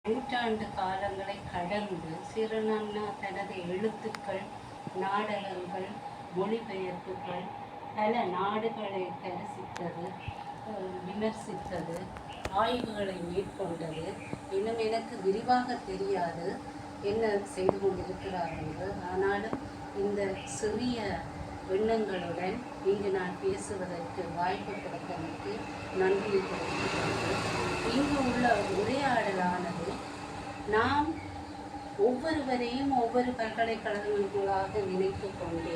நூற்றாண்டு காலங்களை கடந்து சிறுநன்னா தனது எழுத்துக்கள், நாடகங்கள், மொழிபெயர்ப்புகள் பல நாடுகளை தரிசித்தது, விமர்சித்தது, ஆய்வுகளை மேற்கொண்டது. இன்னும் எனக்கு விரிவாக தெரியாது என்ன செய்து கொண்டிருக்கிறார் என்று. ஆனாலும் இந்த சிறிய எண்ணங்களுடன் இங்கு நான் பேசுவதற்கு வாய்ப்பு கிடைத்ததற்கு நன்றி தெரிவித்துக்கொண்டு, இங்கு உள்ள உரையாடலானது நாம் ஒவ்வொருவரையும் ஒவ்வொரு பல்கலைக்கழகங்களாக நினைத்து கொண்டு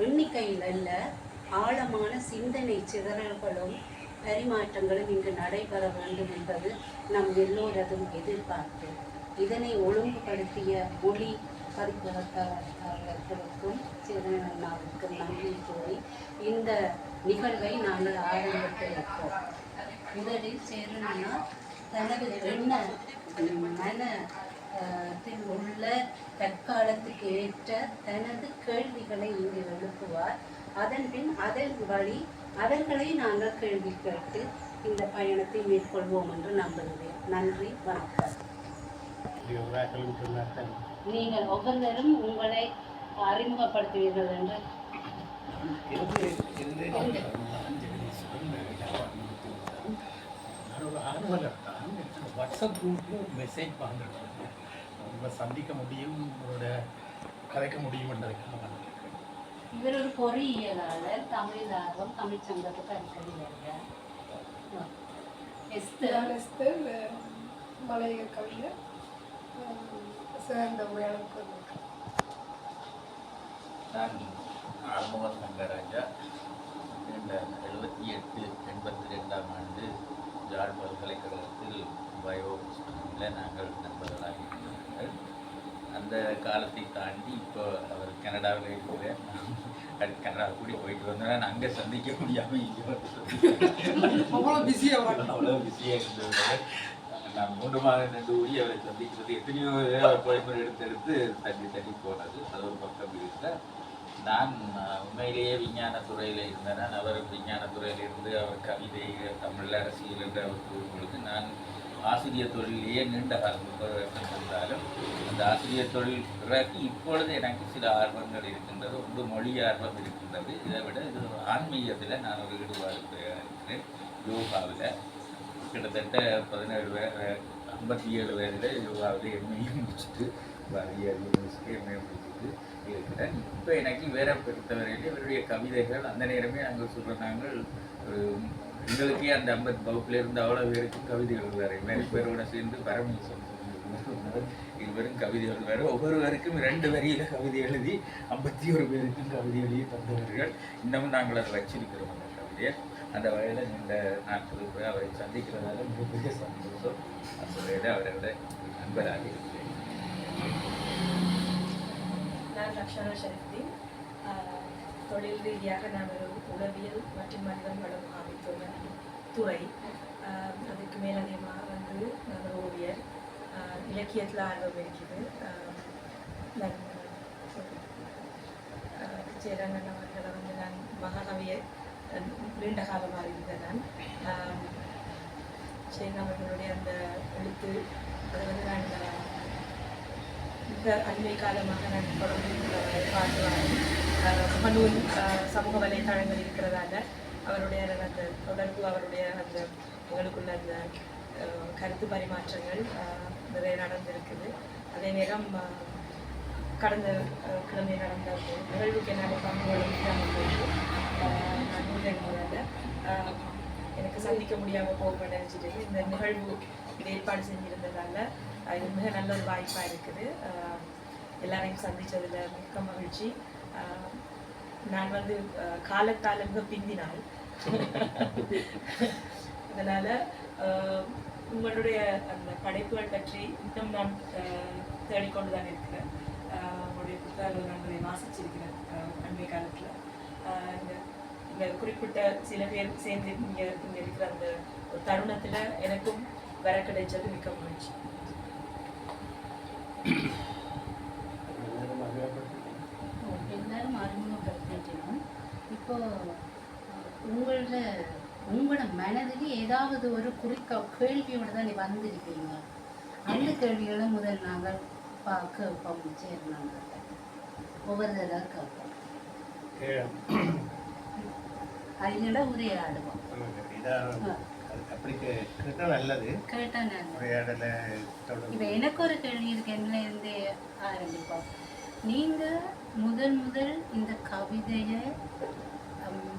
எண்ணிக்கையில் அல்ல, ஆழமான சிந்தனை சிதறல்களும் பரிமாற்றங்களும் இங்கு நடைபெற வேண்டும் என்பது நம் எல்லோரதும் எதிர்பார்ப்பு. இதனை ஒழுங்குபடுத்திய மொழி பதிப்பகர்களுக்கும் சேரனாவுக்கும் நன்றி கூறி இந்த நிகழ்வை நாங்கள் ஆரம்பித்து வைப்போம். முதலில் சேரனா தனது எண்ண மனத்தில் உள்ள தற்காலத்துக்கு ஏற்ற தனது கேள்விகளை இங்கு எழுப்புவார். அதன் பின் அதன் வழி அவர்களை நாங்கள் கேள்வி கேட்டு இந்த பயணத்தை மேற்கொள்வோம் என்று நம்புகிறேன். நன்றி, வணக்கம். நீங்கள் ஒவ்வொருவரும் உங்களை அறிமுகப்படுத்துவீர்கள் என்று வாட்ஸ்அப் குரூப்பில் மெசேஜ் வாங்கிட்டு நம்ம சந்திக்க முடியும், உங்களோட கதைக்க முடியும் என்றதுக்காக. இவர் ஒரு பொறியியலாளர், தமிழ் ஆர்வம், தமிழ் சங்கத்துக்கு அடிக்கடி வருகிறார். எஸ்தர் மலையக கவிஞர், சிறந்த உரையாளருக்கு. நான் ஆறுமுக சங்கராஜா. 78-82ஆம் ஆண்டு ஜாழ் பல்கலைக்கழகத்தில் பயோவில் நாங்கள் நண்பர்களாக இருக்கிறார்கள். அந்த காலத்தை தாண்டி இப்போ அவர் கனடாவில் இருக்கிறேன். கனடா கூடி போயிட்டு வந்தேன். அங்கே சந்திக்க முடியாமல் அவ்வளோ பிஸியாக இருந்தது. நான் 3 மாதம் நின்று கூடி அவரை சந்திக்கிறது எத்தனையோ குழம்பு எடுத்து தள்ளி போனது. அது ஒரு பக்கம் இருக்க, நான் உண்மையிலேயே விஞ்ஞானத்துறையில் இருந்தேன். அவர் விஞ்ஞானத்துறையில் இருந்து அவர் கவிதை, தமிழ், அரசியல் என்று அவர் கூறும்பொழுது, நான் ஆசிரியர் தொழிலேயே நீண்ட காலம் இருந்தாலும் அந்த ஆசிரியர் தொழில் பிறகு இப்பொழுது எனக்கு சில ஆர்வங்கள் இருக்கின்றது. ஒன்று மொழி ஆர்வம் இருக்கின்றது. இதை விட இது ஆன்மீகத்தில் நான் ஒரு ஈடுபாடு இருக்கிறேன். யோகாவில் கிட்டத்தட்ட 57 வயதில் யோகாவில் எம்ஏயும் முடிச்சுட்டு யூனிவர்சிட்டி எம்ஏ முடிச்சுட்டு இருக்கிறேன். இப்போ எனக்கு வேற பொறுத்தவரையிலே இவருடைய கவிதைகள் அந்த நேரமே நாங்கள் சொல்கிற நாங்கள் எங்களுக்கே அந்த 50 வகுப்பில் இருந்த அவ்வளோ பேருக்கும் கவிதை எழுதுவார். வேறு பேரோட சேர்ந்து பரமேஸ்வரன் இருவரும் கவிதைகள் வேறு. ஒவ்வொருவருக்கும் 2 வரியில் கவிதை எழுதி 51 பேருக்கும் கவிதை எழுதி தந்தவர்கள். இன்னமும் நாங்கள் அதை வச்சிருக்கிறோம் அந்த கவிதையை. அந்த வகையில் இந்த நாட்கள் போய் அவரை சந்திக்கிறதால மிகப்பெரிய சந்தோஷம். அந்த வகையில் அவரோட நண்பராக இருக்கிறேன். நான் ரக்ஷனா ஷரீஃப்தீன். தொழில் ரீதியாக நான் ஒரு உளவியல் மற்றும் மனிதன் வளம் அமைத்துள்ள துறை. அதுக்கு மேலதிகமாக நான் ஒரு ஓவியர். இலக்கியத்தில் ஆர்வம் இருக்குது. நான் சேரங்கன் அவர்களை நான் மகாகவியை நீண்ட காலமாக இருந்தேன். நான் சேரன் அவர்களுடைய அந்த எழுத்து அதை நான் மிக அண்மை காலமாக நான் தொடர்ந்து பார்க்கலாம். முகநூல் சமூக வலைத்தளங்கள் இருக்கிறதால அவருடைய அந்த தொடர்பு, அவருடைய அந்த எங்களுக்குள்ள அந்த கருத்து பரிமாற்றங்கள் நிறைய நடந்திருக்குது. அதே நேரம் கடந்த கிழமை நடந்த நிகழ்வுக்கு என்னால் பங்கு கொள்ள முடியாமல் போயிட்டு நான் நூலகங்களால் எனக்கு சந்திக்க முடியாமல் போக நினைச்சிட்டு இந்த நிகழ்வு ஏற்பாடு செஞ்சிருந்ததால் இது மிக நல்ல ஒரு வாய்ப்பாக இருக்குது. எல்லாரையும் சந்தித்ததில் மிக்க மகிழ்ச்சி. நான் காலத்தால் மிக பிந்தினாள். அதனால் உங்களுடைய அந்த படைப்புகள் பற்றி இன்னும் நான் தேடிக்கொண்டு தான் இருக்கிறேன். உங்களுடைய புத்தகங்கள் நான் வாசிச்சிருக்கிறேன் அண்மை காலத்தில். இந்த குறிப்பிட்ட சில பேர் சேர்ந்து இங்கே இருக்கிற அந்த ஒரு தருணத்தில் எனக்கும் வர கிடைச்சது மிக்க மகிழ்ச்சி. எல்லாரும் அறிமுகப்படுத்திட்டோம். இப்போ உங்களோட உங்களோட மனதில் ஏதாவது ஒரு கேள்வியோட தான் நீ வந்திருப்பீங்க. அந்த கேள்விகளை முதல் நாங்கள் கேட்போம். சரி, நாங்கள் ஒவ்வொரு தடவை கேட்போம், அவங்கள உரையாடுவோம். அப்படி கேட்டா நல்லது. கேட்டா நல்லது. உரையாடல இப்போ எனக்கு ஒரு கேள்வி இருக்கு, என்னலேருந்து ஆரம்பிப்போம். நீங்கள் முதல் இந்த கவிதையை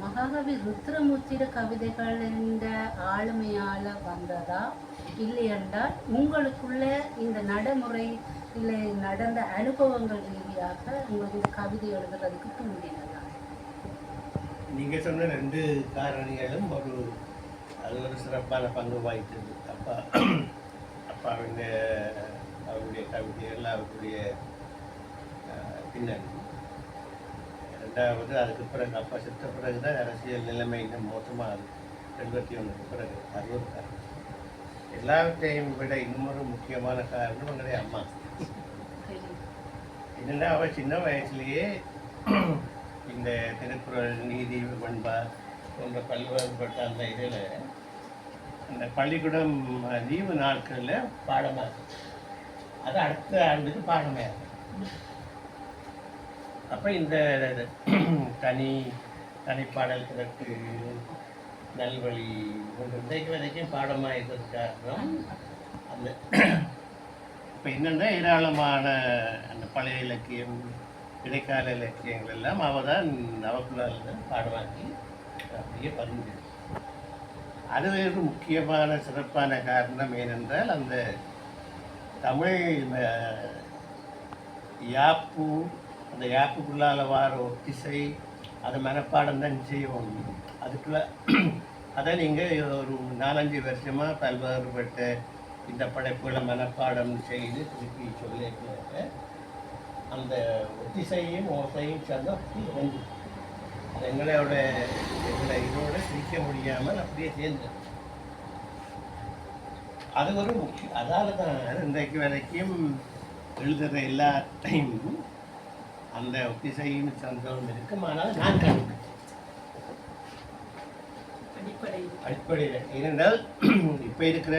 மகாகவி ருத்ரமூர்த்தியோட கவிதைகள் என்ற ஆளுமையால் வந்ததா, இல்லை என்றால் உங்களுக்குள்ள இந்த நடைமுறை இல்லை நடந்த அனுபவங்கள் ரீதியாக உங்களுக்கு இந்த கவிதை எழுதுறதுக்கு தூண்டினதா? நீங்கள் சொன்ன 2 காரணிகளும் அது ஒரு சிறப்பான பங்கு வகித்தது. அப்பாவின் அவருடைய கவிதைகள், அவருடைய பின்னணி. 2வது அதுக்கு பிறகு அப்பா செத்த பிறகு தான் அரசியல் நிலைமை இன்னும் மோசமாகுது. 71க்கு பிறகு அது ஒரு காரணம். எல்லாவற்றையும் விட இன்னொரு முக்கியமான காரணம் எங்களுடைய அம்மா. என்னென்னா அவள் சின்ன வயசுலேயே இந்த திருக்குறள், நீதி, பண்பா போன்ற பல்வேறுபட்ட அந்த இதில் அந்த பள்ளிக்கூடம் லீவு நாட்களில் பாடமாக அது அடுத்த ஆண்டுக்கு பாடமாக இருக்கும். அப்போ இந்த தனிப்பாடல் திரட்டு, நல்வழி போன்ற இன்றைக்கு வரைக்கும் பாடமாக இருக்கிறது காரணம் அந்த இப்போ என்னென்னா ஏராளமான அந்த பழைய இலக்கியம், இடைக்கால இலக்கியங்கள் எல்லாம் அவள் தான் நவக்குழால் பாடமாக்கி அப்படியே பதிஞ்சது. அது ஒரு முக்கியமான சிறப்பான காரணம் ஏனென்றால் அந்த தமிழ் யாப்பு, அந்த யாப்புக்குள்ளால் வார ஒத்திசை அதை மனப்பாடம் தான் செய்வோம். அதுக்குள்ள அதை நீங்கள் ஒரு 4-5 வருஷமாக பல்வேறுபட்ட இந்த படைப்புகளை மனப்பாடம் செய்து திருப்பி சொல்லியிருக்க அந்த ஒத்திசையும் ஓசையும் சேர்ந்து அப்படி வந்து அது எங்களோட இதோட பிரிக்க முடியாமல் அப்படியே சேர்ந்து அது ஒரு முக்கியம். அதால் தான் இன்றைக்கு வரைக்கும் எழுதுகிற எல்லாத்தையும் அந்த ஒத்திசையும் சந்தோஷம் இருக்கும். ஆனால் நான் கண்டு அடிப்படையில் ஏனென்றால் இப்போ இருக்கிற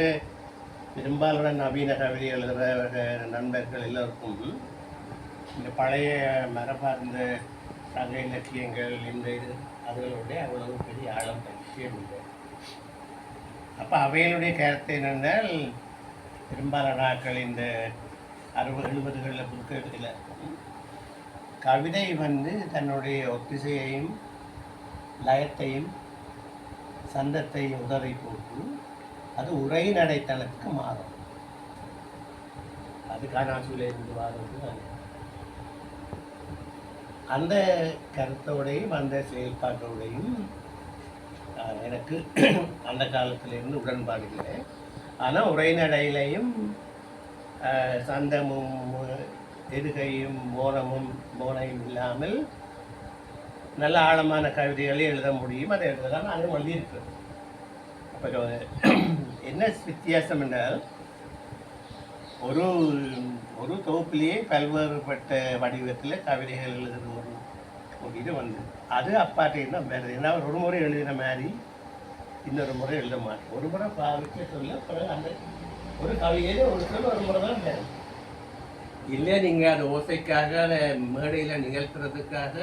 பெரும்பாலான நவீன கவிதை எழுதுகிற நண்பர்கள் எல்லோருக்கும் இந்த பழைய மரபார்ந்த சக இலக்கியங்கள் இந்த அதுகளுடைய அவ்வளவு பெரிய ஆழம் விஷயம் இல்லை. அப்போ அவைகளுடைய கருத்து என்னென்றால் பெரும்பாலான நாட்கள் இந்த 60-70களில் புதுக்கெழுத்தில் கவிதை தன்னுடைய ஒத்திசையையும் லயத்தையும் சந்தத்தையும் உதறி போட்டு அது உரைநடைத்தளத்துக்கு மாறும். அது காணாசூல இருந்து வாழ்வது அந்த கருத்தோடையும் அந்த செயல்பாட்டோடையும் எனக்கு அந்த காலத்திலிருந்து உடன்பாடு இல்லை. ஆனால் உரைநடையிலையும் சந்தமும் எதுகையும் மோனையும் இல்லாமல் நல்ல ஆழமான கவிதைகளை எழுத முடியும். அதை எழுதலாம், அது எழுதியிருக்கிறது. அப்போ என்ன வித்தியாசம் என்றால் ஒரு ஒரு தொகுப்பிலேயே பல்வேறுபட்ட வடிவத்தில் கவிதைகள் எழுதுகிற ஒரு இது அது அப்பாட்டையும் தான் வேறு. ஏன்னா ஒரு முறை எழுதின மாதிரி இன்னொரு முறை எழுத மாட்டேன். ஒரு முறை பாவிக்க சொல்ல பிறகு அந்த ஒரு கவிதையில ஒரு சொல் ஒரு முறை தான் வேறு இல்லை. நீங்கள் அதை ஓசைக்காக அதை மேடையில் நிகழ்த்துறதுக்காக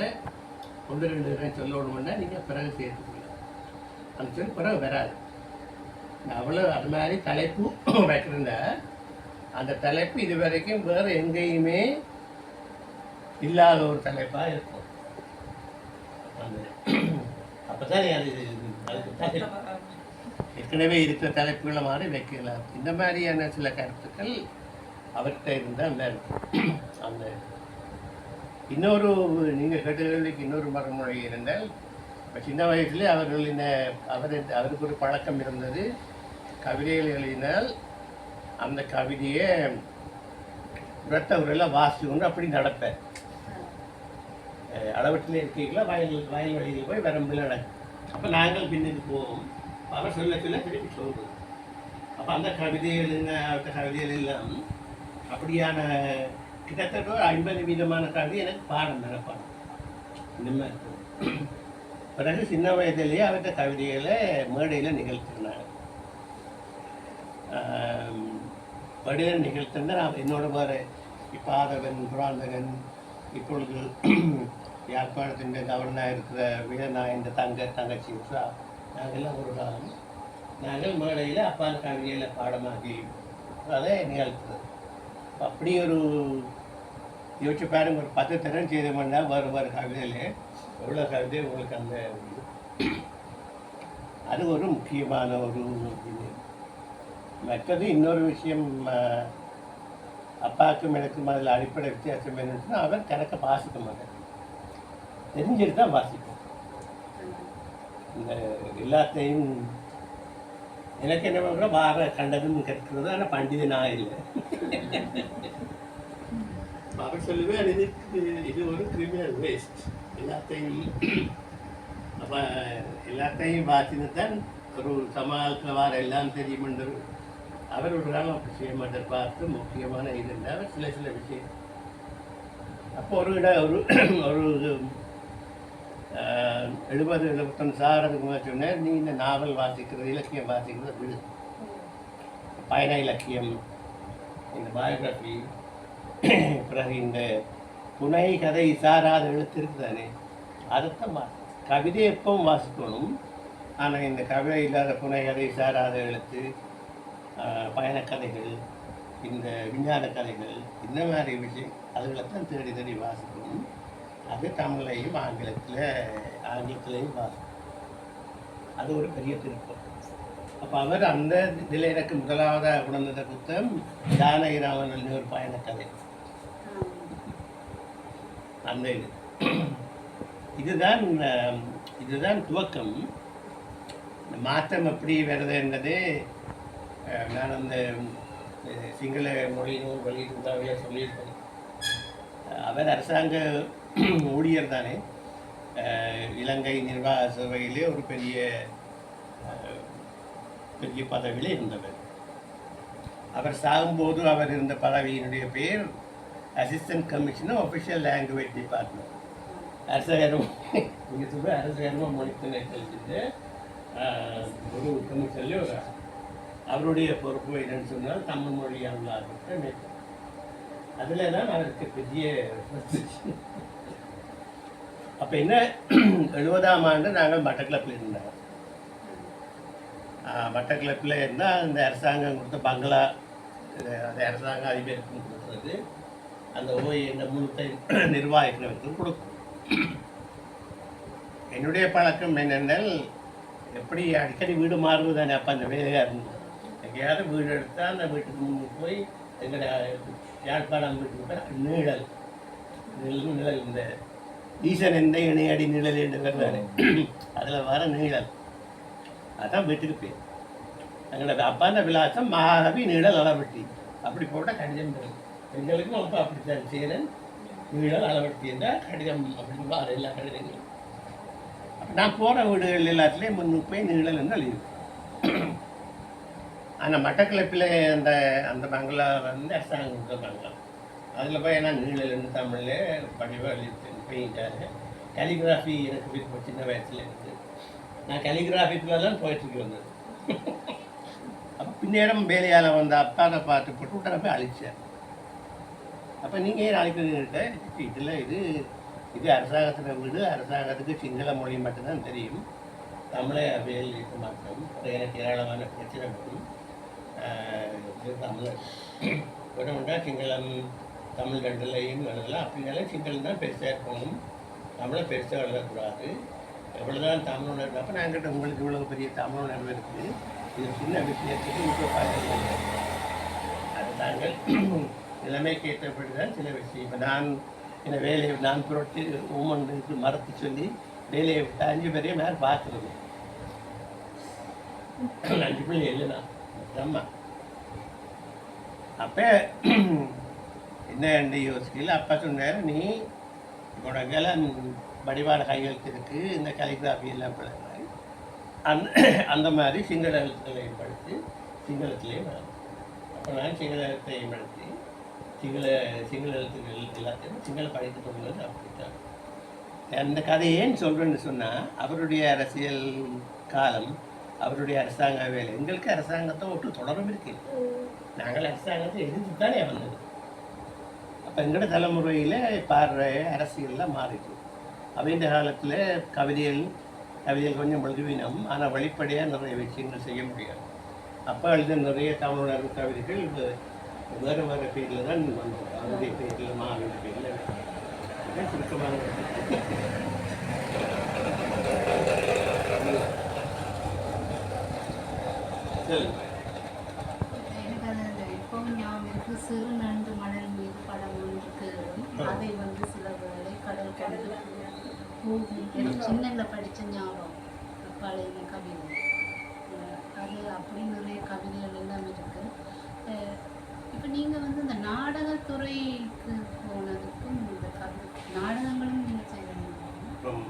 1-2 தடவை சொல்லணும்னா நீங்கள் பிறகு சேர்த்துக்கலாம். அந்த சொல் பிறகு வராது. அவ்வளோ அது மாதிரி தலைப்பு வைக்கிறேன்னா அந்த தலைப்பு இது வரைக்கும் வேறு எங்கேயுமே இல்லாத ஒரு தலைப்பாக இருக்கும். அந்த அப்போ தான் அதுக்கு ஏற்கனவே இருக்கிற தலைப்புகளை மாதிரி வைக்கலாம். இந்த மாதிரியான சில கருத்துக்கள் அவர்கிட்ட இருந்தால் அந்த இன்னொரு நீங்கள் கேட்டவர்களுக்கு இன்னொரு மறுமொழி இருந்தால் இப்போ சின்ன வயசுலேயே அவருக்கு ஒரு பழக்கம் இருந்தது. கவிதைகள் எழுதினால் அந்த கவிதையை உரத்த உரையில் வாசி கொண்டு அப்படி நடப்பேன். அளவட்டில் இருக்கீங்களா வயல்வெளியில் போய் வரம்பில் நடக்கும். அப்போ நாங்கள் பின்னுக்கு போவோம். அவர் சொல்ல திருப்பி சொல்கிறோம். அப்போ அந்த கவிதைகள் அவர்கிட்ட கவிதைகள் எல்லாம் அப்படியான கிட்டத்தட்ட 50 விதமான கவிதை எனக்கு பாடம் மனப்பாடம் இந்த மாதிரி இருக்கும். பிறகு சின்ன வயதிலேயே அவற்றை கவிதைகளை மேடையில் நிகழ்த்தினாங்க. மேடையில் நிகழ்த்தினா என்னோட வேறு பாதகன் புராந்தகன் இப்பொழுது யாழ்ப்பாணத்தின் கவர்னராக இருக்கிற வீரநாயந்த தங்கச்சி உஷா நாங்கள்லாம் ஒரு காலம் நாங்கள் மேடையில் அப்பான கவிதைகளை பாடமாக்கி அதை நிகழ்த்துறது. அப்படி ஒரு யோசிச்சு பாருங்க, ஒரு 10 திறன் செய்தோம்னா வேறு கவிதையில் எவ்வளோ கவிதை உங்களுக்கு அந்த அது ஒரு முக்கியமான ஒரு இது. மற்றது இன்னொரு விஷயம், அப்பாவுக்கும் எனக்கும் அதில் அடிப்படை வித்தியாசம் என்னன்னா அவர் கணக்கை வாசிக்க மாட்டார், தெரிஞ்சுட்டு தான் வாசிப்போம். இந்த எல்லாத்தையும் எனக்கு என்ன பண்ணுற வார கண்டதுன்னு கேட்கிறது, ஆனால் பண்டிகை நான் இல்லை. அவர் சொல்லுவேன் இது ஒரு கிரிமினல் வேஸ்ட், எல்லாத்தையும் அப்போ எல்லாத்தையும் வாசின்னு தான் ஒரு சமாளத்தில் வார எல்லாம் தெரியுமென்று அவர் ஒரு நாள் அப்படி செய்ய மாட்டார். பார்த்து முக்கியமான இது அவர் சில விஷயம் அப்போ ஒரு ஒரு 70-71 சாரதுக்கு சொன்னார், நீ இந்த நாவல் வாசிக்கிறது இலக்கியம் வாசிக்கிறது விடு, பயண இலக்கியம் இந்த பயோகிராஃபி பிறகு இந்த புனை கதை சாராத எழுத்து இருக்குதானே அதைத்தான் கவிதை எப்பவும் வாசிக்கணும். ஆனால் இந்த கவிதை இல்லாத புனை கதை சாராத எழுத்து, பயணக்கதைகள், இந்த விஞ்ஞான கதைகள், இந்த மாதிரி விஷயம் அதுகளைத்தான் தேடி தேடி வாசிக்கணும். அது தமிழையும் ஆங்கிலத்திலையும் வாசிக்கணும். அது ஒரு பெரிய திருப்பம். அப்போ அவர் அந்த இதில் எனக்கு முதலாவதாக உணர்ந்த புத்தகம் ஜானகிராமன் ஒரு பயணக்கதை. அந்த இதுதான் துவக்கம். மாற்றம் எப்படி வருது என்பது நான் அந்த சிங்கள மொழி நூல் வெளியிட்டாவே சொல்லியிருக்கேன். அவர் அரசாங்க ஊழியர் தானே, இலங்கை நிர்வாக சபையிலே ஒரு பெரிய பதவியில் இருந்தவர். அவர் சாகும்போது அவர் இருந்த பதவியினுடைய பேர் assistant commissioner official language department. அரசாங்கமாக மொழித்தினை கழிச்சுட்டு ஒரு கமிஷன்லேயே ஒரு அவருடைய பொறுப்பு என்னன்னு சொன்னால் தமிழ் மொழி அல்லாத மேற்கொள். அதில் தான் அவருக்கு பெரிய அப்போ என்ன 70ஆம் ஆண்டு நாங்கள் மட்டக்களப்பில் இருந்தோம். மட்டக்களப்பில் இருந்தால் அந்த அரசாங்கம் கொடுத்த பங்களா, அந்த அரசாங்க அதிபருக்கும் கொடுக்குறது, அந்த இந்த முழுத்தை நிர்வாகிக்கிறவருக்கும் கொடுக்கும். என்னுடைய பழக்கம் என்னென்னால் எப்படி அடிக்கடி வீடு மாறுவது தானே. அப்போ அந்த வேலையாக இருந்தது. எங்கேயாவது வீடு எடுத்தால் அந்த வீட்டுக்கு முன்பு போய் எங்களை யாழ்ப்பாணம் வீட்டுக்கு போய் நிழல் இந்த ஈசன் எந்த இணையடி நிழல் என்று வருவாரு, அதில் வர நீழல் அதான் வீட்டுக்கு பேர். எங்களோட அப்பாந்த விலாசம் மகாகவி நீழல் அளவட்டி. அப்படி போட்டால் கடிதம் பெறும். எங்களுக்கும் அப்போ அப்படித்தான் சேரன் நீழல் அளவட்டி என்றால் கடிதம் அப்படின்னு வர எல்லா கடிதங்களும். நான் போகிற வீடுகள் எல்லாத்துலேயும் முன்னுக்கு போய் நீழல் என்று எழுதியிருக்கேன். ஆனால் மட்டக்களப்பில் அந்த பங்களா அரசாங்கம் பங்களா, அதில் போய் நான் நீழல்னு தமிழில் படிவாக எழுதியிருக்கேன். பெயிண்டாக கலிகிராஃபி எனக்கு விருப்பம் சின்ன வயசில் இருக்குது. நான் கலிகிராஃபிக்குலாம் போயிட்டுருக்கு வந்தது. அப்போ பின்னேரம் வேலையால் வந்த அப்பாவை பார்த்து போட்டு விட்டு போய் அழிச்சார். அப்போ நீங்கள் ஏன் அழிக்கிறீங்க? இதில் இது அரசாங்கத்தில் வீடு, அரசாங்கத்துக்கு சிங்கள மொழி மட்டும்தான் தெரியும், தமிழை வேல் இருக்க மாட்டோம். எனக்கு ஏராளமான பிரச்சனை வரும். தமிழ் வேணும்னா சிங்களம் தமிழ் ரெண்டுலையும் எழுதலாம். அப்படின்னாலும் சிங்களம் தான் பெருசாக இருக்கணும், தமிழை பெருசாக எழுதக்கூடாது. எவ்வளோதான் தமிழ் உணர்வு. அப்போ நாங்கிட்ட உங்களுக்கு இவ்வளோ பெரிய தமிழ் உணர்வு இருக்குது, இது சின்ன விஷயத்துக்கு இப்போ பார்த்து அது தாங்கள் நிலைமைக்கு ஏற்றப்படி தான் சில விஷயம். இப்போ நான் என்ன வேலையை நான் புரட்டி ஊமன்ட்டு மறத்து சொல்லி வேலையை விட்டு 5 பேரையும் நான் பார்க்குறது. 5 பிள்ளை இல்லைண்ணா அம்மா. அப்போ என்ன யோசிக்கல. அப்பா சொன்னார், நீ உனக்கெல்லாம் வடிவான கையெழுத்து இருக்குது, இந்த கலிகிராஃபி எல்லாம் பழகிறாய், அந்த மாதிரி சிங்கள எழுத்துக்களையும் படித்து சிங்களத்திலையும் வரும். அப்போ நான் சிங்கள எழுத்தையும் படித்து சிங்கள எழுத்துக்கள் எல்லாத்தையும் சிங்கள படித்து கொள்வது அப்படித்தான். அந்த கதையை ஏன் சொல்கிறேன்னு சொன்னால் அவருடைய அரசியல் காலம், அவருடைய அரசாங்க வேலை, எங்களுக்கு அரசாங்கத்தை ஒட்டு தொடரும் இருக்கு. நாங்கள் அரசாங்கத்தை எதிர்த்து தானே வந்தது. அப்போ எங்களோட தலைமுறையில் பாடுற அரசியல்லாம் மாறிட்டு அப்படின்ற காலத்தில் கவிதைகள் கொஞ்சம் எழுதுவினோம். ஆனால் வெளிப்படையாக நிறைய விஷயங்கள் செய்ய முடியாது. அப்போ எழுத நிறைய தமிழர் கவிதைகள் வேறு வேறு பேரில் தான் வந்தது. அவருடைய பேரில் மாவின் பேரில் சுருக்கமாக எனக்கு அது எப்பவும் ஞாபகம் இருக்கு. சிறு நண்டு மணல் மீது படம் இருக்கு. அதை வந்து சில வேளை கடல் கடந்து போகும். எனக்கு சின்னல படித்த ஞாபகம் பழைய கவிதை. அது அப்படி நிறைய கவிதைகள் எல்லாம் இருக்கு. இப்போ நீங்கள் வந்து இந்த நாடகத்துறைக்கு போனதுக்கும் இந்த நாடகங்களும் நீங்கள் செய்யணும்.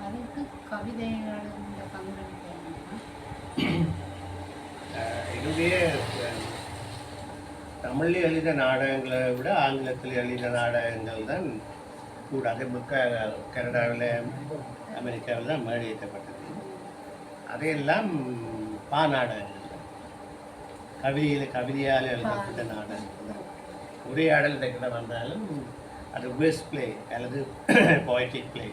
அதுக்கு கவிதைகள் இந்த பங்களிப்பு என்னுடைய தமிழில் எழுதிய நாடகங்களை விட ஆங்கிலத்தில் எழுதிய நாடகங்கள் தான் கூட. அதே முழுக்க கனடாவில் அமெரிக்காவில் தான் மேடையேற்றப்பட்டது. அதையெல்லாம் நாடகங்கள், கவிதையால் எழுதப்பட்ட நாடகங்கள் தான். உரையாடல் கிட்ட வந்தாலும் அது வேர்ஸ் பிளே அல்லது போய்டிக் பிளே.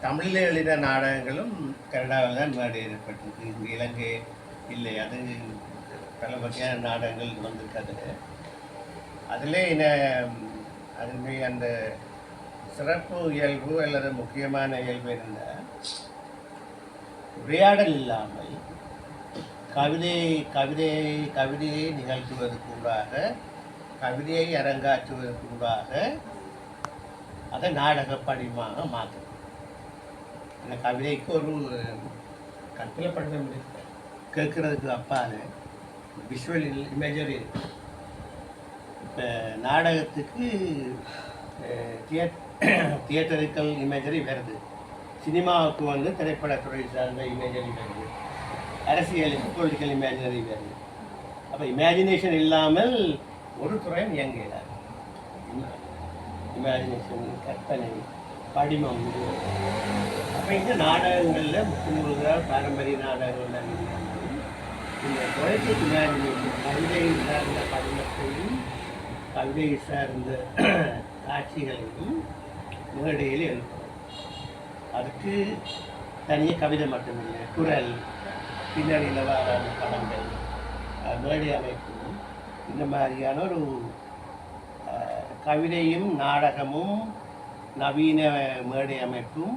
தமிழில் எழுதின நாடகங்களும் கனடாவில் தான் மேடையேற்றப்பட்டிருக்கு. இங்கே இலங்கை இல்லை. அது பல வகையான நாடகங்கள் வந்திருக்காது. அதில் அதனுடைய அந்த சிறப்பு இயல்பு அல்லது முக்கியமான இயல்பு இருந்தால் உரையாடல் இல்லாமல் கவிதையை நிகழ்த்துவதற்குள்ளாக, கவிதையை அரங்காற்றுவதற்குள்ளாக அதை நாடக படிமாக மாற்றும். அந்த கவிதைக்கு ஒரு கற்பனைப்படுத்த கேட்கறதுக்கு அப்பால் விஷுவல் இமேஜரி இருக்கு. இப்போ நாடகத்துக்கு தியேட்டரிக்கல் இமேஜரி வருது, சினிமாவுக்கு வந்து திரைப்படத்துறை சார்ந்த இமேஜரி வருது, அரசியலுக்கு பொலிட்டிக்கல் இமேஜினரி வருது. அப்போ இமேஜினேஷன் இல்லாமல் ஒரு துறையும் இயங்குகிறார். இமேஜினேஷன், கற்பனை, படிமம். அப்போ இந்த நாடகங்களில் முக்கிய பாரம்பரிய நாடகங்கள் இந்த பொலிட்டிக் இமேஜினேஷன், கவிதை சார்ந்த படிமத்தையும் கவிதை சார்ந்த காட்சிகளையும் மேடையில் எழுப்பணும். அதுக்கு தனியாக கவிதை மட்டுமில்லை, குரல், பின்னணியில் வர படங்கள், மேடை அமைப்பு, இந்த மாதிரியான ஒரு கவிதையும் நாடகமும் நவீன மேடை அமைப்பும்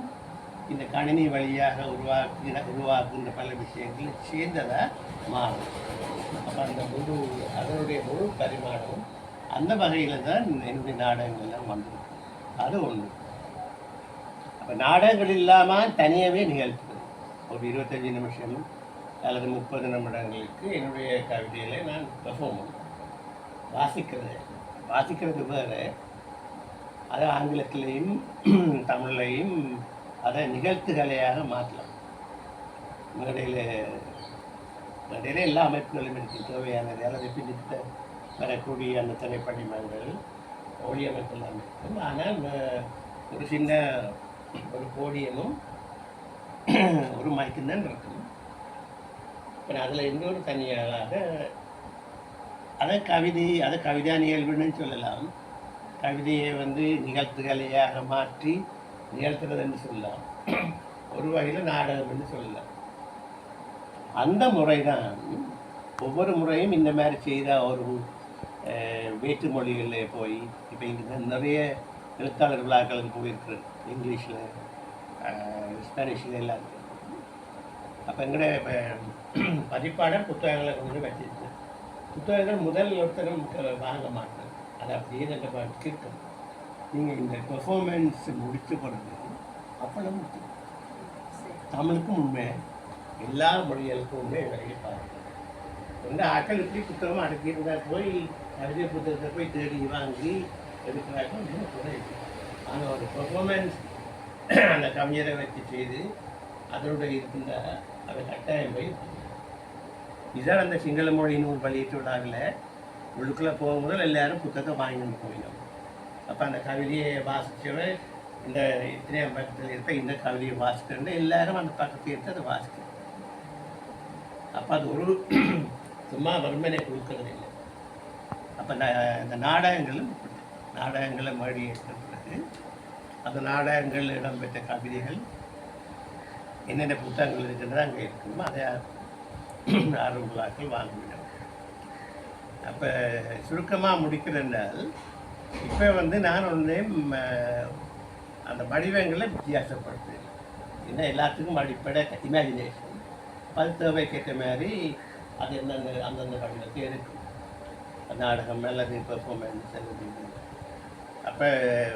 இந்த கணினி வழியாக உருவாக்குகின்ற பல விஷயங்கள் சேர்ந்ததாக மாறும். அப்போ அதனுடைய முழு பரிமாணம் அந்த வகையில் தான் என்னுடைய நாடகங்கள்லாம் வந்திருக்கு. அது ஒன்று. அப்போ நாடகங்கள் இல்லாமல் தனியாகவே நிகழ்த்துது. ஒரு 25 நிமிஷம் அல்லது 30 நிமிடங்களுக்கு என்னுடைய கவிதைகளை நான் பெர்ஃபார்ம் பண்ணுவேன். வாசிக்கிறது வேறு, அதை ஆங்கிலத்திலையும் தமிழ்லையும் அதை நிகழ்த்துகலையாக மாற்றலாம். மேடையில் எல்லா அமைப்புகளும் இருக்குது தேவையானது. அல்லது பின்னிட்டு வரக்கூடிய அந்த திரைப்படிமங்கள் ஒளி அமைப்பெல்லாம் இருக்கும். ஆனால் ஒரு சின்ன ஒரு போடியமும் ஒரு மைக்கும் தான் இருக்கும். இப்போ அதில் இன்னொரு தனியாளாக அதை கவிதா நிகழ்வுன்னு சொல்லலாம். கவிதையை வந்து நிகழ்த்துகலையாக மாற்றி நிகழ்த்துறதுன்னு சொல்லலாம். ஒரு வகையில் நாடகம் என்று சொல்லலாம். அந்த முறை தான் ஒவ்வொரு முறையும் இந்த மாதிரி செய்தால் ஒரு வேற்று மொழிகளில் போய் இப்போ இங்கே நிறைய எழுத்தாளர் விழாக்களுக்கு போயிருக்குறது, இங்கிலீஷில், ஸ்பானிஷில் எல்லாம் இருக்குது. அப்போ எங்கட இப்போ பதிப்பாளர் புத்தகங்களை கொண்டு வச்சிருக்கு. புத்தகங்கள் முதல் ஒருத்தரும் வாங்க மாட்டேன், அது அப்படியே நல்ல பாட்டுக்கு இருக்கும். நீங்கள் இந்த பெர்ஃபார்மன்ஸ் முடித்த பிறகு அப்பளம் தமிழுக்கும் உண்மை, எல்லா மொழிகளுக்கும் உண்மை வரையில் பாருங்கள். வந்து ஆக்கள் இப்படி புத்தகமாக அடக்கியிருந்தால் போய் கவிதை புத்தகத்தை போய் தேடி வாங்கி எடுக்கிறாங்க, இன்னும் குறையுது. ஆனால் ஒரு பெர்ஃபார்மன்ஸ் அந்த கவிஞரை வச்சு செய்து அதனுடைய இருக்கின்ற அதை கட்டாயம் போய் இதான் அந்த சிங்கள மொழி நூல் வெளியிட்டு விடாங்கல உள்ளுக்குள்ளே போகும்போது எல்லாரும் புத்தகம் வாங்கிட்டு போயிடும். அப்போ அந்த கவிதையை வாசித்தவன் இந்த இத்தனையாம் பக்கத்தில் இருக்க இந்த கவிதையை வாசிக்கிறது எல்லாரும் அந்த பக்கத்தில் எடுத்து அதை வாசிக்கணும். அப்போ அது ஒரு சும்மா வறுமனை கொடுக்கறது இல்லை. அப்போ இந்த நாடகங்களை மொழி ஏற்படுத்துறது, அந்த நாடகங்கள் இடம்பெற்ற கவிதைகள் என்னென்ன புத்தகங்கள் இருக்கிறதோ அங்கே இருக்கணுமோ அதை ஆர்வங்களாக்கள் வாங்கிவிடும். அப்போ சுருக்கமாக முடிக்கிறேன்னால் இப்போ நான் அந்த வடிவங்களை வித்தியாசப்படுத்துது. ஏன்னா எல்லாத்துக்கும் அடிப்படை இமேஜினேஷன், அது தேவைக்கேற்ற மாதிரி அது அந்தந்த வடிவத்தை இருக்கும். நாடகம் அல்லது பெர்ஃபார்மன்ஸ் அல்லது. அப்போ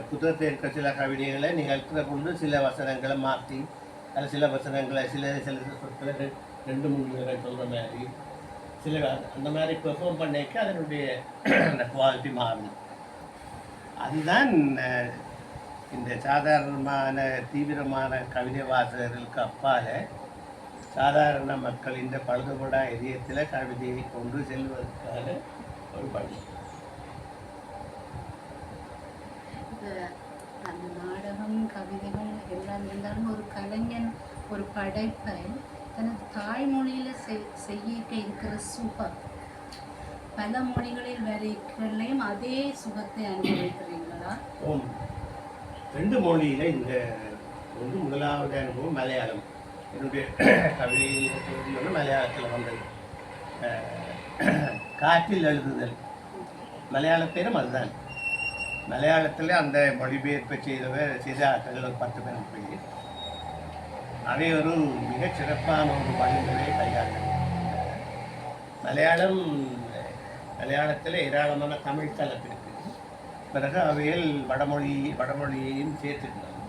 புத்தகத்தில் இருக்க சில கவிதைகளை நிகழ்த்துற பொழுது சில வசனங்களை மாற்றி, அதில் சில வசனங்களை சில சொற்களை 2-3 பேர்கள் சொல்கிற மாதிரி சில அந்த மாதிரி பெர்ஃபார்ம் பண்ணிக்க அதனுடைய அந்த குவாலிட்டி மாறும். அதுதான் இந்த சாதாரணமான தீவிரமான கவிதை வாசகர்களுக்கு அப்பால சாதாரண மக்கள் இந்த பழுதுபடா இதயத்தில் கவிதையை கொண்டு செல்வதற்கான ஒரு பணி. அந்த நாடகம் கவிதைகள் எல்லாம் இருந்தாலும் ஒரு கலைஞன் ஒரு படைப்பை தனது தாய்மொழியில் செய்ய இருக்கிற சுகம் பல மொழிகளில் வரைகளையும் அதே சுகத்தை அனுபவிக்கிறீங்களா? 2 மொழியில் இந்த முதலாவது அனுபவம் மலையாளம். என்னுடைய கவிதை மலையாளத்தில் வந்தது. காற்றில் எழுதுதல் மலையாள பேரும் அதுதான். மலையாளத்தில் அந்த மொழிபெயர்ப்பை செய்த ஆட்கள் ஒரு 10 பேர் போய் அவை ஒரு மிகச் சிறப்பான ஒரு வழிமுறையை கையாண்டது. மலையாளத்தில் ஏராளமான தமிழ் கலப்பு இருக்குது. பிறகு அவையில் வடமொழியையும் சேர்த்துக்கணும்.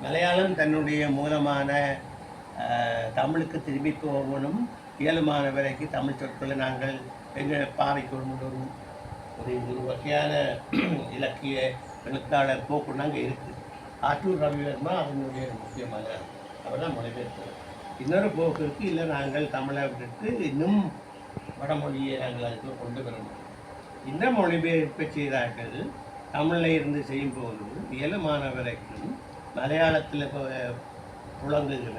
மலையாளம் தன்னுடைய மூலமான தமிழுக்கு திரும்பி போகணும், இயலுமான வரைக்கும் தமிழ் சொற்களை நாங்கள் எங்கள் பாவைக்கு ஒரு வகையான இலக்கிய எழுத்தாளர் போக்கு அங்கே இருக்குது. ஆற்றூர் ரவிவர்மா அதனுடைய முக்கியமான அவர் தான் மொழிபெயர்த்தவர். இன்னொரு போக்கு இருக்குது, இல்லை நாங்கள் தமிழை விட்டு இன்னும் வடமொழியை நாங்கள் அதுக்கு கொண்டு வரணும். இந்த மொழிபெயர்ப்பை செய்தார்கள் தமிழில் இருந்து செய்யும்போது இயலுமான வரைக்கும் மலையாளத்தில் புழங்குகிற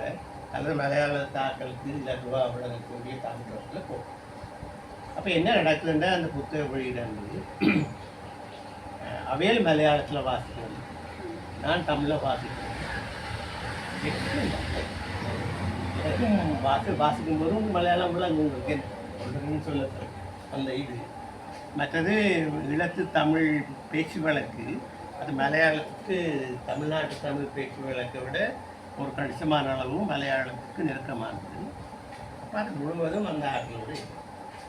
அல்லது மலையாள தாக்களுக்கு இலகுவாக விளங்கக்கூடிய தமிழத்தில் போகும். அப்போ என்ன நடக்குதுன்னா அந்த புத்தக வெளியிடந்து அவையில் மலையாளத்தில் வாசிக்கணும், நான் தமிழில் வாசிக்கிறேன். எனக்கும் வாசிக்கும் போதும் மலையாளம் விளங்குங்க சொல்ல அந்த இது. மற்றது ஈழத்து தமிழ் பேச்சு வழக்கு அது மலையாளத்துக்கு தமிழ்நாட்டு தமிழ் பேச்சு வழக்கை விட ஒரு கணிசமான அளவும் மலையாளத்துக்கு நெருக்கமானது. அப்போ அது முழுவதும் அந்த ஆட்களோடு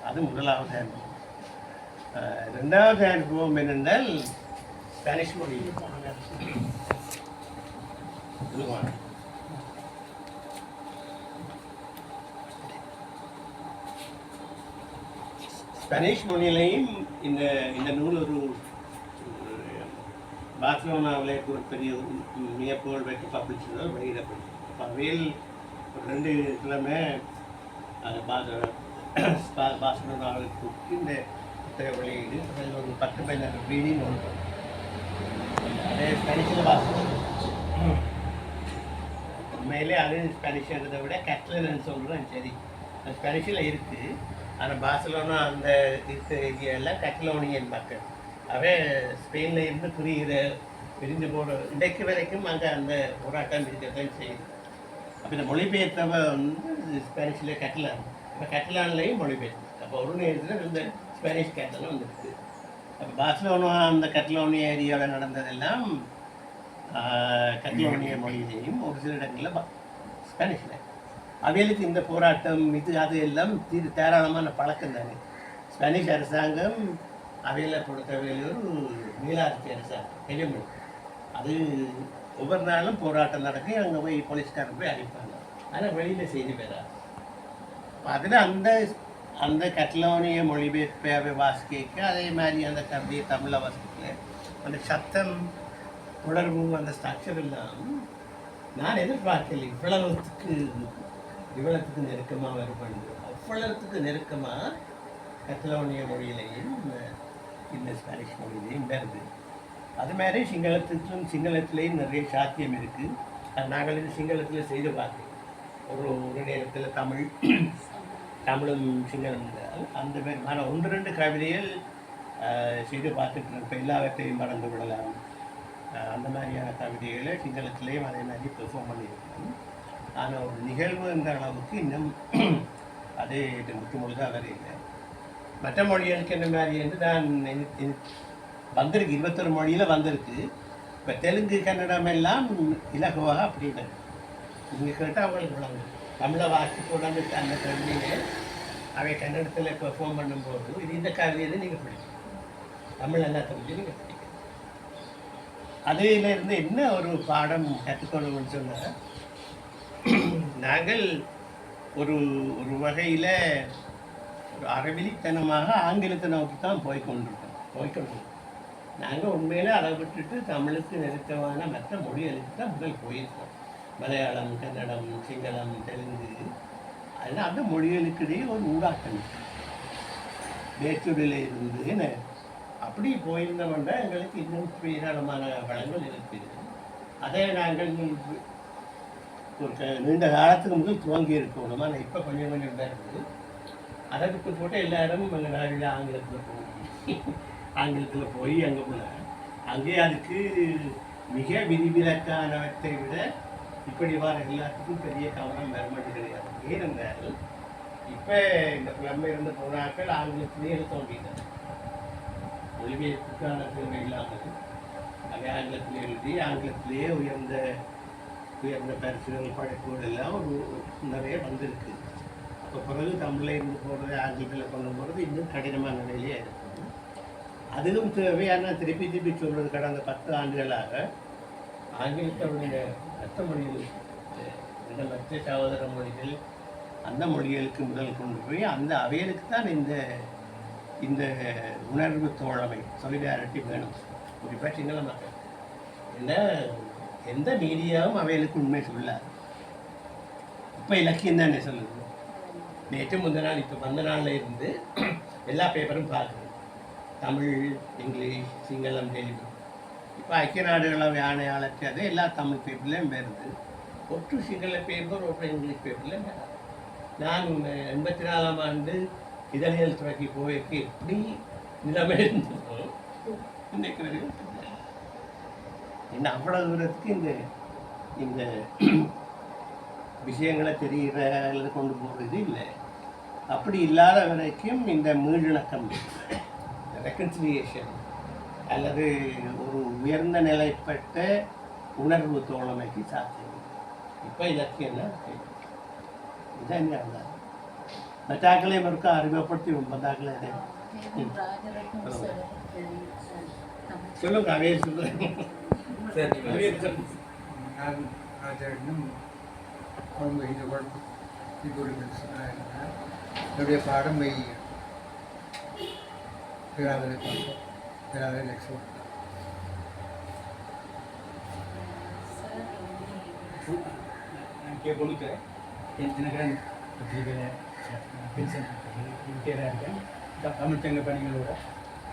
அது முதலாவது அனுபவம். 2வது அனுபவம் என்னென்றால் ஸ்பானிஷ் மொழி. ஸ்பானிஷ் மொழியிலையும் இந்த நூல் ஒரு பார்சலோனாவில் ஒரு பெரிய வியப்புகள் வைத்து பப்ளிஷர்கள் வெளியிடப்படும். அப்போ அவையில் ஒரு 2 கிழமை பார்சலோனாவில் கூப்பிட்டு இந்த புத்தக வெளியீடு அதில் ஒரு 10-15 ரீடிங் ஒன்று அதே ஸ்பானிஷில் வாசிக்கணும். உண்மையிலே அது ஸ்பானிஷ்ன்றதை விட கேட்டலன்னு சொல்கிறேன். சரி, அது ஸ்பானிஷில் இருக்குது. ஆனால் பார்சலோனா அந்த ஏரியாவில் கேட்டலோனியன் மக்கள் அவை ஸ்பெயினில் இருந்து பிரிந்து போகிற இன்றைக்கு வரைக்கும் அங்கே அந்த போராட்டம் இருக்கத்தான் செய்யுது. அப்போ இந்த மொழிபெயர்த்தவ ஸ்பானிஷில் கேட்டலான், இப்போ கேட்டலான்லேயும் மொழிபெயர்த்து. அப்போ ஒரு நேரத்தில் இந்த ஸ்பானிஷ் கேட்டலான் வந்துருக்கு. அப்போ பார்சலோனா அந்த கேட்டலோனியா ஏரியாவில் நடந்ததெல்லாம் கேட்டலோனிய மொழியிலையும் ஒரு சில இடங்களில் ஸ்பானிஷில். அவைகளுக்கு இந்த போராட்டம் அது எல்லாம் தாராளமான பழக்கம் தானே. ஸ்பானிஷ் அரசாங்கம் அவைகளை பொறுத்தவரையில் ஒரு மீளாட்சி அரசாங்கம் எளிமை. அது ஒவ்வொரு நாளும் போராட்டம் நடக்கும், அங்கே போய் போலீஸ்காரன் போய் அடிப்பாங்க. ஆனால் வெளியில் செய்தி பெறாது. அதில் அந்த கட்டலோனிய மொழிபெயர்ப்பை வாசிக்க அதே மாதிரி அந்த கவிதையை தமிழில் வாசிக்க அந்த சத்தம் உணர்வு அந்த ஸ்ட்ரக்சர் எல்லாம் நான் எதிர்பார்க்கல இவ்வளவுக்கு நெருக்கமாக வருபடுது. அவ்வளவுக்கு நெருக்கமாக கட்டலோனிய மொழியிலையும் இந்த ஸ்பானிஷ் மொழியிலையும் வருது. அது மாதிரி சிங்களத்திலேயும் நிறைய சாத்தியம் இருக்குது. நாங்கள் இது சிங்களத்தில் செய்து பார்த்தோம். ஒரு நேரத்தில் தமிழும் சிங்களம் அந்த மாதிரி நான் 1-2 கவிதைகள் செய்து பார்த்துட்டு இப்போ எல்லாவற்றையும் மறந்து விடலாம் அந்த மாதிரியான கவிதைகளை சிங்களத்திலேயும் அதே மாதிரி பெர்ஃபார்ம் பண்ணியிருக்கோம். ஆனால் ஒரு நிகழ்வுங்கிற அளவுக்கு இன்னும் அது முழுதாக வரையில்லை. மற்ற மொழிகளுக்கு என்ன மாதிரி என்று நான் வந்திருக்கு 21 மொழியில் வந்திருக்கு. இப்போ தெலுங்கு கன்னடம் எல்லாம் இலகுவாக அப்படின்னு நீங்கள் கேட்டால் அவங்களுக்கு விளங்கும். தமிழை வாசி போடாமல் அந்த கவிதையை அவை கன்னடத்தில் பெர்ஃபார்ம் பண்ணும்போது இது இந்த கவிதையில் நீங்கள் பிடிக்கும், தமிழ் எல்லாத்துக்கும் நீங்கள் பிடிக்கும். அதிலிருந்து என்ன ஒரு பாடம் கற்றுக்கொள்ளணும்னு சொன்னால், நாங்கள் ஒரு வகையில் ஒரு அறவிலித்தனமாக ஆங்கிலத்தை நோக்கி தான் போய்கொண்டிருக்கோம். நாங்கள் உண்மையில் அதை விட்டுட்டு தமிழுக்கு நெருக்கமான மற்ற மொழிகளுக்கு தான் முதல் போயிருக்கோம். மலையாளம், கன்னடம், சிங்களம், தெலுங்கு, அதனால் அந்த மொழிகளுக்கிடையே ஒரு ஊடாட்டம் வேற்றுடையில் இருந்து அப்படி போயிருந்தோம்னா எங்களுக்கு இன்னும் ஏராளமான வளங்கள் இருக்குது. அதை நாங்கள் ஒரு நீண்ட காலத்துக்கு முதல் துவங்கி இருக்கணும். ஆனால் இப்போ கொஞ்சம் தான் இருக்குது. அதை விட்டு போட்டு எல்லாரும் எங்கள் நாளில் ஆங்கிலத்தில் போய் அங்கே போனாங்க. அங்கே அதுக்கு மிக விதிவிலக்கானவற்றை விட இப்படி வர எல்லாத்துக்கும் பெரிய கவனம் வரமாட்டு கிடையாது. ஏனென்றால் இப்போ இந்த புலம்பெயர்ந்து இருந்த போனாக்கள் ஆங்கிலத்திலே தோன்றினார். மொழிபெயர்ப்புக்கான தேவை இல்லாமல் அவை ஆங்கிலத்தில் எழுதி ஆங்கிலத்திலேயே உயர்ந்த பரிசுகள் படைப்புகள் எல்லாம் நிறைய வந்திருக்கு. அப்போ பிறகு தமிழில் இருந்து போகிறது ஆங்கிலத்தில் கொண்டு போகிறது இன்னும் கடினமான நிலையிலே இருக்கும். அதுவும் தேவையான திருப்பி சொல்வது கடந்த 10 ஆண்டுகளாக ஆங்கிலத்தோடைய மற்ற மொழிகள் இந்த மற்ற சகோதர மொழிகள் அந்த மொழிகளுக்கு முதல் கொண்டு போய் அந்த அவைகளுக்கு தான் இந்த உணர்வு தோழமை சொலிடாரிட்டி வேணும். குறிப்பாக சிங்கள மக்கள் ஏன்னா எந்த மீடியாவும் அவைகளுக்கு உண்மை சொல்லாது. இப்போ இலக்கியம் தான் என்ன சொல்லுது. நேற்று முந்த நாள் இப்போ வந்த நாளில் இருந்து எல்லா பேப்பரும் பார்க்குது. தமிழ், இங்கிலீஷ், சிங்களம், தெலுங்கு. இப்போ ஐக்கிய நாடுகள் ஆணையாளருக்கு அது எல்லா தமிழ் பேப்பர்லேயும் வருது. ஒற்று சிங்கள பேப்பர், ஒற்று இங்கிலீஷ் பேப்பர்லேயும் வராது. நான் 84ஆம் ஆண்டு இதழியல் துறைக்கு போய்க்கு எப்படி நிலைமை இருந்ததோ இன்னைக்கு வரைக்கும் என்ன அவ்வளோ தூரத்துக்கு இந்த விஷயங்களை தெரிகிற கொண்டு போகிறது இல்லை. அப்படி இல்லாத வரைக்கும் இந்த மீளிணக்கம், ரெக்கன்சிலியேஷன் அல்லது ஒரு உயர்ந்த நிலைப்பட்ட உணர்வு தோழமைக்கு சாத்தியம். இப்போ இலக்கியம்னா இதான் இருந்தால் மற்றாக்களையும் இருக்க அறிமுகப்படுத்தி பத்தாக்களை சொல்லுங்க. அவையே சொல்லுங்க. நான் ராஜாவிடம் கொழும்பு இந்த குழம்பு என்னுடைய பாடம் மெய்யியல் பேராதனை பார்த்தோம். பேராதனை நெக்ஸ்ட் நான் கொடுக்குறேன். எனக்கு பத்திரிகையில் பென்ஷன் இன்டீரியராக இருக்கேன். தமிழ்ச்சங்க பணிகளோட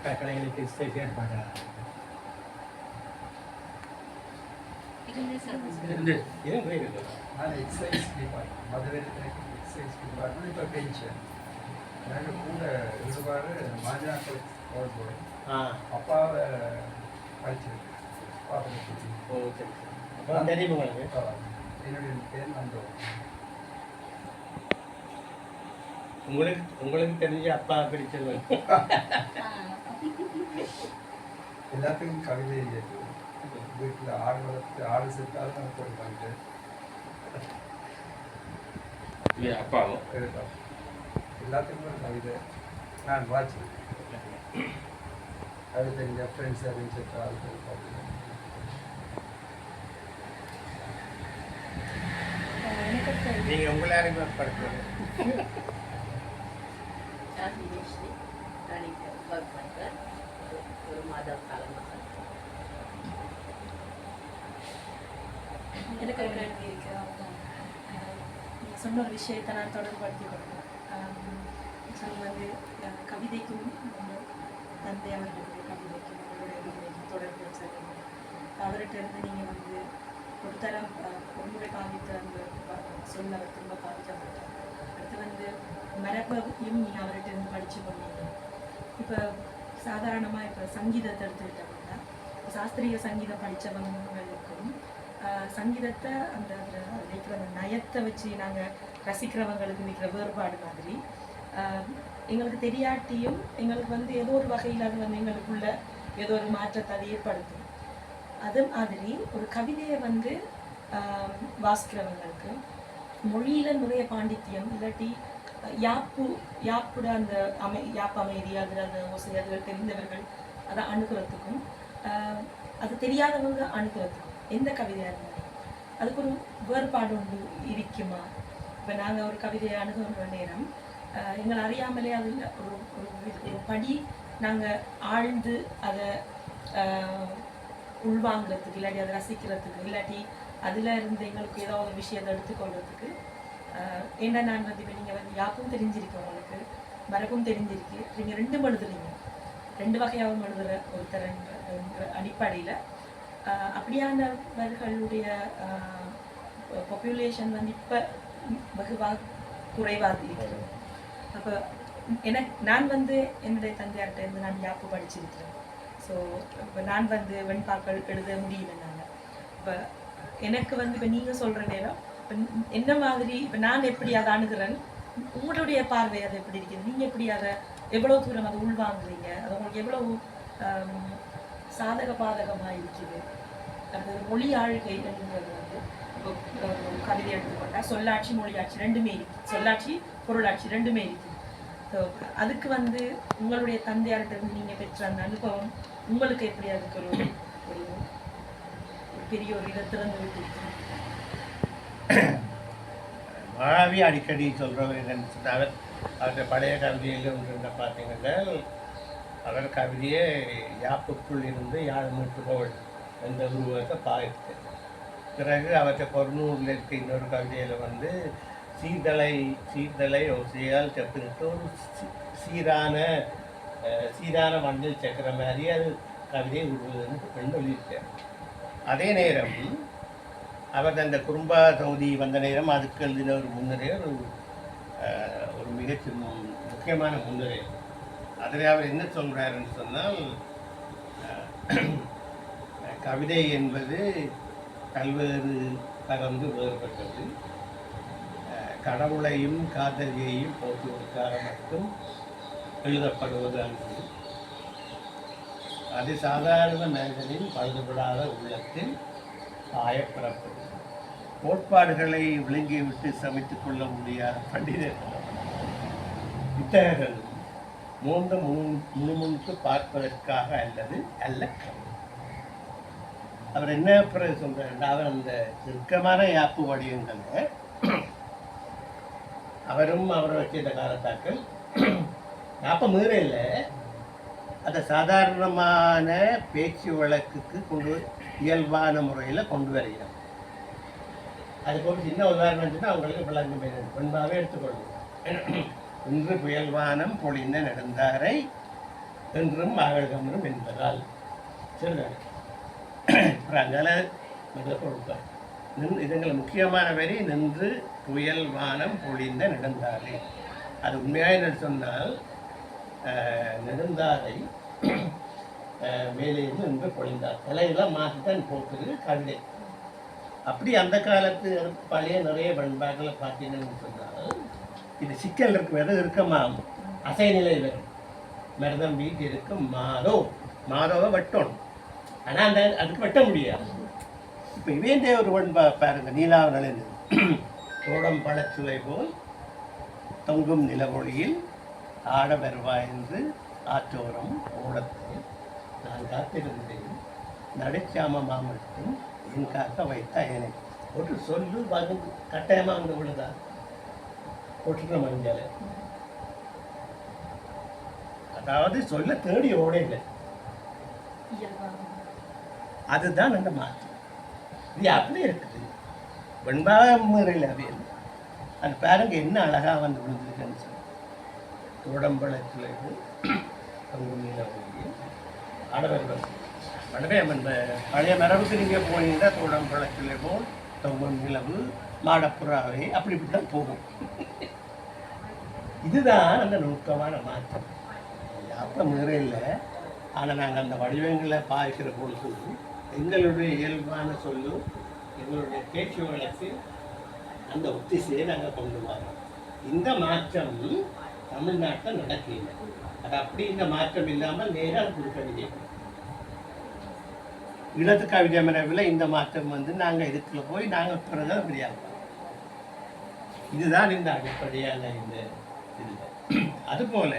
கலைகளுக்கு செயற்பாடாக நான் exercise department Madurai exercise department இப்போ பென்ஷன் எனக்கு கூட ஈடுபாடு மாநிலங்கள் போகிறேன். அப்பாவை படிச்சிருக்கேன். ஓ சரி. அப்போ தெரியும் உங்களுக்கு. என்னுடைய பேர் நந்தோம். உங்களுக்கு தெரிஞ்ச அப்பா பிடிச்சது எல்லாத்துக்கும் கவிதை எழுதியது. வீட்டில் ஆடு வளர்த்து ஆடு செத்தாலும் நமக்கு கொடுப்பாங்க. அப்பாவும் எடுப்பாங்க. எல்லாத்துக்கும் ஒரு கவிதை நான் வாட்சிருக்கேன். அது தெரிஞ்ச ஃப்ரெண்ட்ஸ் அப்படின்னு செத்தா அது கொடுப்பாங்க. நீங்கள் உங்களை அறிமுகப்படுத்துவது ஒரு மாதம் காலமாக எனக்கு ஒரு கேள்வி இருக்கு. நீங்கள் சொன்ன ஒரு விஷயத்தை நான் தொடர்படுத்தி கொடுப்பேன். கவிதைக்கும் தந்தை அவர்களுடைய கவிதைக்கும் அவருடைய கவிதைக்கும் தொடர்பு இருந்து நீங்கள் வந்து ஒரு தரம் ஒரு முறை பாதித்த அந்த சொல்ல அவர் திரும்ப பாதிக்கப்பட்டார். அடுத்து வந்து மரபையும் நீங்கள் அவர்கிட்ட இருந்து படித்து கொண்டீங்க. இப்போ சாதாரணமாக இப்போ சங்கீதத்தை எடுத்துக்கிட்டோம்னா சாஸ்திரிய சங்கீதம் படித்தவங்களுக்கும் சங்கீதத்தை அந்த இருக்கிற அந்த நயத்தை வச்சு நாங்கள் ரசிக்கிறவங்களுக்கு இருக்கிற வேறுபாடு மாதிரி எங்களுக்கு தெரியாட்டியும் எங்களுக்கு வந்து ஏதோ ஒரு வகையில் அது வந்து எங்களுக்குள்ள ஏதோ ஒரு மாற்றத்தை அது ஏற்படுத்தும். அது மாதிரி ஒரு கவிதையை வந்து வாசிக்கிறவங்களுக்கு மொழியில் நிறைய பாண்டித்தியம் இல்லாட்டி யாப்புட அந்த யாப்பு அமைதி அதில் அந்த ஓசை அதில் தெரிந்தவர்கள் அதை அணுகிறதுக்கும் அது தெரியாதவங்க அணுகிறதுக்கும் எந்த கவிதையாக இருந்தாலும் அதுக்கு ஒரு வேறுபாடு ஒன்று இருக்குமா? இப்போ நாங்கள் ஒரு கவிதையை அணுகுற நேரம் எங்களை அறியாமலே அதில் ஒரு படி நாங்கள் ஆழ்ந்து அதை உள்வாங்கிறதுக்கு இல்லாட்டி அதை ரசிக்கிறதுக்கு இல்லாட்டி அதில் இருந்து எங்களுக்கு ஏதோ ஒரு விஷயத்தை எடுத்துக்கொள்றதுக்கு ஏன்னா நான் வந்து இப்போ நீங்கள் வந்து யாப்பும் தெரிஞ்சிருக்கு, உங்களுக்கு மரபும் தெரிஞ்சிருக்கு, நீங்கள் ரெண்டும் எழுதுறீங்க, ரெண்டு வகையாகவும் எழுதுகிற ஒருத்தர் அடிப்படையில் அப்படியானவர்களுடைய பாப்புலேஷன் வந்து இப்போ வெகுவாக குறைவாக இருக்கிறது. அப்போ நான் வந்து என்னுடைய தந்தையார்கிட்ட இருந்து நான் யாப்பு படிச்சிருக்கிறேன். ஸோ இப்போ நான் வந்து வெண்பாக்கள் எழுத முடியல நாங்கள். இப்போ எனக்கு வந்து இப்போ நீங்கள் சொல்கிற நேரம் இப்போ என்ன மாதிரி இப்போ நான் எப்படி அதை அணுகிறேன், உங்களுடைய பார்வை அது எப்படி இருக்குது, நீங்கள் எப்படி அதை எவ்வளோ தூரம் அதை உள்வாங்குறீங்க, அது உங்களுக்கு எவ்வளோ சாதக பாதகமாக இருக்குது. அது மொழி ஆழ்கைங்கிறது வந்து இப்போ கவிதை எடுத்துக்கொண்டா சொல்லாட்சி மொழியாட்சி ரெண்டுமே இருக்குது, சொல்லாட்சி பொருளாட்சி ரெண்டுமே இருக்குது. ஸோ அதுக்கு வந்து உங்களுடைய தந்தையார்கிட்ட இருந்து நீங்கள் பெற்ற அந்த அனுபவம் உங்களுக்கு எப்படி அதுக்கு ஒரு பெரிய ஒரு இதை திறந்து விட்டு மாவி அடிக்கடி சொல்கிறவர் என்னன்னு சொன்னால் அவருடைய பழைய கவிதையில் ஒன்று பார்த்தீங்கன்னா அவர் கவிதையே யாப்புக்குள் இருந்து யாழ் மீட்டுகோள் என்ற உருவத்தை பாய்த்து பிறகு அவற்றை பொருநூரில் இருக்க இன்னொரு கவிதையில் வந்து சீர்தலை ஓசையால் செப்பிட்டு ஒரு சீரான மண்ணில் சக்கர மாதிரி அது கவிதையை உருவதுன்னு சொல்லியிருக்கார். அதே நேரம் அவர் அந்த குறும்பா தொகுதி வந்த நேரம் அதுக்கு எழுதின ஒரு முன்னுரை ஒரு மிகச் முக்கியமான முன்னுரை. அதில் அவர் என்ன சொல்கிறாருன்னு சொன்னால் கவிதை என்பது பல்வேறு பரந்து வேறுபட்டது, கடவுளையும் காதலியையும் போக்குவதற்காக மட்டும் எழுதப்படுவது அன்று அது சாதாரண மனிதனின் பழுதுபடாத உள்ளத்தில் காயப்படப்படும் கோட்பாடுகளை விளங்கிவிட்டு சமைத்துக் கொள்ள முடியாத பண்டிதர்கள் இத்தகையர்களும் முன்முன்கு பார்ப்பதற்காக அல்ல. அவர் என்ன பிறகு சொல்றாரு, அவர் அந்த சுருக்கமான யாப்பு வடிவங்களை அவரும் அவரை வச்சிருந்த காலத்தாக்கள் யாப்ப மீற இல்லை, அதை சாதாரணமான பேச்சு வழக்குக்கு இயல்பான முறையில் கொண்டு வருகிறார். அதுக்கு ஒரு சின்ன உதாரணம் சொன்னால் அவங்களுக்கு விளங்கு பண்பாகவே எடுத்துக்கொள்ளும். இன்று புயல்வானம் பொழிந்த நெடுந்தாரை என்றும் மகழ்கமரும் என்பதால் சொல்றாரு. கொடுப்பார் இதுங்களை முக்கியமான வரி நின்று புயல் வானம் பொழிந்த நெடுந்தாரை. அது உண்மையாக என்ன சொன்னால் நெடுந்தாரை மேலே இருந்து நின்று பொழிந்தார், தலையெல்லாம் மாற்றித்தான் போக்குது கவிதை. அப்படி அந்த காலத்து பழைய நிறைய பண்பாக்களை பார்த்தீங்கன்னு சொன்னால் இது சிக்கல் இருக்கு, வெறும் இருக்கமாம் அசைநிலை வரும். மருதம் வீட்டு இருக்கும் மாதோவை வெட்டணும், ஆனால் அந்த அதுக்கு வெட்ட முடியாது. இப்போ இவேந்தே ஒரு பண்பா பாருங்க, நீலாவ நலந்தது தோடம் பழச்சுவை போல் தொங்கும் நிலமொழியில் ஆட வருவா என்று ஆற்றோரம் ஓடத்தில் நான் காத்திருந்தேன் நடைச்சாம மாமட்டும் என் காக்க வைத்தா ஏனை ஒரு சொல்லு வந்து கட்டாயமாக அங்கே விழுதா கொட்டுற மஞ்சள். அதாவது சொல்ல தேடி ஓட இல்லை, அதுதான் அந்த மாற்றம். இது அப்படியே இருக்குது வெண்பாக முறையில் அப்படியே அது பாருங்க என்ன அழகா வந்து விழுந்துருக்குன்னு சொல்லி உடம்பளத்தில் ஆடவர் உடனே அந்த பழைய மரபுக்கு நீங்கள் போனீங்கன்னா தோடம் பழத்தில் போல் தொங்கன் நிலவு மாடப்புறாவே அப்படி இப்படி தான் போகும். இதுதான் அந்த நுட்பமான மாற்றம். அப்போ வேற இல்லை. ஆனால் நாங்கள் அந்த வடிவங்களை பாய்க்கிற பொழுது எங்களுடைய இயல்பான சொல்லு எங்களுடைய பேச்சு வழக்கு அந்த ஒத்திசையை நாங்கள் கொண்டு வரோம். இந்த மாற்றம் தமிழ்நாட்டில் நடக்கல. அது அப்படி இந்த மாற்றம் இல்லாமல் நேராக ஒரு கவிதை இடது கவிதை மரபில் இந்த மாற்றம் வந்து நாங்கள் இதுக்குள்ள போய் நாங்கள் பிறகு முடியாது. இதுதான் இந்த அடிப்படையான இந்த இது. அதுபோல்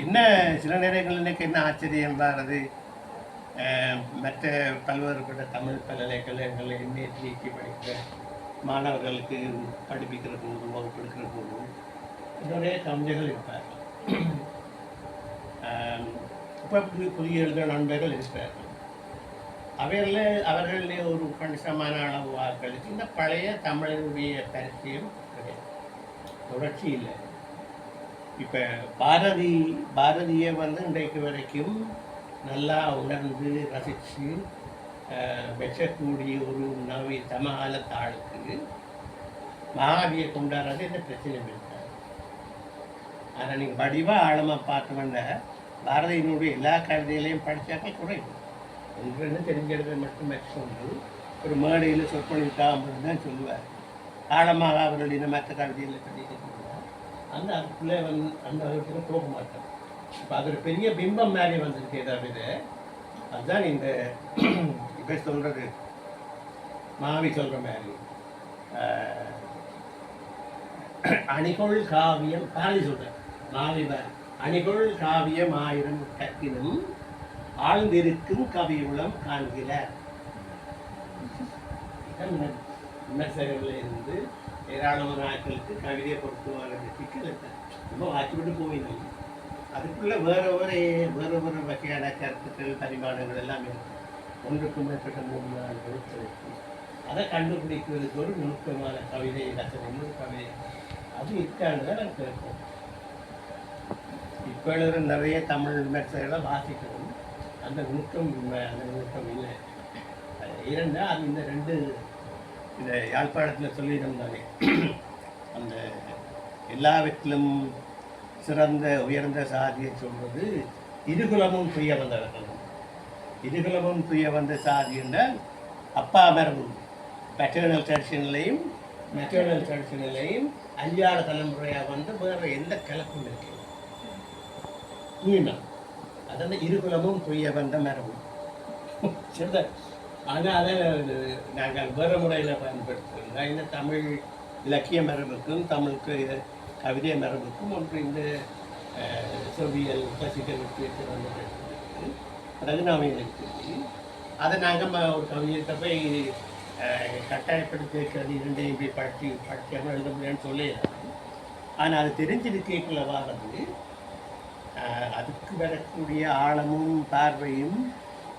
என்ன சில நேரங்கள் எனக்கு என்ன ஆச்சரியம் பாரது, மற்ற பல்வேறுபட்ட தமிழ் பல்கலைக்கழகங்களை எம்ஏடிக்கு படிக்கிற மாணவர்களுக்கு படிப்பிக்கிற போதும் வகுப்பெடுக்கிற போதும் நிறைய கவிஞர்கள் இருப்பார்கள். இப்போ புதிய எழுதுகிற நண்பர்கள் இருப்பார்கள். அவர்களே ஒரு கணிசமான அளவு வாக்களுக்கு இந்த பழைய தமிழனுடைய பரிச்சயம் கிடையாது, தொடர்ச்சி இல்லை. இப்போ பாரதியை வந்து இன்றைக்கு வரைக்கும் நல்லா உணர்ந்து ரசித்து வெச்சக்கூடிய ஒரு சமகால தாளுக்கு மகாவியை கொண்டாடுறது இந்த பிரச்சனை இருக்காது. ஆனால் நீங்கள் வடிவாக ஆழமாக பார்த்து வந்த பாரதியினுடைய எல்லா கவிதைகளையும் படித்தாக்க குறையும். ஒன்று தெரிஞ்செடுக்க மட்டும் உண்டு. ஒரு மேடையில் சொற்பொழிவுக்காக தான் சொல்லுவார். ஆழமாக அவர்களுடைய மற்ற கவிதைகளை சொல்லிட்டு சொல்லுவார். அதுக்குள்ளே அந்த வகுப்புக்கு போக மாட்டோம். இப்போ அது ஒரு பெரிய பிம்பம் மாதிரி வந்திருக்கு. தவிர அதுதான் இந்த இப்போ சொல்கிறது மாவி சொல்கிற மாதிரி அணிகொள் காவியம் பாதி சொல்கிறேன். மாவி அணிகொள் காவியம் 1000 கத்தினும் ஆழ்ந்திருக்கும் கவியுளம் காண்கிறார். விமர்சகர்கள் இருந்து ஏராளமான ஆட்களுக்கு கவிதையை பொறுத்து வர்றதுக்கு ரொம்ப வாக்கிவிட்டு போயிடும். அதுக்குள்ள வேற ஒரு வகையான கருத்துக்கள் பரிமாணங்கள் எல்லாம் இருக்கும். ஒன்றுக்கு மேற்பட்ட 3 4 இருக்கும். அதை கண்டுபிடிக்கிறதுக்கு ஒரு நுணுக்கமான கவிதை ரசனை கவிதை அது இருக்கான்னு தான் நான் கேட்போம். இப்போ நிறைய தமிழ் விமர்சகர்களை வாசிக்கணும். அந்த நுணுக்கம் இல்லை. இரண்டா அது இந்த 2 இந்த யாழ்ப்பாணத்தில் சொல்லியிருந்தாங்க. அந்த எல்லாவற்றிலும் சிறந்த உயர்ந்த சாதியை சொல்வது இருகுலமும் துய வந்தவர்கள். இருகுலமும் துய வந்த சாதி என்றால் அப்பா மரபு பேட்டர்னல் ட்ரெடிஷன்லையும் மெட்டர்னல் ட்ரெடிஷன்லையும் அஞ்சாறு தலைமுறையாக வந்து வேறு எந்த கலப்பும் இருக்கு. தூய்மை அது இருகுலமும் துய வந்த மரபு. சரி, ஆனால் அதை நாங்கள் வேறு முறையில் பயன்படுத்துகிறோம். இந்த தமிழ் இலக்கிய மரபுக்கும் தமிழுக்கு கவிதை மரபுக்கும் ஒன்று இந்த செவ்வியல் கிளாசிக்கல் லிட்ரேச்சர் ரகுநாமியல் இருக்குது. அதை நாங்கள் ஒரு கவிஞர்கிட்ட போய் கட்டாயப்படுத்தி வைக்கிறது 2ஐயும் போய் படிக்காமல் எழுத முடியாதுன்னு சொல்லிடுறாங்க. ஆனால் அது தெரிஞ்சிருக்கேக்குள்ள வாரது அதுக்கு வரக்கூடிய ஆழமும் பார்வையும்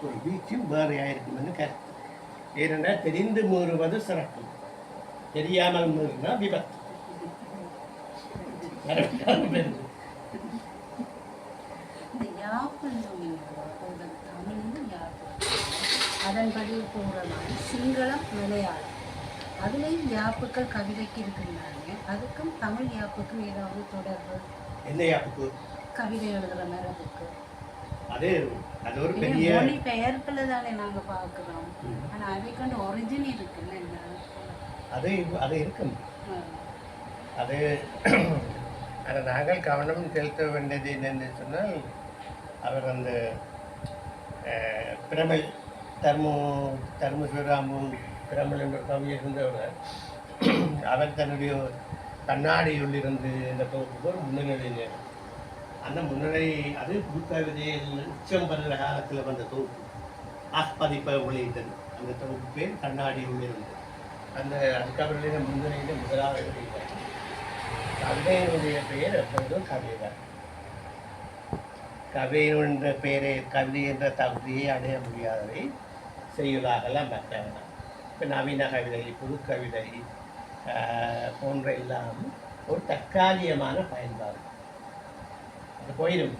ஒரு வீச்சும் வேறையாக இருக்குமென்னு கருத்து. ஏனென்றால் தெரிந்து மீறுவது சிறப்பு, தெரியாமல் மீறினா விபத்து. இந்த யாப்பு அதன்படி போகிறனால சிங்களம் மலையாளம் அதுலேயும் யாப்புக்கள் கவிதைக்கு இருக்குன்னாங்க. அதுக்கும் தமிழ் யாப்புக்கும் ஏதாவது தொடர்பு? எந்த யாப்புக்கு? கவிதை எழுதுகிற மரபுக்கு. அது ஒரு பெரிய மொழி பெயர்ப்புல தானே நாங்கள் பார்க்குறோம். ஆனால் அவைக்காண்டு ஒரிஜின் இருக்குல்ல. அது இருக்கும். அது அதை நாங்கள் கவனம் செலுத்த வேண்டியது என்னென்னு சொன்னால், அவர் அந்த பிரமல் தர்மசுராமு பிரமல் என்ற கவிஞர் இருந்தவர். அவர் தன்னுடைய கண்ணாடியுள்ளிருந்து இந்த தொகுப்புக்கு ஒரு முன்னிலை. அந்த முன்னிலை அது புதுக்கவிதையில் உச்சம் பெறுகிற காலத்தில் வந்த தொகுப்பு ஆஸ்பதிப்பை வெளியிட்டது. அந்த தொகுப்பு பேர் கண்ணாடியுள்ளிருந்து. அந்த அதுக்கவர்களுடைய முன்னிலையில் முதலாவது வெளியிட்டார். கவிதையினுடைய பெயர் எப்பொழுதும் கவிதைதான். கவிதைன்ற பெயரை கவிதை என்ற தகுதியை அடைய முடியாதவை செய்யுளாகலாம் மற்றவங்க. இப்போ நவீன கவிதை புதுக்கவிதை போன்ற எல்லாம் ஒரு தற்காலிகமான பயன்பாடு. அது போயிடும்.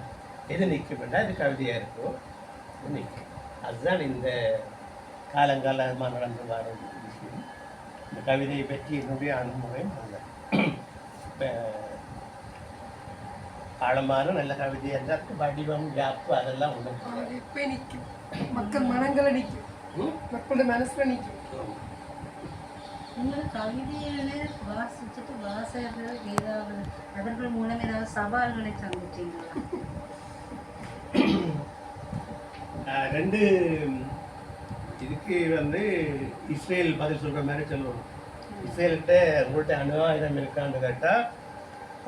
எது நிற்கும் என்றால் இது கவிதையாக இருக்கோ நிற்கும். அதுதான் இந்த காலங்காலமாக நடந்து வர விஷயம். இந்த கவிதையை பற்றி என்னுடைய அனுபவம் அதுதான். இப்போ ஆழமான நல்ல கவிதை இருந்தால் வடிவம் வியாப்பு அதெல்லாம் ஒன்றும் இப்ப நிற்கும் மக்கள் மனங்களை நிற்கும் மக்களோட மனசுல நிற்கும். நீங்கள் கவிதைகளை வாசிச்சுட்டு வாசகர்கள் ஏதாவது அவர்கள் மூலம் ஏதாவது சவால்களை சந்திச்சீங்களா? ரெண்டு இதுக்கு இஸ்ரேல் பதில் சொல்கிற மாதிரி சொல்லுவோம். இஸ்ரேல்கிட்ட உங்கள்கிட்ட அணுகாயுதம் இருக்கான்னு கேட்டால்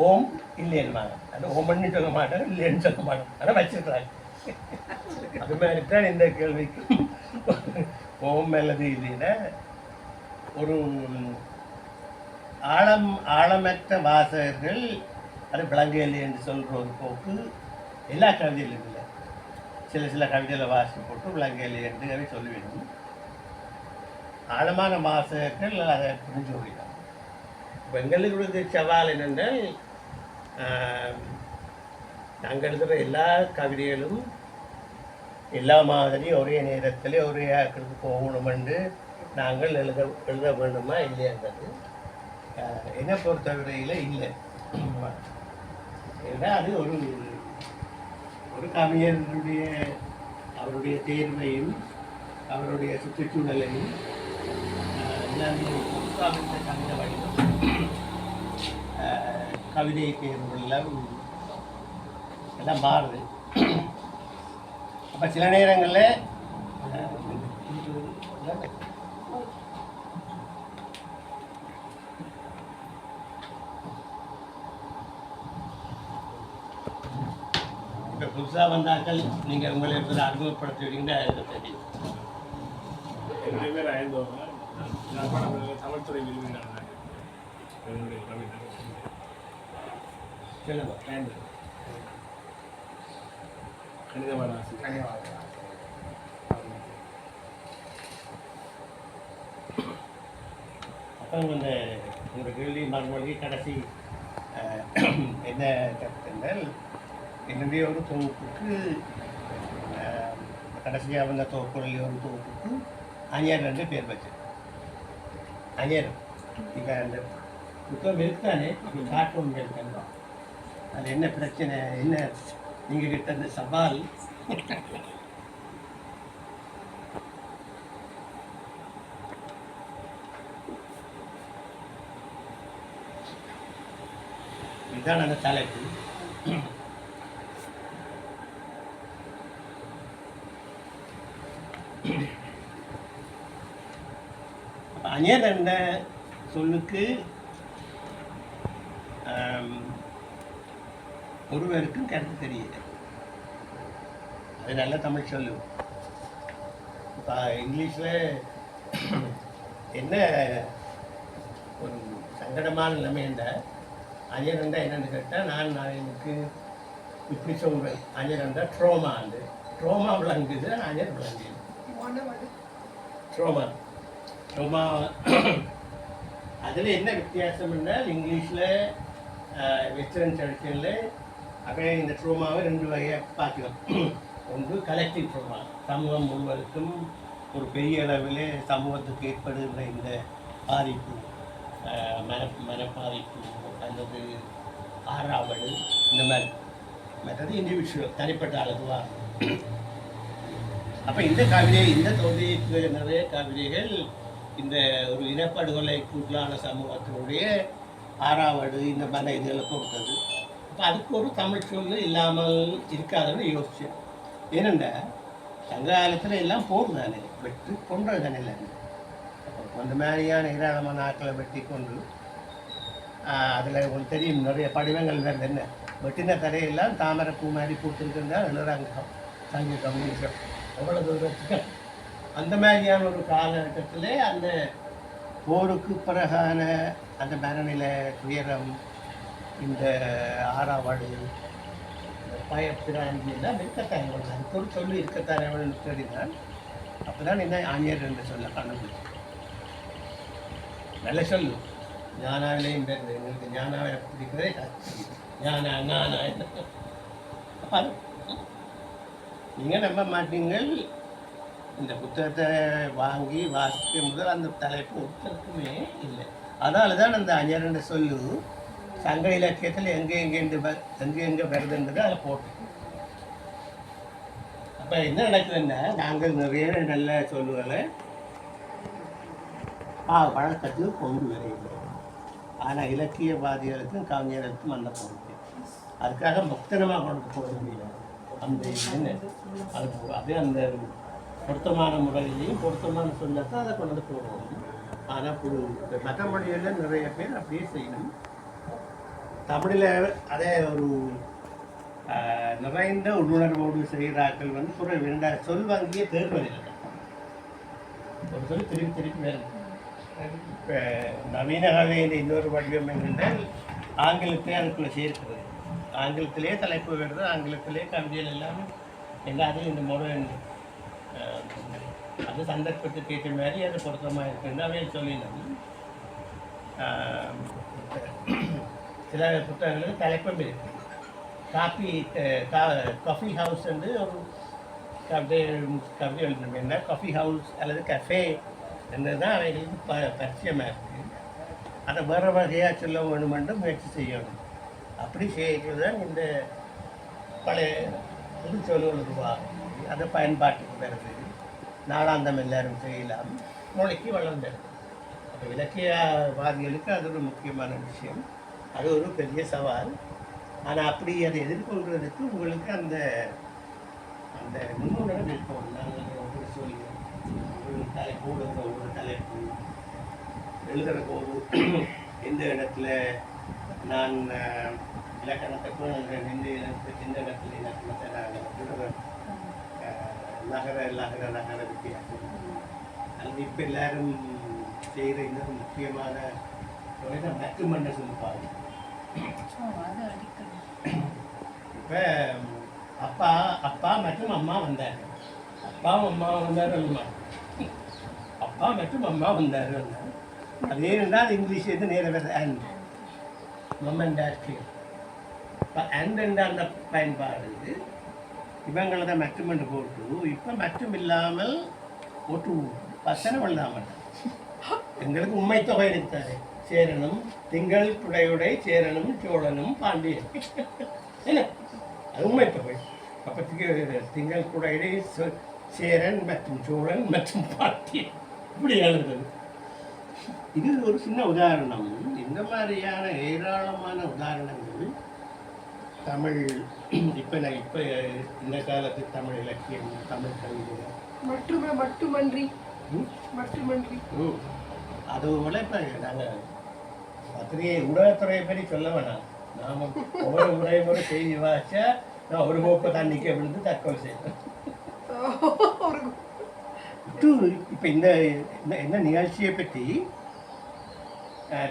ஓம் இல்லைன்னுவாங்க. ஆனால் ஓமன்னு சொல்ல மாட்டாங்க, இல்லைன்னு சொல்ல மாட்டாங்க, ஆனால் வச்சிருக்கிறாங்க. அது மாதிரி தான் இந்த கேள்விக்கு ஓம் அல்லது இல்லைன்னா ஒரு ஆழமற்ற வாசகர்கள் அது விளங்கவில்லை என்று சொல்கிற ஒரு போக்கு எல்லா கவிதையிலும் இல்லை. சில கவிதைகளை வாசி போட்டு விளங்கவில்லை என்று சொல்லிவிடும். ஆழமான வாசகர்கள் அதை புரிஞ்சு கொள்கிறார். இப்போ எங்களுக்கு சவால் என்னென்றால் நாங்கள் எழுதுகிற எல்லா கவிதைகளும் எல்லா மாதிரி ஒரே நேரத்தில் ஒரே ஆக்களுக்கு போகணும் என்று நாங்கள் எழுத வேண்டுமா இல்லையான்றது என்னை பொறுத்தவரையில் இல்லை. ஏன்னா அது ஒரு கவிஞருடைய அவருடைய தேர்வையும் அவருடைய சுற்றுச்சூழலையும் எல்லாமே அமைந்த கவிதை வடிவம் கவிதை தேர்வுகள் எல்லாம் மாறுது. அப்போ சில நேரங்களில் இப்போ புதுசாக வந்தாக்கள் நீங்கள் உங்களை இருக்கிற அறிமுகப்படுத்துவீங்கன்னா அதில் தெரியும். என்னுடைய பேர் அயந்தோங்க. தமிழ்துறை விரும்பினாங்க. என்னுடைய கவிதை கணிதமான அப்போ இந்த கேள்வி மறுமொழி கடைசி என்ன கருத்துங்கள் என்னுடைய ஒரு தொகுப்புக்கு கடைசியாக வந்த தொகுப்புகளில் ஒரு தொகுப்புக்கு அணியர் என்று பேர் வச்சு அணியர் இப்போ அந்த புத்தகம் இருக்கானே காட்டும் இருக்காங்க. அது என்ன பிரச்சனை என்ன நீங்கள் கிட்ட அந்த சவால் இதுதான் அந்த தலைப்பு. அணியர் என்ற சொல்லுக்கு ஒருவருக்கும் கருத்து தெரியல. அது நல்ல தமிழ் சொல்லு. இப்போ இங்கிலீஷில் என்ன ஒரு சங்கடமான நிலைமை இருந்தால் அணியர் இருந்தால் என்னென்னு கேட்டால் நான் எனக்கு இப்படி சொல்கிறேன். அணியர் இருந்தால் ட்ரோமா விளங்குது, அணியர் விளங்குது. ட்ரோமா அதில் என்ன வித்தியாசம் என்றால் இங்கிலீஷில் வெஸ்டர்ன் ட்ரெடிஷனில் அப்படியே இந்த ட்ரோமாவை ரெண்டு வகையாக பார்க்கலாம். ஒன்று கலெக்டிவ் ட்ரோமா, சமூகம் முழுவதுக்கும் ஒரு பெரிய அளவில் சமூகத்துக்கு ஏற்படுகின்ற இந்த பாதிப்பு, மனப்பாதிப்பு அல்லது ஆறாவடு இந்த மாதிரி. மற்றது இண்டிவிஜுவல் தனிப்பட்ட அளவுவாக. அப்போ இந்த தொகுதிக்கு நிறைய கவிதைகள் இந்த ஒரு இனப்படுகொலை கூட்டலான சமூகத்தினுடைய ஆறாவடு இந்த மாதிரி இதுகளை பொறுத்தது. அப்போ அதுக்கு ஒரு தமிழ் சொல் இல்லாமல் இருக்காதுன்னு யோசிச்சேன். ஏனெண்டா சங்க காலத்தில் எல்லாம் போர் தானே, வெற்றி கொன்றது தானே இல்லை. அந்த மாதிரியான ஏராளமான ஆட்களை வெட்டி கொண்டு அதில் உங்களுக்கு தெரியும் நிறைய படிவங்கள் வேறு என்ன வெட்டின கரையெல்லாம் தாமரை பூ மாதிரி போட்டுருக்குறதா எழுதுறாங்க சங்க கம்யூனிஸ்ட். அவ்வளோ தூரத்துக்கு அந்த மாதிரியான ஒரு காலகட்டத்தில் அந்த போருக்கு பிறகான அந்த மனநிலை துயரம், இந்த ஆறாவடு, இந்த பயப்பிராந்தி எல்லாம் இருக்கத்தானே வேணும். அதுக்கு ஒரு சொல்லி இருக்கத்தானே வேணும்னு தெரிந்தால் அப்போ தான் என்ன ஆணியர் என்று சொல்ல கண்டுபிடிச்சு நல்ல சொல்லு. ஞானாவிலையும் பேர் எங்களுக்கு ஞானாவை பிடிக்கிறதே ஞானா அப்போ அது நீங்கள் நம்ப மாட்டீங்கள். இந்த புத்தகத்தை வாங்கி வாசிக்க முதல் அந்த தலைப்பு ஒருத்தருக்குமே இல்லை. அதனால தான் அந்த அஞ்சரண்டு சொல்லு சங்க இலக்கியத்தில் எங்கே வருதுன்றது அதில் போட்டு. அப்போ என்ன நடக்குதுன்னா நாங்கள் நிறைய நல்ல சொல்லுகளை வழக்கத்துக்கு கொண்டு வரையில்லை. ஆனால் இலக்கியவாதிகளுக்கும் கவிஞர்களுக்கும் அந்த பொறுப்பு. அதுக்காக மொத்தமாக கொண்டு போக முடியாது. அந்த அது அந்த பொருத்தமான முறையிலையும் பொருத்தமான சொல்லத்தான் அதை கொண்டு போடுவோம். ஆனால் மற்ற மொழிகளில் நிறைய பேர் அப்படியே செய்யணும். தமிழில் அதே ஒரு நிறைந்த உள்ளுணர்வோடு செய்கிறார்கள் வந்து சொல் வாங்கிய தேர்வதில்லை. ஒரு சொல் திருப்பி வேணும். இப்போ நவீன கவிதையின் இன்னொரு வடிவம் என்னென்றால் ஆங்கிலத்திலே அதுக்குள்ளே சேர்க்கிறது. ஆங்கிலத்திலே தலைப்பு வருது, ஆங்கிலத்திலே கவிதைகள் எல்லாமே எல்லாத்தையும் இந்த முறை அது சந்தர்ப்பத்துக்கு ஏற்ற மாதிரி அது பொருத்தமாக இருக்குன்னு அவையில் சொல்லிடணும். சில புத்தகங்களுக்கு தலைப்பும் இருக்குது. காஃபி ஹவுஸ் வந்து ஒரு கவிதை எழுதணும். என்ன காஃபி ஹவுஸ் அல்லது கஃபே என்றது தான் அவைகளுக்கு பரிச்சயமாக இருக்குது. அதை வேறு வகையாக சொல்ல வேணுமென்று முயற்சி செய்யணும். அப்படி செய்கிறது தான் இந்த பழைய புது சொல்லுகள் உருவாகும். அதை பயன்பாட்டுக்கு வருது. நாளாந்தம் எல்லாரும் செய்யலாம், மொழிக்கு வளர்ந்தது. அப்போ இலக்கியவாதிகளுக்கு அது ஒரு முக்கியமான விஷயம். அது ஒரு பெரிய சவால். ஆனால் அப்படி அதை எதிர்கொள்வதற்கு உங்களுக்கு அந்த அந்த முன்னுணர்வு இருக்கும். நாங்கள் ஒவ்வொரு சொல்லி ஒரு தலைப்பு ஒவ்வொரு தலைப்பு எழுதுகிற போது எந்த இடத்துல நான் இலக்கணத்துக்கும் எந்த இடத்துல இலக்கணத்தை நகர வித்தியாசம். அது இப்போ எல்லாரும் செய்கிற இன்னொரு முக்கியமான மற்றுமண்ண சொல்லுப்பாங்க. இப்போ அப்பா மற்றும் அம்மா வந்தார். அப்பாவும் அம்மாவும் வந்தார். அப்பா மற்றும் அம்மா வந்தார். அது ஏனென்றால் இங்கிலீஷ் எது நேர வருது அண்ட் மம் அண்ட் டாட். இப்போ அண்ட் என்ற அந்த பயன்பாடு இவங்களை தான் மட்டுமென்று போட்டு இப்போ மட்டும் இல்லாமல் போட்டு வசனம் இல்லாமல் எங்களுக்கு உண்மை தொகை எடுத்தாரு. சேரனும் திங்கள் துடையுடை சேரனும் சோழனும் பாண்டியன் என்ன அது உண்மை தொகை. அப்போதைக்கு திங்கள் குடையுடை சேரன் மற்றும் சோழன் மற்றும் பாண்டியன் இப்படி எழுதுறது. இது ஒரு சின்ன உதாரணம். இந்த மாதிரியான ஏராளமான உதாரணங்கள் தமிழ் இப்போ இந்த காலத்து தமிழ் இலக்கியம் தமிழ் கவிதை மட்டுமன்றி அதுபோல் இப்போ நாங்கள் பத்திரிகை ஊடகத்துறையை பற்றி சொல்ல வேணாம். நாம் ஒவ்வொரு முறை செய்தி வாச்சா நான் ஒரு கோப்பை தண்ணிக்கு விழுந்து தற்கொலை செய்வேன். இப்போ இந்த நிகழ்ச்சியை பற்றி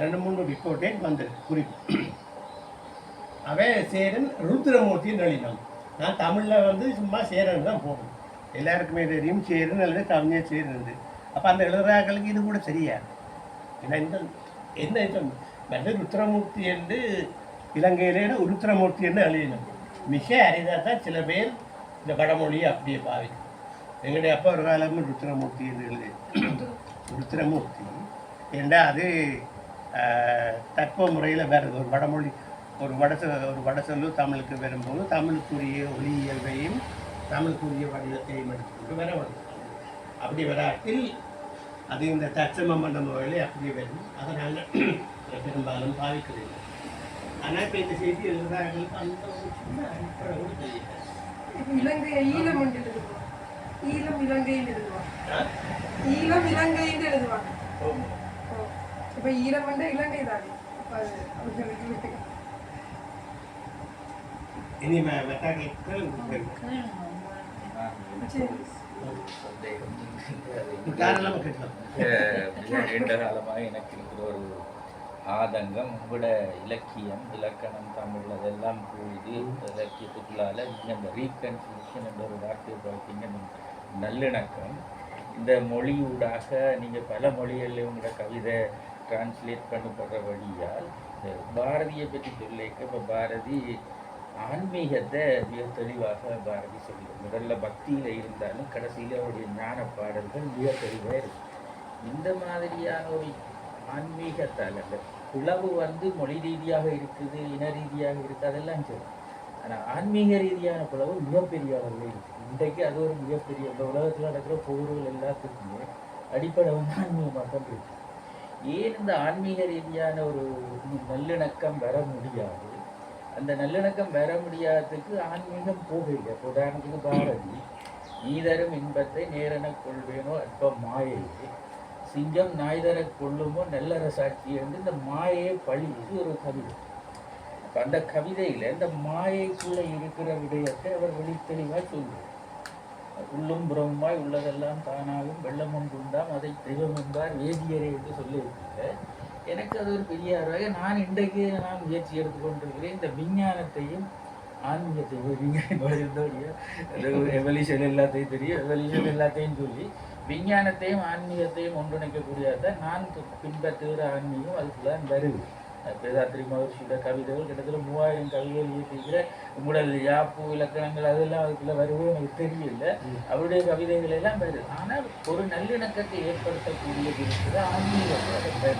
2-3 ரிப்போர்ட்டே வந்திருக்கு. குறிப்பு அவன் சேரன் ருத்ரமூர்த்தின்னு எழுதினான். நான் தமிழில் வந்து சும்மா சேரன் தான் போகணும். எல்லாருக்குமே தெரியும் சேரன் அல்லது கவிஞர் சேரன். அப்போ அந்த எழுதுறாக்களுக்கு இது கூட தெரியாது. ஏன்னா என்ன மற்ற ருத்ரமூர்த்தி என்று இலங்கையிலே ருத்ரமூர்த்தி என்று எழுதினோம். மிக அரிதாக தான் சில பேர் இந்த வடமொழியை அப்படியே பாவிக்கும். எங்களுடைய அப்பா ஒரு காலமும் ருத்ரமூர்த்தி என்று எழுதி ருத்ரமூர்த்தி ஏண்டா அது தத்துவ முறையில் வேறு ஒரு வடமொழி ஒரு வட சொல்லு தமிழுக்கு வரும்போது தமிழுக்குரிய ஒளியியல்பையும் தமிழுக்குரிய வடிவத்தையும் எடுத்துக்கொண்டு வர வரும். அப்படி வராட்டில் அது இந்த தற்சம மண்ட முறையிலே அப்படி வரும். அதை நாங்கள் பெரும்பாலும் பாதிக்கிறோம். ஆனால் இப்போ இந்த செய்தி எழுதுறாங்களுக்கு அந்த ஒரு சின்ன அடிப்படை கூட தெரியாது. ஈழம் இலங்கைன்னு எழுதுவாங்க. இப்போ ஈழம் வந்து இலங்கை தானே. இனி மெட்டாக்கள் நீண்ட காலமாக எனக்கு இருக்கிற ஒரு ஆதங்கம் உங்களோட இலக்கியம் இலக்கணம் தமிழ் அதெல்லாம் போயிது இலக்கியத்துக்குள்ளால் நீங்கள் இந்த ரீகன்சிலேஷன் என்ற ஒரு வார்த்தையை பார்த்தீங்க. நல்லிணக்கம் இந்த மொழியூடாக நீங்கள் பல மொழிகளில் உங்களோட கவிதை டிரான்ஸ்லேட் பண்ணப்படுற வழியால் பாரதியை பற்றி சொல்லிக்க இப்போ பாரதி ஆன்மீகத்தை மிக தெளிவாக பாரதி சொல்லி முதல்ல பக்தியில் இருந்தாலும் கடைசியில் அவருடைய ஞான பாடல்கள் மிக தெளிவாக இருக்கு. இந்த மாதிரியான ஒரு ஆன்மீகத்தால் அந்த பிளவு மொழி ரீதியாக இருக்குது, இன ரீதியாக இருக்குது, அதெல்லாம் சரி. ஆனால் ஆன்மீக ரீதியான பிளவு மிகப்பெரிய அளவில் இருக்குது. இன்றைக்கு அது ஒரு மிகப்பெரிய இந்த உலகத்தில் நடக்கிற போர்கள் எல்லாத்துக்குமே அடிப்படை ஆன்மீகமாக தான் இருக்கு. ஏன் இந்த ஆன்மீக ரீதியான ஒரு நல்லிணக்கம் வர முடியாது? அந்த நல்லிணக்கம் வர முடியாததுக்கு ஆன்மீகம் போகலை. உதாரணத்துக்கு பாரதி, நீதரும் இன்பத்தை நேரென கொள்வேனோ அற்ப மாயையே, சிங்கம் நாய்தர கொள்ளுமோ நல்லற சாட்சி என்று இந்த மாயை பழித்து ஒரு கவிதை. அப்போ அந்த கவிதையில் இந்த மாயைக்குள்ளே இருக்கிற விடயத்தை அவர் வெளித்தெளிவாக சொல்லுவார். உள்ளும் புறமாய் உள்ளதெல்லாம் தானாகும் வெள்ளம் ஒன்றுண்டாம் அதை தெய்வம் என்பார் வேதியரை என்று சொல்லியிருக்கீங்க. எனக்கு அது ஒரு பெரிய அறிவாக நான் இன்றைக்கு முயற்சி எடுத்துக்கொண்டிருக்கிறேன். இந்த விஞ்ஞானத்தையும் ஆன்மீகத்தையும் விஞ்ஞானம் எவல்யூஷன் எல்லாத்தையும் தெரியும், எவல்யூஷன் எல்லாத்தையும் சொல்லி விஞ்ஞானத்தையும் ஆன்மீகத்தையும் ஒன்றிணைக்கக்கூடியதான் நான் பின்பற்றுகிற ஆன்மீகம் அதுக்குள்ளான் வருது. வேதாத்திரி மகர்ஷியோட கவிதைகள் கிட்டத்தட்ட 3000 கவிதைகள் இயற்றிக்கிற உடல் யாப்பு இலக்கணங்கள் அதெல்லாம் அதுக்குள்ள வருவது எனக்கு தெரியல. அவருடைய கவிதைகள் எல்லாம் வருது. ஆனால் ஒரு நல்லிணக்கத்தை ஏற்படுத்தக்கூடியது இருக்கிறது ஆன்மீகத்தோட.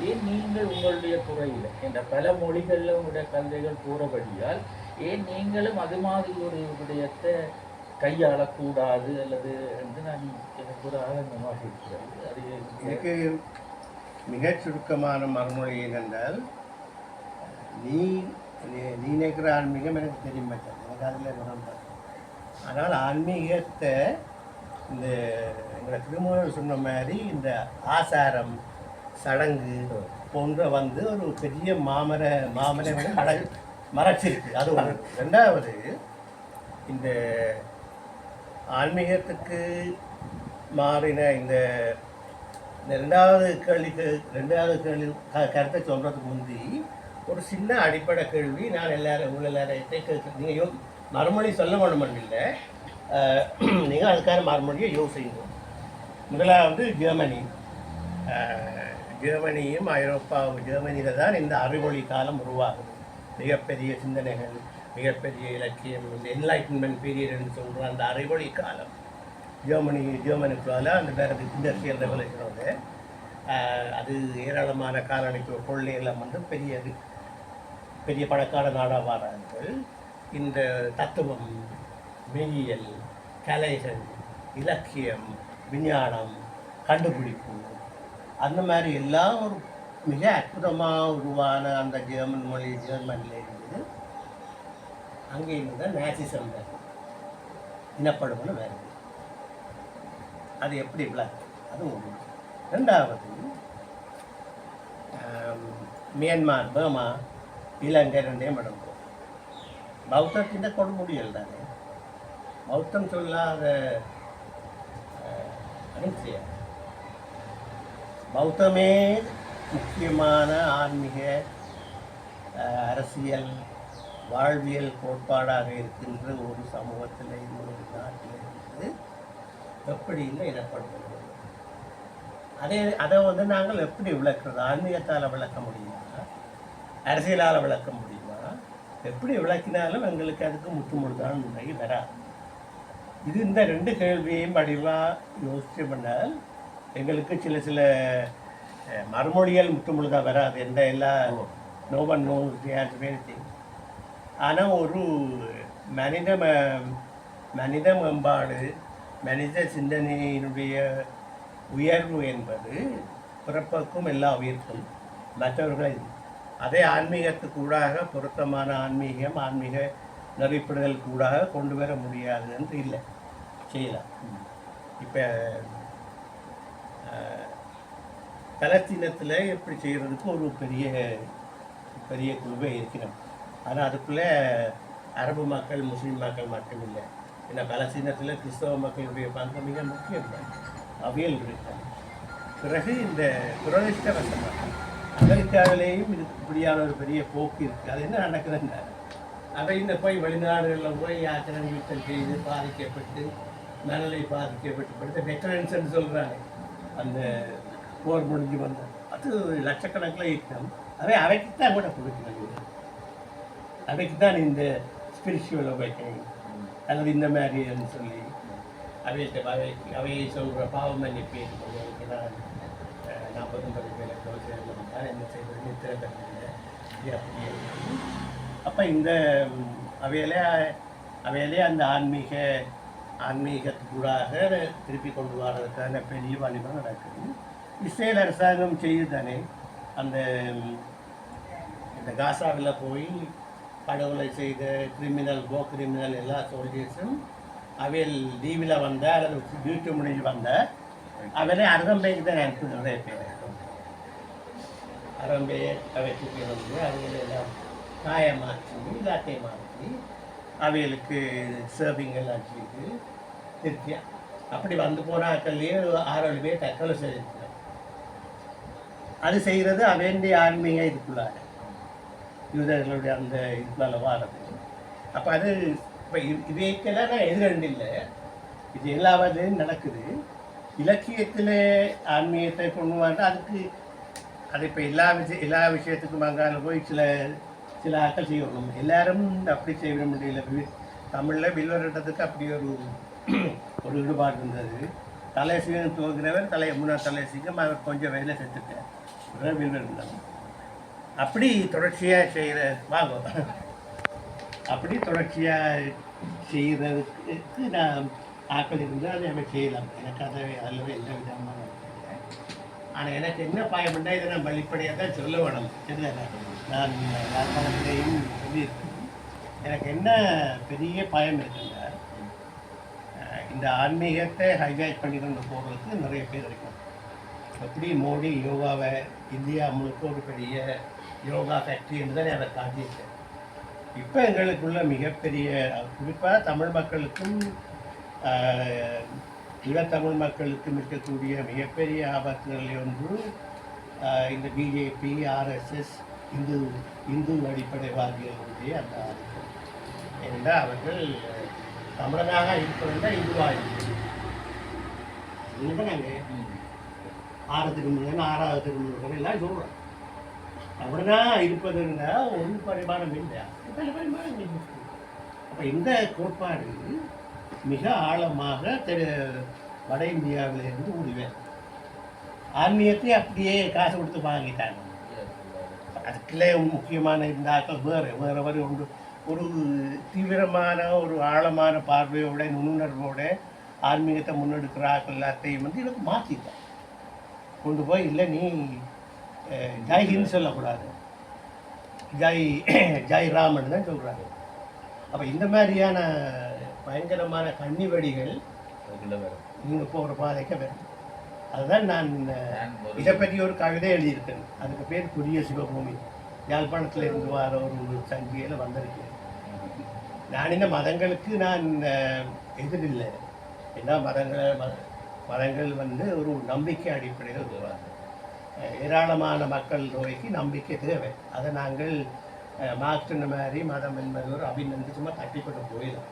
ஏன் நீங்கள் உங்களுடைய துறையில் என்ற பல மொழிகளில் உங்களுடைய கவிதைகள் கூறபடியால் ஏன் நீங்களும் அது மாதிரி ஒரு விடயத்தை கையாளக்கூடாது அல்லது என்று நான் எனக்கு ஒரு ஆதங்கமாக இருக்கிறது. அது எனக்கு மிகச் சுருக்கமான மறுமொழி என்னென்றால், நீ நினைக்கிற ஆன்மீகம் எனக்கு தெரிய மாட்டேன், எனக்கு அதில் உடம்பு. ஆனால் ஆன்மீகத்தை இந்த எங்களை திருமூலர் சொன்ன மாதிரி இந்த ஆசாரம் சடங்கு போன்ற ஒரு பெரிய மாமரை மறைச்சிருக்கு. அது ஒன்று. ரெண்டாவது, இந்த ஆன்மீகத்துக்கு மாறின இந்த ரெண்டாவது கேள்வி கருத்தை சொல்கிறதுக்கு முந்தி ஒரு சின்ன அடிப்படை கேள்வி நான் எல்லாரையும் கேட்குறேன். நீங்கள் மறுமொழி சொல்ல வேணுமென்று இல்லை, நீங்கள் அதுக்கான மறுமொழியை யோசிங்க. முதலாவது ஜெர்மனியும் ஐரோப்பாவும். ஜெர்மனியில் தான் இந்த அறிவொளி காலம் உருவாகுது. மிகப்பெரிய சிந்தனைகள், மிகப்பெரிய இலக்கியம், இந்த என்லைட்மெண்ட் பீரியட்னு சொல்கிற அந்த அறிவொளி காலம் ஜெர்மனிக்குள்ளால அந்த வேறு இண்டஸ்ட்ரியல் ரெவல்யூஷனோட அது ஏராளமான காலனித்துவ கொள்ளையெல்லாம் பெரிய பணக்கார நாடாக வரார்கள். இந்த தத்துவம், மெய்யியல், கலைகள், இலக்கியம், விஞ்ஞானம், கண்டுபிடிப்பு, அந்த மாதிரி எல்லாம் ஒரு மிக அற்புதமாக உருவான அந்த ஜெர்மனில் இருந்து அங்கே இருந்து தான் நேசிசம் வருது, இனப்படுகொலை வருது. அது எப்படி விளக்கு? அது ஒன்று. ரெண்டாவது, மியான்மார், பர்மா, இலங்கை ரெண்டையும் அடங்கும். பௌத்தத்தின் கொடுமுடியல் தானே. பௌத்தம் சொல்லாத அனிச்சய பௌத்தமே முக்கியமான ஆன்மீக அரசியல் வாழ்வியல் கோட்பாடாக இருக்கின்ற ஒரு சமூகத்தில் ஒரு நாட்டில் இருந்து எப்படி இல்லை இனப்படுத்துகிறது. அதை நாங்கள் எப்படி விளக்குறது? ஆன்மீகத்தால் விளக்க முடியுமா? அரசியலால் விளக்க முடியுமா? எப்படி விளக்கினாலும் எங்களுக்கு அதுக்கு முற்றுமுழுதான முறை வராது. இது இந்த ரெண்டு கேள்வியையும் வடிவாக யோசிச்சு பண்ணால் எங்களுக்கு சில மறுமொழிகள் முற்றுமுழுதாக வராது. எந்த எல்லா நோவன் நோஸ். ஆனால் ஒரு மனித மேம்பாடு, மனித சிந்தனையினுடைய உயர்வு என்பது பிறப்புக்கும் எல்லா உயிர்க்கும் மற்றவர்களை அதே ஆன்மீகத்துக்கூடாக பொருத்தமான ஆன்மீக நெறிப்படுதல் கூடாக கொண்டு வர முடியாது என்று இல்லை, செய்யலாம். இப்போ பலஸ்தீனத்தில் எப்படி செய்கிறதுக்கு ஒரு பெரிய குழுவே இருக்கிறோம். ஆனால் அதுக்குள்ளே அரபு மக்கள், முஸ்லீம் மக்கள் மட்டும் இல்லை. ஏன்னா பலஸ்தீனத்தில் கிறிஸ்தவ மக்களுடைய பங்கு மிக முக்கியம் தான். அவியல் இருக்காங்க. பிறகு இந்த துரதிஷ்டவசமாக அமெரிக்காவிலேயும் இது இப்படியான ஒரு பெரிய போக்கு இருக்குது. அது என்ன நடக்குதுன்னா, அதை இந்த போய் வெளிநாடுகளில் போய் ஆக்கிரமித்தல் செய்து பாதிக்கப்பட்டு மனநிலை பாதிக்கப்பட்டு வெட்டரன்ஸ்ன்னு சொல்கிறாங்க. அந்த போர் முடிஞ்சு வந்தால் அது லட்சக்கணக்கில் இருக்கணும். அவைக்குத்தான் கூட கொடுக்கணும். அவைக்கு தான் இந்த ஸ்பிரிச்சுவல் அவைக்கனிங் அல்லது இந்த மாதிரின்னு சொல்லி அவையை சொல்கிற பாவம் மன்னிப்பு ஏற்றுக்கொள்வதற்கு நான் 49 பேரை தான் என்ன செய்வது நித்திரை அப்படியே. அப்போ இந்த அவையிலே அந்த ஆன்மீகத்துக்கூடாக திருப்பி கொண்டு வர்றதுக்கான பெரிய வழிமுறை நடக்குது. இஸ்ரேல் அரசாங்கம் செய்யுதானே அந்த இந்த காசாவில் போய் படுகொலை செய்த கிரிமினல் எல்லா சோல்ஜர்ஸும் அவையில் லீவில் வந்த அல்லது வீட்டு முடிஞ்சு வந்த அவரே அரம்பைக்கு தான் அனுப்பி நிறைய பேர் அரம்பையை அவைக்கு வந்து அவைகளெல்லாம் காயமாற்றி எல்லாத்தையும் மாற்றி அவைகளுக்கு சர்விங் எல்லாம் செய்து திருப்தியா அப்படி வந்து போனாக்கள்லேயே 6 பேர் தற்கொலை செய்திருக்கிறார். அது செய்கிறது அவேண்டிய ஆன்மீக இதுக்குள்ளாக யூதர்களுடைய அந்த இதுக்குள்ளால வாரது. அப்போ அது இப்போ இவைக்கெல்லாம் நான் எதிரெண்டு இல்லை, இது எல்லாவற்றையும் நடக்குது. இலக்கியத்தில் ஆன்மீகத்தை கொண்டு வந்து அதுக்கு அது இப்போ எல்லா விஷயத்துக்கும் அங்கால போய் சில ஆட்கள் செய்யணும். எல்லாரும் அப்படி செய்ய முடியல. தமிழில் வில்வரட்டத்துக்கு அப்படி ஒரு ஈடுபாடு இருந்தது. தலை சீகம் துவங்கிறவர் முன்னாள் தலை சீகம் அவர் கொஞ்சம் வேலை செஞ்சுட்டார் வில்வர் இருந்தாங்க. அப்படி தொடர்ச்சியாக செய்கிற அப்படி தொடர்ச்சியாக செய்கிறதுக்கு நான் ஆக்கள் இருந்தால் அதை நம்ம செய்யலாம். எனக்கு அதில் எந்த விதமான ஆனால் எனக்கு என்ன பயம்னா இதை நான் வெளிப்படையாக தான் சொல்ல வேணும். தெரியல, நான் யாழ்ப்பாணத்திலையும் சொல்லியிருக்கேன். எனக்கு என்ன பெரிய பயம் இருக்குங்க, இந்த ஆன்மீகத்தை ஹைஜாக் பண்ணி கொண்டு போகிறதுக்கு நிறைய பேர் இருக்கும். எப்படி மோடி யோகாவை இந்தியா முழுக்க ஒரு பெரிய யோகா ஃபேக்ட்ரி என்று தான் அதை காட்டியிருக்கேன். இப்போ எங்களுக்குள்ள மிகப்பெரிய குறிப்பாக தமிழ் மக்களுக்கும் ஈழத்தமிழ் மக்களுக்கும் இருக்கக்கூடிய மிகப்பெரிய ஆபத்துகளில் ஒன்று இந்த பிஜேபி, ஆர்எஸ்எஸ், இந்து அடிப்படைவாதிகளுடைய அந்த ஆபத்து. ஏனென்றால் அவர்கள் தமிழனாக இருப்பதுதான் இந்துவாக இருக்கிறது. நாங்கள் 6 திருமணம் 6வது திருமணம் எல்லாம் சொல்கிறோம். தமிழனாக இருப்பதுன்னா ஒரு பரிமாணம் இல்லை, பல பரிமாணம் இல்லை. அப்போ இந்த கோட்பாடு மிக ஆழமாக வட இந்தியாவிலிருந்து உருவேன். ஆன்மீகத்தை அப்படியே காசு கொடுத்து வாங்கிட்டாங்க. அதுக்குள்ளே முக்கியமான இந்த ஆட்கள் வேறு ஒரு தீவிரமான ஒரு ஆழமான பார்வையோட நுண்ணுணர்வோட ஆன்மீகத்தை முன்னெடுக்கிற ஆட்கள் எல்லாத்தையும் வந்து எனக்கு மாற்றிட்டான் கொண்டு போய். இல்லை நீ ஜெய்ஹிந்த் சொல்லக்கூடாது, ஜெய் ராமன் தான் சொல்கிறாங்க. அப்போ இந்த மாதிரியான பயங்கரமான கண்ணி வெடிகள் நீங்கள் போகிற பாதைக்கு வரும். அதுதான் நான் இதை பற்றி ஒரு கவிதை எழுதியிருக்கேன். அதுக்கு பேர் புதிய சிவபூமி. யாழ்ப்பாணத்தில் இருந்து வர ஒரு சங்கியில் வந்திருக்கேன். நான் இந்த மதங்களுக்கு நான் எதிரில்லை. ஏன்னா மதங்கள் வந்து ஒரு நம்பிக்கை அடிப்படையில் உருவாங்க. ஏராளமான மக்கள் தொகைக்கு நம்பிக்கை தேவை. அதை நாங்கள் மார்க்ஸ் மாதிரி மதம் என்பது ஒரு அபிநந்து சும்மா தட்டிப்பட்டு போயிடும்.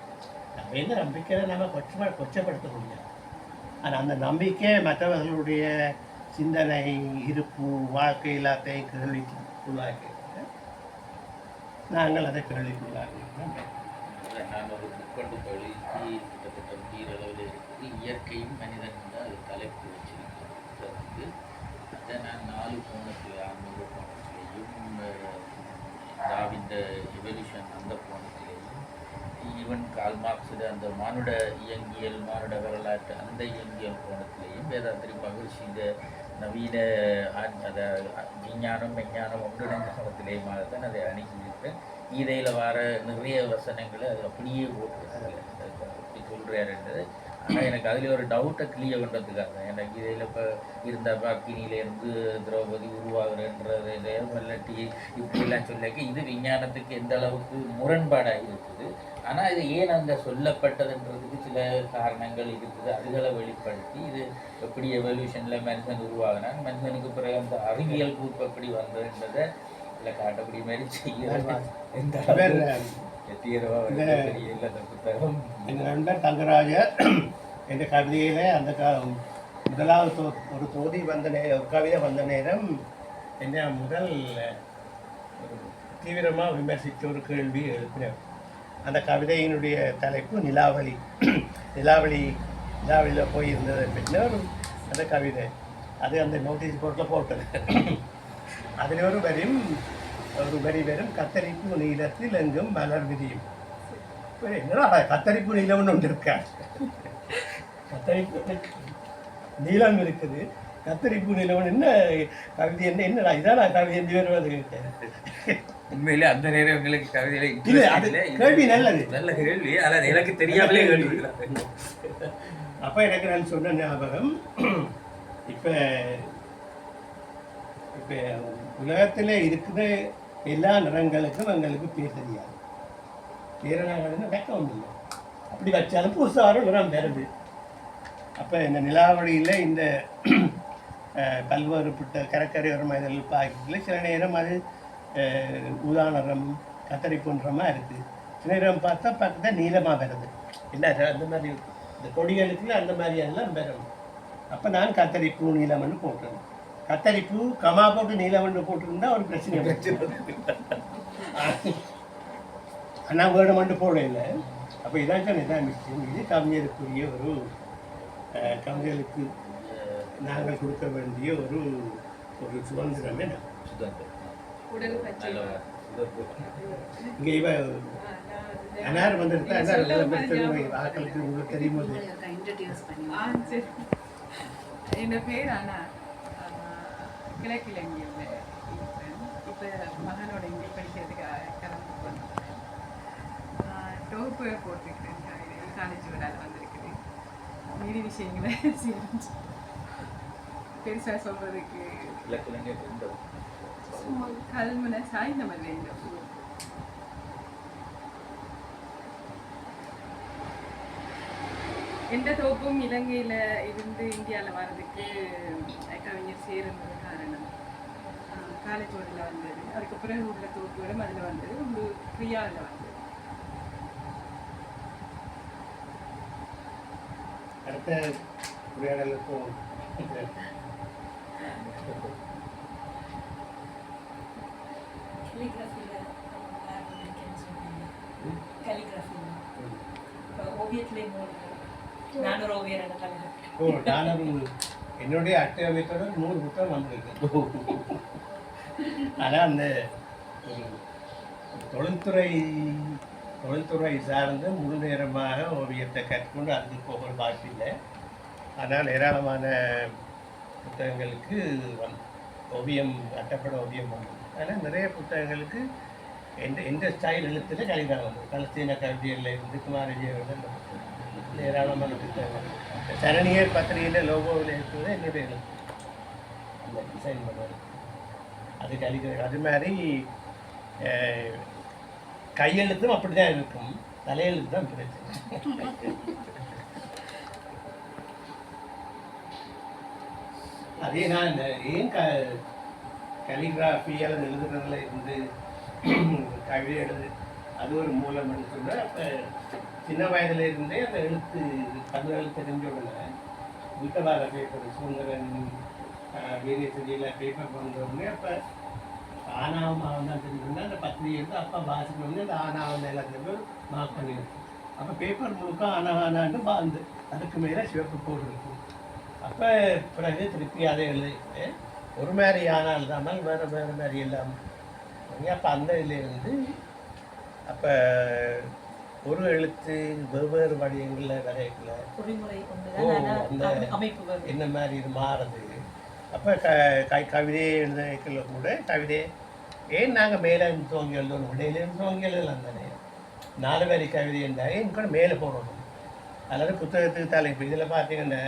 நம்ம எந்த நம்பிக்கையை நம்ம கொச்சப்படுத்த முடியாது. ஆனால் அந்த நம்பிக்கை மற்றவர்களுடைய சிந்தனை, இருப்பு, வாழ்க்கை எல்லாத்தையும் கேள்விக்குள்ளாக்கி நாங்கள் அதை கேள்விக்குள்ளாக்கி. நான் ஒரு புக்கொண்டு எழுதி கிட்டத்தட்ட அளவில் இருக்குது. இயற்கையும் மனிதன் அது தலைப்பு வச்சிருக்கிறது. அதை நான் 4 கோணத்தில், ஆன்மீக கோணத்திலையும், டாவின் எவல்யூஷன் அந்த கோணத்திலையும், ஈவன் கால் மார்க்ஸோட அந்த மானுட இயங்கியல், மானுட வரலாற்று அந்த இயங்கியல் கோணத்திலையும், வேதாத்திரி மகிழ்ச்சி இந்த நவீன அதை விஞ்ஞானம் விஞ்ஞானம் ஒன்றிணைந்த கோணத்திலேயும் தான் அதை அணுகியிருக்கேன். கீதையில் வர நிறைய வசனங்களை அது அப்படியே போட்டுருக்காங்க, அப்படி சொல்கிறாருன்றது. ஆனால் எனக்கு அதில் ஒரு டவுட்டை கிளியர் பண்ணுறதுக்காக எனக்கு இதில் இப்போ இருந்த பாக்கினியிலேருந்து திரௌபதி உருவாகிறன்றது இல்லாட்டி இப்படிலாம் சொல்லிக்க இது விஞ்ஞானத்துக்கு எந்த அளவுக்கு முரண்பாடாக இருக்குது. ஆனால் இது ஏன் அங்கே சொல்லப்பட்டதுன்றதுக்கு சில காரணங்கள் இருக்குது. அதுகளை வெளிப்படுத்தி இது எப்படி எவல்யூஷனில் மனுஷன் உருவாகினாங்க, மனுஷனுக்கு பிறகு அந்த அறிவியல் கூர்ப்பு எப்படி வந்ததுன்றதை இல்லை காட்டப்படி மாதிரி செய்ய எந்த எங்கள் நண்பர் தங்கராஜர் என்ற கவிதையில் அந்த முதலாவது ஒரு தொகுதி வந்த ஒரு கவிதை வந்த நேரம் என்ன முதல் ஒரு தீவிரமாக விமர்சித்த ஒரு கேள்வி எழுப்பினார். அந்த கவிதையினுடைய தலைப்பு நிலாவளி. நிலாவளியில் போய் இருந்ததை பின்னர் அந்த கவிதை அது அந்த நோட்டீஸ் போர்ட்டில் போட்டது. அதில் ஒரு வரி வரும், கத்தரிப்பு நீளத்தில் எங்கும் மலர் விரியும். என்னடா கத்தரிப்பு நீளம்னு ஒன்று இருக்கா? கத்தரிப்பு நீளம் இருக்குது, கத்தரிப்பு நீளம் என்ன கவிதை? என்னடா இதான் கவிதை எந்த வருவது? உண்மையிலே அந்த நேரம் உங்களுக்கு கவிதையில கேள்வி நல்லது, நல்ல கேள்வி. அதாவது எனக்கு தெரியாமலே கேள்வி. அப்போ எனக்கு நான் சொன்ன ஞாபகம், இப்போ உலகத்தில் இருக்கிற எல்லா நிறங்களுக்கும் எங்களுக்கு பேர் தெரியாது. பேரனாகன்னு வெக்கம் இல்லை, அப்படி வச்சாலும் புதுசாக நிறம் வருது. அப்போ இந்த நிலாவளியில் இந்த பல்வேறுபட்ட கரக்கரையோரமாக இதெல்லாம் பார்க்கல. சில நேரம் அது ஊதா நிறம், கத்தரிப்புன்றமாக இருக்குது. சில நேரம் பார்த்தா நீளமாக வருது. என்ன அந்த மாதிரி இந்த கொடிகளுக்குள்ள அந்த மாதிரி எல்லாம் வரும். அப்போ நான் கத்தரிப்பு நீளம்னு போட்டேன். கத்தரிப்பு கமா போட்டு நீளம்னு போட்டிருந்தா ஒரு பிரச்சனை. ஆனால் வேணுமென்று போடல. அப்போ இதான் விஷயம். இது கவிஞருக்குரிய ஒரு கவிஞர்களுக்கு நாங்கள் கொடுக்க வேண்டிய ஒரு சுதந்திரமே. இங்கே இவ அனார் வந்துருக்கா? ஆக்களுக்கு உங்களுக்கு தெரியுமா? என் பேர் அண்ணா, கிழக்கிழங்கியில் இப்போ மகனோட இங்கே படிக்கிறதுக்காக கிளம்பி போனோம். டோப்பு போட்டுருக்கிறேன், காலேஜ் விடாது வந்திருக்குது. மீதி விஷயங்களை பெருசாக சொல்கிறதுக்கு கல்முனை சாய்ந்தமல்ல இந்த ஊர். எந்த தோப்பும் இலங்கையில் இருந்து இந்தியாவில் வர்றதுக்கு கவிஞர் சேருന്നത് காரணம் காலேஜ் ஓடில் வந்தது. அதுக்கு பிறகு உள்ள தோப்புகளும் அதில் வந்தது, ஒரு ஃப்ரீயாவில் வந்தது. அடுத்த உரையாடலுக்கும் என்னுடைய அட்டை ஓவியத்தோட 100 புத்தகம் வந்திருக்கு. ஆனால் அந்த தொழில்துறை சார்ந்து முழு நேரமாக ஓவியத்தை கற்றுக்கொண்டு அதுக்கு போகிற வாய்ப்பு இல்லை. ஆனால் ஏராளமான புத்தகங்களுக்கு ஓவியம், அட்டப்பட ஓவியம் வந்தது. ஆனால் நிறைய புத்தகங்களுக்கு எந்த ஸ்டைல் எழுத்தில் கலிதான் வந்தது. கலஸ்தீன கவிதையில் இருந்து குமாரஜியோட ஏராளமான புத்தகங்கள். சரணியர் பத்திரிகையில் லோகோவில் இருக்கிறது என்னுடைய எழுத்து, அந்த டிசைன் பண்ணுறது அது கலிக்கிறது. அது மாதிரி கையெழுத்தும் அப்படி தான் இருக்கும், தலையெழுத்து தான் பிரச்சனை. அதே நான் ஏன் கலிகிராஃபியால் எழுதுறதுல இருந்து கவிதை எழுது அது ஒரு மூலம் சொல்கிறேன். அப்போ சின்ன வயதில் இருந்தே அந்த எழுத்து தமிழ் தெரிஞ்ச உடனே வீட்டவார பேப்பர் சுதந்திரன் வீரேசதியில் பேப்பர் வந்தோடனே அப்போ ஆனாவமாக தான் தெரிஞ்சுன்னா அந்த பத்திரிகை எடுத்து அப்போ வாசிக்கணும்னு அந்த ஆனாவம் எல்லாத்தையும் மார்க் பண்ணியிருக்கு. அப்போ பேப்பர் முழுக்க ஆனான்னு வாழ்ந்து அதுக்கு மேலே சிவப்பு போட்டுருக்கு. அப்போ பிறகு திருப்பி அதை எழுதிட்டு ஒரு மாதிரி ஆனால் தான் வேறு மாதிரி எல்லாம். அப்போ அந்த இதுலேருந்து அப்போ ஒரு எழுத்து வெவ்வேறு வடிவங்களில் வரையக்கல அந்த என்ன மாதிரி இது மாறுது. அப்போ கவிதையை எழுதல கூட கவிதை ஏன் நாங்கள் மேலே இருந்து துவங்கி எழுதணும், இடையிலேருந்து துவங்கி எழுதலாம் தானே. 4 வரி கவிதை இருந்தால் ஏன் கூட மேலே போடணும். அதாவது புத்தகத்துக்கு தலைப்பு இதில் பார்த்தீங்கன்னா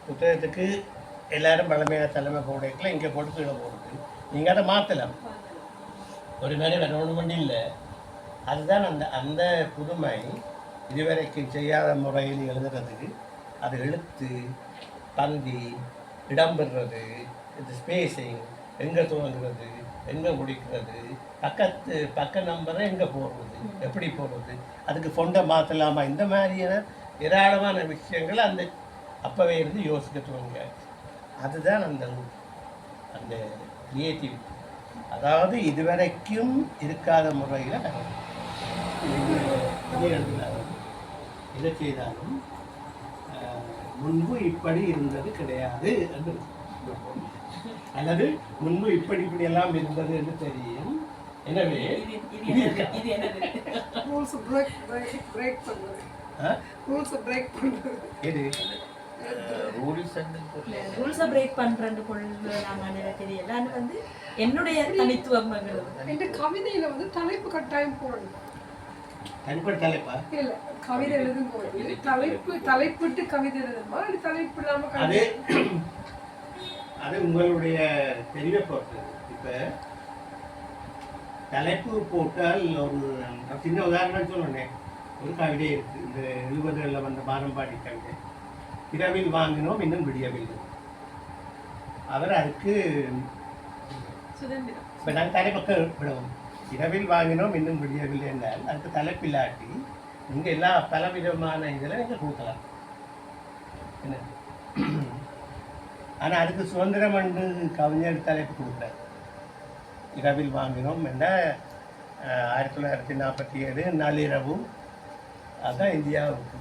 புத்தகத்துக்கு எல்லோரும் பழமையாக தலைமை போடல, இங்கே போட்டு கீழே போடுது. நீங்கள் அதை மாற்றலாம், ஒரு மாதிரி வரணும் பண்ணி இல்லை. அதுதான் அந்த புதுமை இதுவரைக்கும் செய்யாத முறையில் எழுதுறதுக்கு. அது எழுத்து பந்தி இடம்பெறுறது, இந்த ஸ்பேஸிங் எங்கே துவங்குறது எங்கே முடிக்கிறது, பக்க நம்பரை எங்கே போடுறது, எப்படி போடுறது, அதுக்கு ஃபொண்டை மாற்றலாமா, இந்த மாதிரியான ஏராளமான விஷயங்கள் அந்த அப்போவே இருந்து யோசிக்க துவங்க. அதுதான் அந்த கிரியேட்டிவ். அதாவது இதுவரைக்கும் இருக்காத முறையில் எதை எழுதினாலும் எதை செய்தாலும் முன்பு இப்படி இருந்தது கிடையாது என்று அல்லது முன்பு இப்படி எல்லாம் இருந்தது என்று தெரியும். எனவே ரூல்ஸ் பிரேக் பண்றது ரூல்ஸ் பிரேக் பண்றது இது ரூல்ஸை பிரேக் பண்றேன்னு கொள்ளலாமான்னு தெரியல. அது வந்து என்னுடைய தனித்துவம். இந்த கவிதையில வந்து தலைப்பு கட்டாயம் போடணும். தனிப்பட்ட தலைப்பா இல்ல கவிதை எழுதும் போது தலைப்பிட்டு கவிதை எழுதுமா அது தலைப்பு இல்லாம அது அது உங்களுடைய தெரிவை பொறுத்தது. இப்போ தலைப்பு போட்டால் ஒரு சின்ன உதாரணம் சொல்லணும். ஒரு கவிதை இருக்கு, இந்த 70களில் வந்த பாரம்பாடி கவிதை, இரவில் வாங்கினோம் இன்னும் விடியவில்லை. அவர் அதுக்கு இப்போ நாங்கள் தலைப்பக்கம் விடுவோம். இரவில் வாங்கினோம் இன்னும் விடியவில்லை என்றால் அதுக்கு தலைப்பில்லாட்டி நீங்கள் எல்லா பலவிதமான இதில் நீங்கள் கொடுக்கலாம் என்ன. ஆனால் அதுக்கு சுதந்திரம் என்று கவிஞர் தலைப்பு கொடுக்குறார். இரவில் வாங்கினோம் என்ற 1947 நள்ளிரவு அதுதான் இந்தியாவுக்கு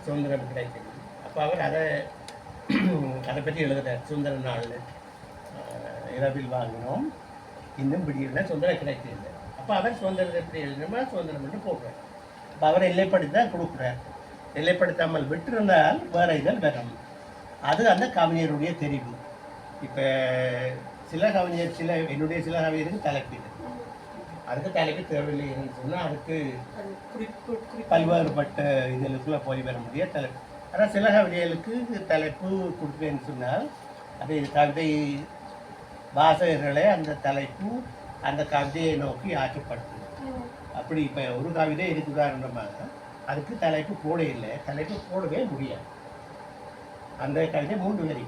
சுதந்திரம் கிடைக்கிறது. அப்போ அவர் அதை பற்றி எழுதுகிறார். சுதந்திர நாளில் இரவில் வாங்கினோம் இன்னும் விடியவில்லை, சுதந்திரம் கிடைக்கிறது. அப்போ அவர் சுதந்திரத்தை எப்படி எழுதினோமா சுதந்திரம் என்று போடுறார். அப்போ அவர் எல்லைப்படுத்தி தான் கொடுக்குறார். எல்லைப்படுத்தாமல் விட்டிருந்தால் வேறு இதழ் வரும். அது அந்த கவிஞருடைய தெரிவு. இப்போ சில கவிஞர் என்னுடைய சில கவிஞருக்கு தலைப்பீடு, அதுக்கு தலைப்பு தேவையில்லைன்னு சொன்னால் அதுக்கு பல்வேறுபட்ட இதழுக்குள்ளே போய் வர முடியாது தலைப்பு. ஆனால் சில கவிதைகளுக்கு தலைப்பு கொடுக்குறேன்னு சொன்னால் அது கவிதை வாசகர்களே அந்த தலைப்பு அந்த கவிதையை நோக்கி ஆற்றப்படுது. அப்படி இப்போ ஒரு கவிதை இருக்கு உதாரணமாக அதுக்கு தலைப்பு போட இல்லை, தலைப்பு போடவே முடியாது. அந்த கவிதை 3 வரி.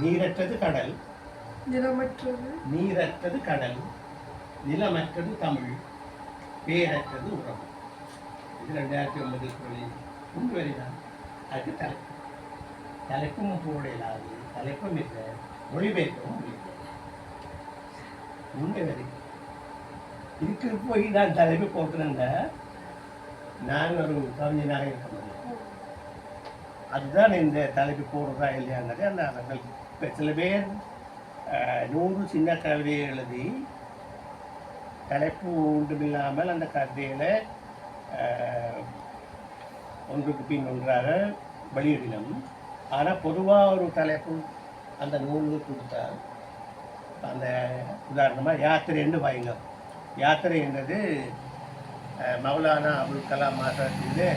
நீரற்றது கடல், நீரற்றது கடல், நிலமற்றது தமிழ், பேரற்றது உறவு. இது 2009 குரலில் 3 வரி தான். அதுக்கு தலைப்பு தலைப்பும் போட இல்லாது, தலைப்பும் இல்லை, மொழிபெயர்க்கவும் இல்லை. 3 வரி இதுக்கு போய் நான் தலைப்பு போட்டுறேன்டா நான் ஒரு கவிஞனாக இருக்க முடியும். அதுதான் இந்த தலைப்பு போடுறதா இல்லையாங்கிறது அந்த அவர்கள். இப்போ சில பேர் 100 சின்ன கவிதையை எழுதி தலைப்பு ஒன்றுமில்லாமல் அந்த கவிதைகளை ஒன்றுக்கு பின் ஒன்றாக வெளியிடணும். ஆனால் பொதுவாக ஒரு தலைப்பு அந்த நூலுக்கு கொடுத்தால் அந்த உதாரணமாக யாத்திரைன்னு வாங்க. யாத்திரை என்பது மௌலானா அபுல் கலாம் மாசத்திலே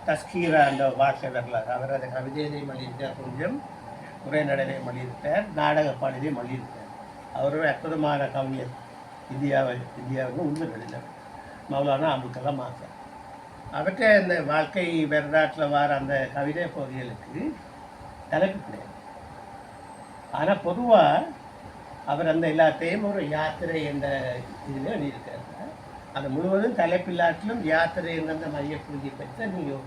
தஸ்கீரா அந்த வார்த்தை வரலாறு. அவர் அந்த கவிதையை மொழியிருக்கார், கொஞ்சம் உரைநடலை மொழியிருக்கார், நாடக பாடலையும் மொழியிருக்கார். அவர் ஒரு அற்புதமான கவிஞர். இந்தியாவுக்கு உண்மைகளில் மௌலானா அபுல் கலாம் ஆசாத். அவற்றை அந்த வாழ்க்கை வரலாற்றில் வர அந்த கவிதை பகுதிகளுக்கு தலைப்பு கிடையாது. ஆனால் பொதுவாக அவர் அந்த எல்லாத்தையும் ஒரு யாத்திரை என்ற இதில் எழுதியிருக்காரு. அது முழுவதும் தலைப்பில்லாட்டிலும் யாத்திரை என்ற அந்த மையப்பகுதியை பற்றி நீங்கள்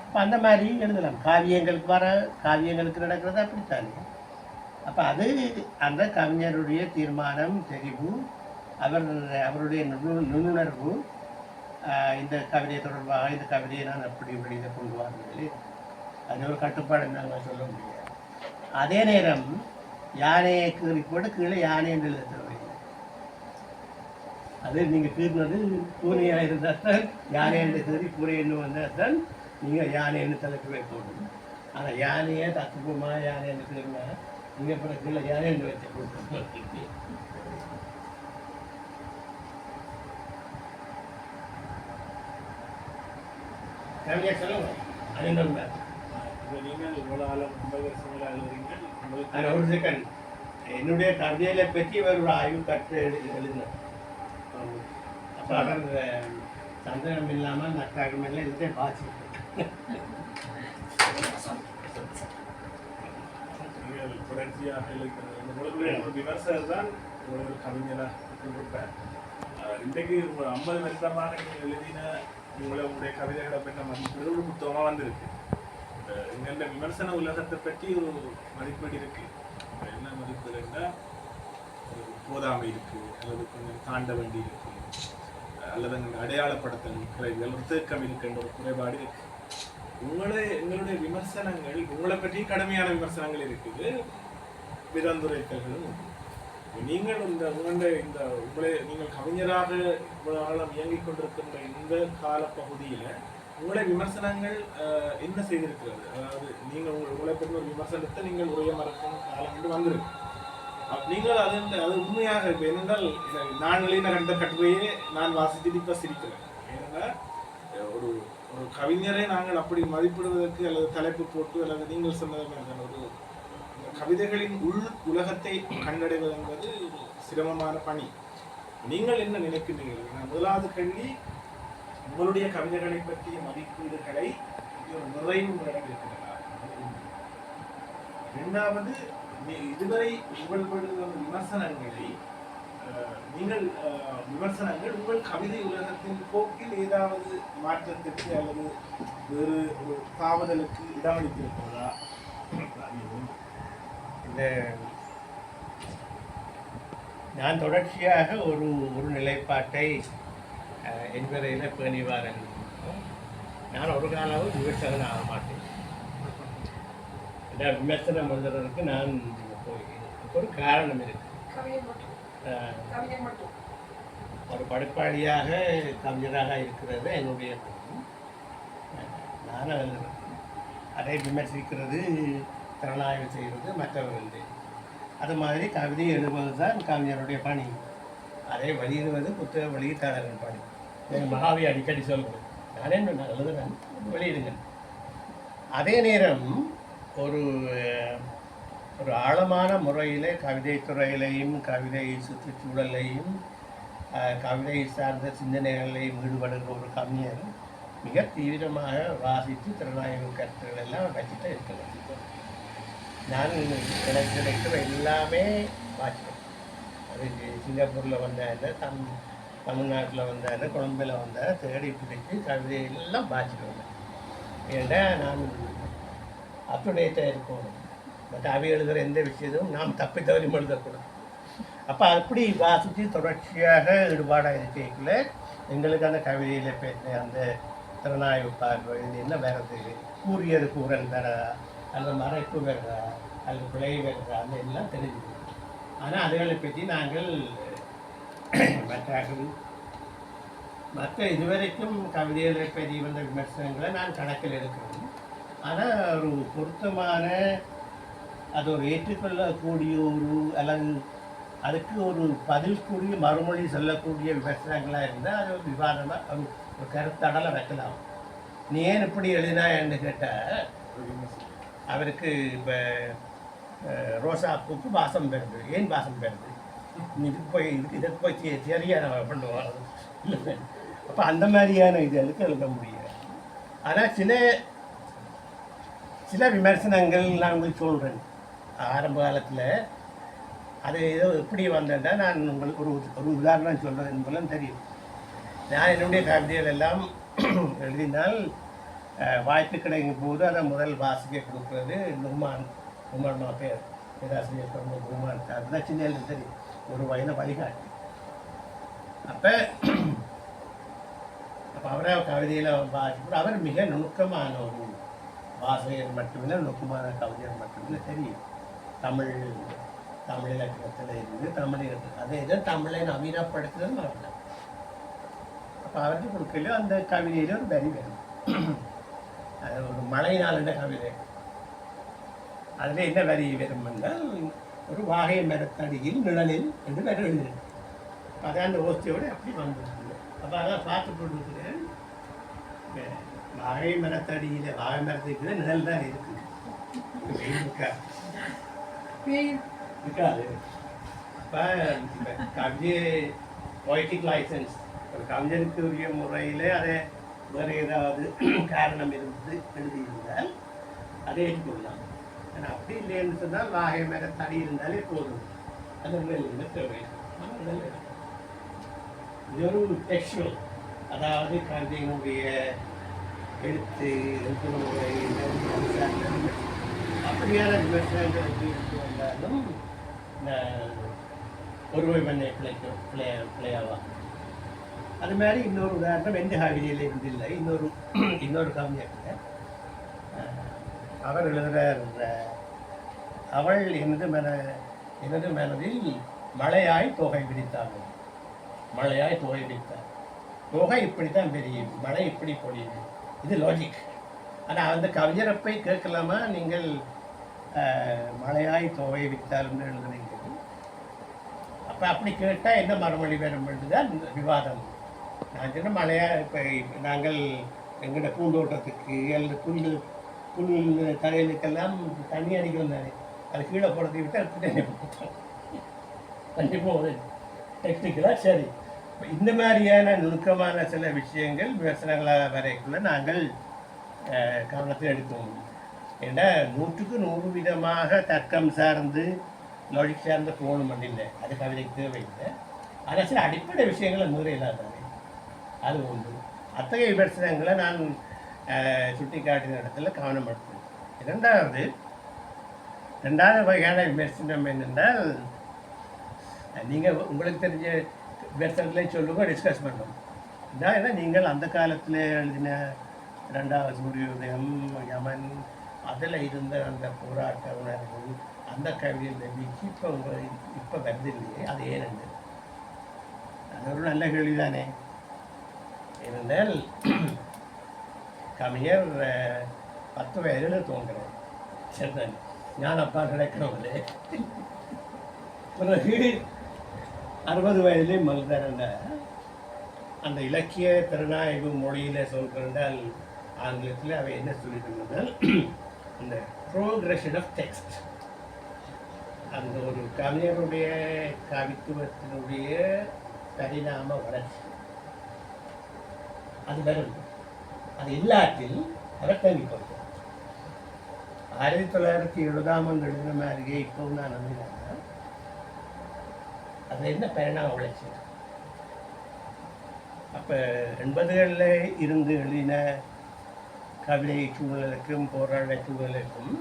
இப்போ அந்த மாதிரி எழுதலாம். காவியங்களுக்கு நடக்கிறது அப்படித்தானே. அப்போ அது அந்த கவிஞருடைய தீர்மானம், தெரிவு, அவருடைய நுண்ணுணர்வு. இந்த கவிதை தொடர்பாக இந்த கவிதையை நான் அப்படி வெளியில கொண்டு வாருங்கள், அது ஒரு கட்டுப்பாடு நாங்கள் சொல்ல முடியாது. அதே நேரம் யானையை கீறி போட்டு கீழே யானை என்று எழுத தேவையில்லை. அது நீங்கள் கீறினது பூனையாக இருந்தால் தான் யானை என்று கீறி பூனை என்று வந்தால் தான் நீங்கள் யானை என்று தலைப்பு போடணும். ஆனால் யானையை தத்துவமாக யானை என்று கீறினா நீங்கள் அப்புறம் கீழே யானை என்று வச்சு கொடுத்து கவிஞர் சொல்லுங்க. அது என்ன நீங்கள் இவ்வளோ ஆளும் 50 வருஷங்களாக எழுதுறீங்க. ஒரு செகண்ட், என்னுடைய கவிதையில பற்றி ஒரு ஆய்வு கற்று எழுதினார். அப்போ அவர் சந்தனம் இல்லாமல் நட்டாகம் எல்லாம் எழுத பாய்ச்சி நீங்கள் தொடர்ச்சியாக எழுதுகிறது உங்களுடைய ஒரு விமர்சகர் தான் ஒரு கவிஞராக கொடுப்பார். இன்றைக்கு 50 வருஷமாக நீங்கள் எழுதின உங்களுடைய கவிதைகளை பற்றி மதிப்பீடு ஒரு புத்தகமாக வந்திருக்கு. எங்களோட விமர்சன உலகத்தை பற்றி ஒரு மதிப்பீடு இருக்கு. என்ன மதிப்பீடுன்னா, ஒரு போதாமை இருக்குது, அல்லது கொஞ்சம் தாண்ட வேண்டி இருக்குது, அல்லது அடையாளப்படுத்தல் குறைவுகள், ஒரு தேக்கம் இருக்கின்ற ஒரு குறைபாடு இருக்குது. எங்களுடைய விமர்சனங்கள், உங்களை பற்றி கடுமையான விமர்சனங்கள் இருக்குது, விதந்துரைத்தல்களும் உண்டு. நீங்கள் நீங்கள் கவிஞராக காலம் இயங்கிக் கொண்டிருக்கின்ற இந்த காலப்பகுதியில் உங்களுடைய விமர்சனங்கள் என்ன செய்திருக்கிறது? அதாவது நீங்கள் உங்களை பற்றி ஒரு விமர்சனத்தை நீங்கள் உரைய மறக்கும் காலம் என்று வந்திருக்கு. நீங்கள் அது உண்மையாக இருக்கு. ஏனென்றால் நான் எழுதின கண்ட கட்டுரையே நான் வாசித்து இப்போ சிரிக்கிறேன். ஏனென்றால் ஒரு ஒரு கவிஞரை நாங்கள் அப்படி மதிப்பிடுவதற்கு அல்லது தலைப்பு போட்டு அல்லது நீங்கள் சொன்னது ஒரு கவிதைகளின் உலகத்தை கண்டடைவது என்பது சிரமமான பணி. நீங்கள் என்ன நினைக்கின்றீர்கள்? முதலாவது கேள்வி, உங்களுடைய கவிதைகளை பற்றிய மதிப்பீடுகளை நிறைவு இருக்கிறதா? இரண்டாவது, இதுவரை உங்களுடைய விமர்சனங்களை விமர்சனங்கள் உங்கள் கவிதை உலகத்தின் போக்கில் ஏதாவது மாற்றத்திற்கு அல்லது வேறு ஒரு தாவதலுக்கு இடமளித்திருக்கிறதா? இந்த நான் தொடர்ச்சியாக ஒரு நிலைப்பாட்டை என்பதையில் பேணிவாரன். நான் ஒரு காலம் விமர்சகன் ஆக மாட்டேன். விமர்சனம் எழுதுறதுக்கு நான் ஒரு காரணம் இருக்கு. ஒரு படைப்பாளியாக கவிஞராக இருக்கிறது என்னுடைய நான் அதை விமர்சிக்கிறது, திறனாய்வு செய்வது மற்றவர்களுடைய. அது மாதிரி கவிதை எழுதுவது தான் கவிஞருடைய பணி. அதை வெளியிடுவது புத்தக வெளியீட்டாளர்கள் பணி. மகாவி அடிக்கடி சொல்கிறேன், நானே நான் எழுதுறேன், வெளியிடுங்க. அதே நேரம் ஒரு ஆழமான முறையில் கவிதை துறையிலையும் கவிதை சுற்றுச்சூழலையும் கவிதை சார்ந்த சிந்தனைகளையும் ஈடுபடுகிற ஒரு கவிஞர் மிக தீவிரமாக வாசித்து திறனாய்வு கருத்துக்கள் எல்லாம் வச்சுட்டு இருக்கிறேன். நான் எனக்கு கிடைக்கிற எல்லாமே வாசிப்பேன். அது சிங்கப்பூரில் வந்தாங்க, தமிழ்நாட்டில் வந்தாங்க, கொழம்பில் வந்தாங்க, தேடி பிடிச்சி கவிதையெல்லாம் வாசிட்டு வந்தேன். ஏன்னா நான் அப்டுடேட்டாக இருக்கணும். பட் அவை எழுதுகிற எந்த விஷயத்தையும் நாம் தப்பி தவறி எழுதக்கூடாது. அப்போ அப்படி வாசித்து தொடர்ச்சியாக ஈடுபாடாக இருக்கல எங்களுக்கு அந்த கவிதையில் பேசின அந்த திறனாய்வு பார்வை என்ன வேறது, கூறியது கூறல் வேறா, அல்லது மறைப்பு வேறா, அல்லது பிழை வேறா, அந்த எல்லாம் தெரிஞ்சுது. ஆனால் அதுகளை பற்றி நாங்கள் மற்ற இதுவரைக்கும் கவிதைகளை பற்றி வந்த விமர்சனங்களை நான் கணக்கில் எடுக்கிறேன். ஆனால் ஒரு பொருத்தமான அது ஒரு ஏற்றுக்கொள்ளக்கூடிய அல்லது அதுக்கு ஒரு பதில் கூடிய மறுமொழி சொல்லக்கூடிய விமர்சனங்களாக இருந்தால் அது ஒரு விவாதமாக ஒரு கருத்தடலை வைக்கலாம். நீ ஏன் இப்படி எழுதினான்னு கேட்டால், அவருக்கு இப்போ ரோசாப்பூக்கு வாசம் பெறுது, ஏன் வாசம் பெறுது, இதுக்கு போய் சரியான பண்ணுவாங்க இல்லை. அப்போ அந்த மாதிரியான இதுகளுக்கு எழுத முடியாது. ஆனால் சில விமர்சனங்கள் நான் உங்களுக்கு சொல்கிறேன். ஆரம்ப காலத்தில் அது ஏதோ எப்படி வந்தேன்னா, நான் உங்களுக்கு ஒரு உதாரணம் சொல்கிறேன் என்பதெல்லாம் தெரியும். நான் என்னுடைய கவிதைகள் எல்லாம் எழுதினால் வாய்ப்பு கிடைக்கும் போது அதை முதல் வாசிக்க கொடுக்குறது நுமான் பேர் பேராசிரியர் சொன்ன நுமான் அதுதான் சின்ன தெரியும், ஒரு வயதை வழிகாட்டி. அப்போ அவரை கவிதையில் வாசிப்பு அவர் மிக நுணுக்கமான ஒரு வாசகர் மட்டுமில்லை, நுணுக்கமான கவிஞர் மட்டுமில்லை தெரியும். தமிழ் இலக்கியத்தில் இருந்து அதே இதை தமிழை நவீனப்படுத்துறது மறந்தார். அப்போ அவருக்கு கொடுக்கலையோ அந்த கவிதையில் ஒரு வரி வேணும். அது ஒரு மழை நாளின கவிதை. அதில் என்ன வரி வரும் என்றால், ஒரு வாகை மரத்தடியில் நிழலில் என்று வரி எழுது. அதை அந்த ஓஸ்தியோடு அப்படி வந்துருக்கு. அப்போ அதான் பார்த்து கொண்டிருக்கிறேன். வாகை மரத்துக்கு நிழல் தான் இருக்குது, இருக்காது. இப்போ கவிதை பொய்டிக் லைசன்ஸ் ஒரு கவிஞருக்கு உரிய முறையில் அதை வேறு ஏதாவது காரணம் இருந்து எழுதியிருந்தால் அதை ஏற்றுக்கொள்ளலாம். ஆனால் அப்படி இல்லைன்னு சொன்னால் வாகை மரத்தடி இருந்தாலே போதும், அது நிழல் தேவை. இது ஒரு டெக்ஸ்டுவல், அதாவது கவிதையினுடைய எழுத்து முறை அப்படியான விமர்சனங்கள் எப்படி இருக்கு வந்தாலும் ஒருமை பண்ணை பிள்ளையாவாங்க. அது மாதிரி இன்னொரு உதாரணம் எந்த கவிதையில் இருந்தில்லை. இன்னொரு கவிஞர் அவர் எழுதுகிற அவள் எனது மனதில் மழையாய் தொகை விரித்தாள். மழையாய் தொகை விரித்தாள். தொகை இப்படித்தான் தெரியும், மழை இப்படி பொழியுது. இது லாஜிக். ஆனால் அந்த கவிஞரை போய் கேட்கலாமா, நீங்கள் மழையாய் தொகை விரித்தாள்னு எழுதுனீங்க. அப்போ அப்படி கேட்டால் என்ன மறுமொழி வேணும்னு தான் விவாதம். நான் சொன்ன மழையாக இப்போ நாங்கள் எங்களோட பூந்தோட்டத்துக்கு அல்லது புல் தரையிலுக்கெல்லாம் தண்ணி அடிக்கிறோம் தானே, அது கீழே போடுறதை விட்டு அது தண்ணி போட்டோம். தண்ணி போகுது டெக்னிக்கலாக சரி. இந்த மாதிரியான நுணுக்கமான சில விஷயங்கள் விமர்சனங்களாக வரைக்குள்ள நாங்கள் கவனத்தில் எடுக்கணும். ஏன்னா 100% விதமாக தர்க்கம் சார்ந்து லாஜிக் சார்ந்து போகணும் இல்லை, அது கவிதைக்கு தேவையில்லை. ஆனால் சில அடிப்படை விஷயங்களை மீற இல்லாதானே, அது ஒன்று. அத்தகைய விமர்சனங்களை நான் சுட்டி காட்டின இடத்துல கவனம் எடுத்தேன். ரெண்டாவது வகையான விமர்சனம் என்னென்றால், நீங்கள் உங்களுக்கு தெரிஞ்ச விமர்சனத்திலே சொல்லுங்க, டிஸ்கஸ் பண்ணுவோம். ஏன்னா நீங்கள் அந்த காலத்தில் எழுதின 2வது சூரியோதயம், யமன், அதில் இருந்த அந்த போராட்ட உணர்வு, அந்த கவிதையில் வீச்சு இப்போ வருது இல்லையே, அது ஏனென்று அது ஒரு நல்ல கேள்வி தானே. ஏனென்றால் கவிஞர் 10 வயதில் தோன்றுறார். சரிதான், ஞான அப்பா கிடைக்கிறவங்களே. பிறகு 60 வயதிலே மறுதாரண்ட அந்த இலக்கிய திறனாய்வு மொழியில் சொல்கிறால் ஆங்கிலத்தில் அவை என்ன சொல்லியிருந்தால், இந்த ப்ரோக்ரெஷன் ஆஃப் டெக்ஸ்ட், அந்த ஒரு கவிஞருடைய கவித்துவத்தினுடைய பரிணாம வளர்ச்சி அது வரும். அது எல்லாத்தில் அவர் தங்கி கொடுத்தார். 1970 எழுதின மாதிரியே இப்போவும் நான் நம்பினாங்க. அது என்ன பரிணாம வளர்ச்சி? அப்போ 80களில் இருந்து எழுதின கவிதை சூழலுக்கும் போராட்ட சூழலுக்கும்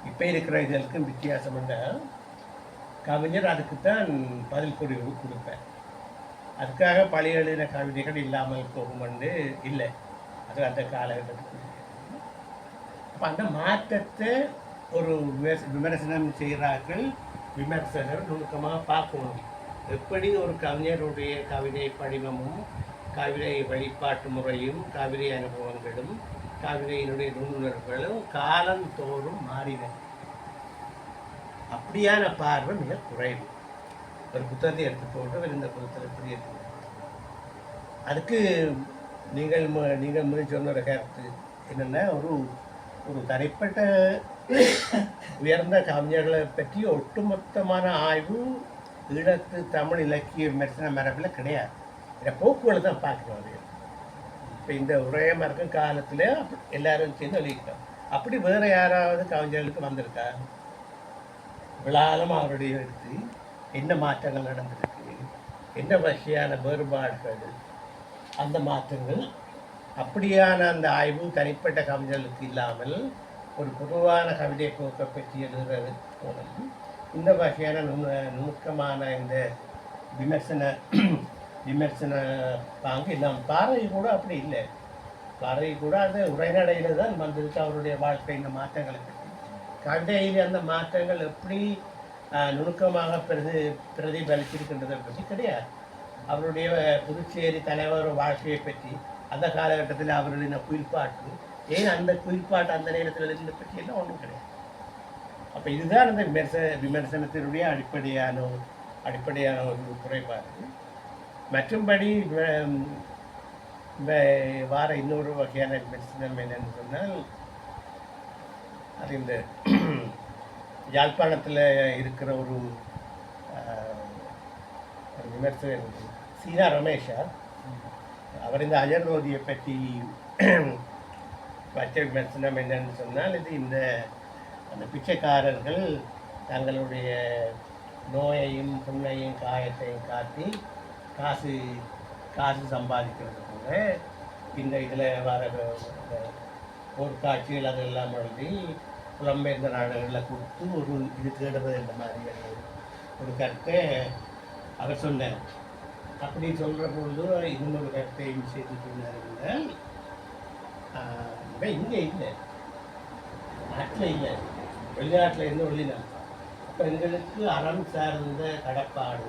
இப்போ இருக்கிற இதற்கும் வித்தியாசம் என்றால், கவிஞர் அதுக்குத்தான் பதில் கொடுப்பேன். அதுக்காக பழைய எழுதின கவிதைகள் இல்லாமல் போகும் என்று இல்லை, அது அந்த காலகட்டத்துக்கு. அப்போ அந்த மாற்றத்தை ஒரு விமர்சனம் செய்கிறார்கள். விமர்சகர் நுணுக்கமாக பார்க்கணும். எப்படி ஒரு கவிஞருடைய கவிதை படிவமும் கவிதை வெளிப்பாட்டு முறையும் கவிதை அனுபவங்களும் கவிதையினுடைய நுண்ணுணர்வுகளும் காலந்தோறும் மாறின. அப்படியான பார்வை மிக குறைவு. ஒரு புத்தகத்தை எடுத்துக்கொண்டு இந்த புத்தகத்தை எப்படி எடுத்து அதுக்கு நீங்கள் முதல் சொன்ன ஒரு கருத்து என்னென்னா, ஒரு தனிப்பட்ட உயர்ந்த கவிஞர்களை பற்றி ஒட்டுமொத்தமான ஆய்வு ஈழத்து தமிழ் இலக்கிய விமர்சன மரபில் கிடையாது. இதை போக்குகளை தான் பார்க்கணும். அது இப்போ இந்த உரையமாக இருக்கும் காலத்தில் எல்லாரும் சேர்ந்து எழுதிக்கிட்டோம். அப்படி வேறு யாராவது கவிஞர்களுக்கு வந்திருக்கா? விழாலும் அவருடைய எடுத்து என்ன மாற்றங்கள் நடந்திருக்கு, என்ன வகையான வேறுபாடுகள், அந்த மாற்றங்கள் அப்படியான அந்த ஆய்வு தனிப்பட்ட கவிஞர்களுக்கு இல்லாமல் ஒரு பொதுவான கவிதை போக்கை பற்றி எழுதுறது போலும். இந்த வகையான நுணுக்கமான இந்த விமர்சன பாங்கு இல்லாமல் பாரதி கூட அப்படி இல்லை. பாரதி கூட அந்த உரைநடையில் தான் வந்திருக்கு அவருடைய வாழ்க்கை இந்த மாற்றங்களை பற்றி. கவிதையில் அந்த மாற்றங்கள் எப்படி நுணுக்கமாக பிரதிபலிச்சிருக்கின்றதை பற்றி கிடையாது. அவருடைய புதுச்சேரி தலைவர் வாழ்க்கையை பற்றி அந்த காலகட்டத்தில் அவருடைய குயில்பாட்டு, ஏன் அந்த குயில்பாட்டு அந்த நேரத்தில் எழுதின பற்றி எல்லாம் ஒன்றும் கிடையாது. அப்போ இதுதான் அந்த விமர்சனத்தினுடைய அடிப்படையான ஒரு குறைபாடு. மற்றும்படி வார இன்னொரு வகையான விமர்சனம் என்னன்னு சொன்னால், அது இந்த யாழ்ப்பாணத்தில் இருக்கிற ஒரு விமர்சகர் சீனா ரமேஷா, அவர் இந்த அஜர்ரோதியை பற்றி வச்ச விமர்சனம் என்னன்னு சொன்னால், இது இந்த அந்த பிச்சைக்காரர்கள் தங்களுடைய நோயையும் புண்ணையும் காயத்தையும் காட்டி காசு சம்பாதிக்கிறது போல இந்த இதில் வர போர்க்காட்சிகள் அதெல்லாம் எழுதி புலம்பெயர்ந்த நாடுகளில் கொடுத்து ஒரு இது தேடுறது இந்த மாதிரி ஒரு கருத்தை அவர் சொன்னார். அப்படி சொல்கிற பொழுது இன்னொரு கருத்தையும் சேர்த்து சொன்னார். இங்கே இல்லை, நாட்டில் இல்லை, வெளிநாட்டில் இருந்து வெளிநாடு. அப்போ எங்களுக்கு அறம் சார்ந்த கடப்பாடு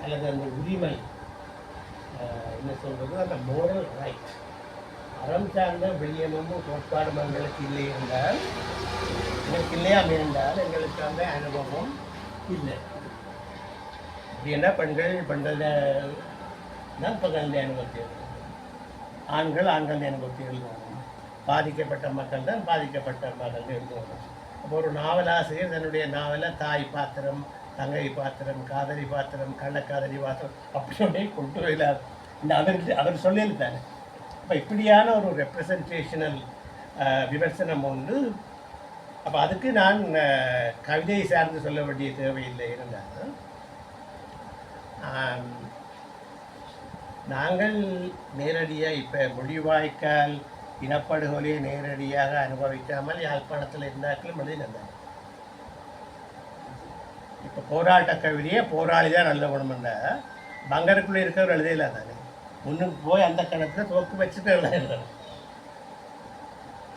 அல்லது அந்த உரிமை, என்ன சொல்கிறது, அந்த மோரல் ரைட், அறம் சார்ந்த வெளியமும் கோட்பாடும் எங்களுக்கு இல்லை என்றால், எங்களுக்கு இல்லையாமே என்றால் எங்களுக்கு அந்த அனுபவம் இல்லை. அப்படி என்ன பெண்கள் தான் பெண்களுடைய அனுபவத்தில், ஆண்கள் அனுபவத்தில் எழுதுவாங்க, பாதிக்கப்பட்ட மக்கள் தான் பாதிக்கப்பட்ட மக்கள் எழுதுவாங்க. அப்போ ஒரு நாவலாசிரியர் தன்னுடைய நாவலை தாய் பாத்திரம், தங்கை பாத்திரம், காதலி பாத்திரம், கள்ளக்காதலி பாத்திரம் அப்படியே கொண்டு வரலார். இந்த அவர் சொல்லியிருந்தாரு. அப்போ இப்படியான ஒரு ரெப்ரசன்டேஷனல் விமர்சனம் உண்டு. அப்போ அதுக்கு நான் கவிதையை சார்ந்து சொல்ல வேண்டிய தேவையில்லை இருந்தாலும், நாங்கள் நேரடியாக இப்போ முள்ளிவாய்க்கால் இனப்படுகொலையை நேரடியாக அனுபவிக்காமல் யாழ்ப்பாணத்தில் இருந்தாக்களும் எழுதினாங்க. இப்போ போராட்ட கவிதையை போராளி தான் நல்ல குணம்னா பங்கருக்குள்ளே இருக்கிறவர் எழுதல தானே, முன்னுக்கு போய் அந்த கணத்தில் தோக்கு வச்சுட்டு எழுதுறாரு.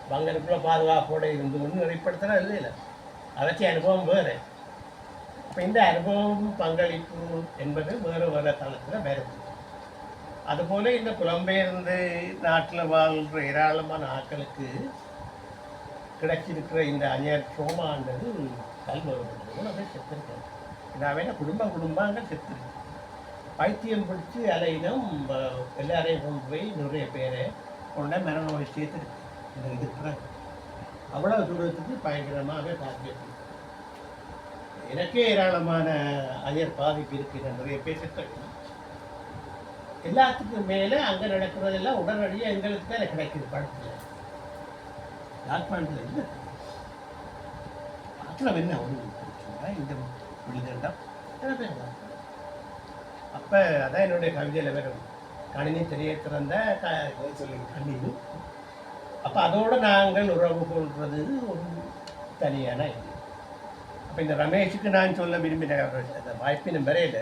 பங்கருக்குள்ள பாதுகாப்போடு இருந்து ஒன்று வெளிப்படுத்தினா எழுதல, அவற்றை அனுபவம் வேறு. அப்போ இந்த அனுபவம் பங்களிப்பு என்பது வேறு தளத்தில் வேறு. அதுபோல் இந்த புலம்பெயர்ந்து நாட்டில் வாழ்கிற ஏராளமான ஆட்களுக்கு கிடைச்சிருக்கிற இந்த அந்நியர் ட்ரோமான்றது கல்வரப்பட்டது. அதை செத்துருக்காங்க. நான் வேணால் குடும்பங்கள் செத்துருக்கு. பைத்தியம் பிடிச்சி அலையினம் எல்லாரையும் கொண்டு போய் நிறைய பேரை கொண்ட மரணநோய் சேர்த்துருக்கு. இந்த இருக்கிற அவ்வளோ தூரத்துக்கு பயங்கரமாக பாதிப்பு. எனக்கே ஏராளமான அந்நியர் பாதிப்பு இருக்குது. நிறைய பேர் செத்துருக்கு. எல்லாத்துக்கும் மேலே அங்கே நடக்கிறதெல்லாம் உடனடியாக எங்களுக்கு தான் கிடைக்குது. படத்தில் யாழ்ப்பாணத்தில் இல்லை, அதில் என்ன ஒன்று இந்த விழுதுண்டாம் எத்தனை பேர் தான். அப்போ அதான் என்னுடைய கவிதையில் வேறு கணினி தெரிய திறந்த கணினி. அப்போ அதோடு நாங்கள் உறவு கொள்வது ஒரு தனியான இது. அப்போ இந்த ரமேஷுக்கு நான் சொல்ல விரும்பின அந்த வாய்ப்பின் வரையில்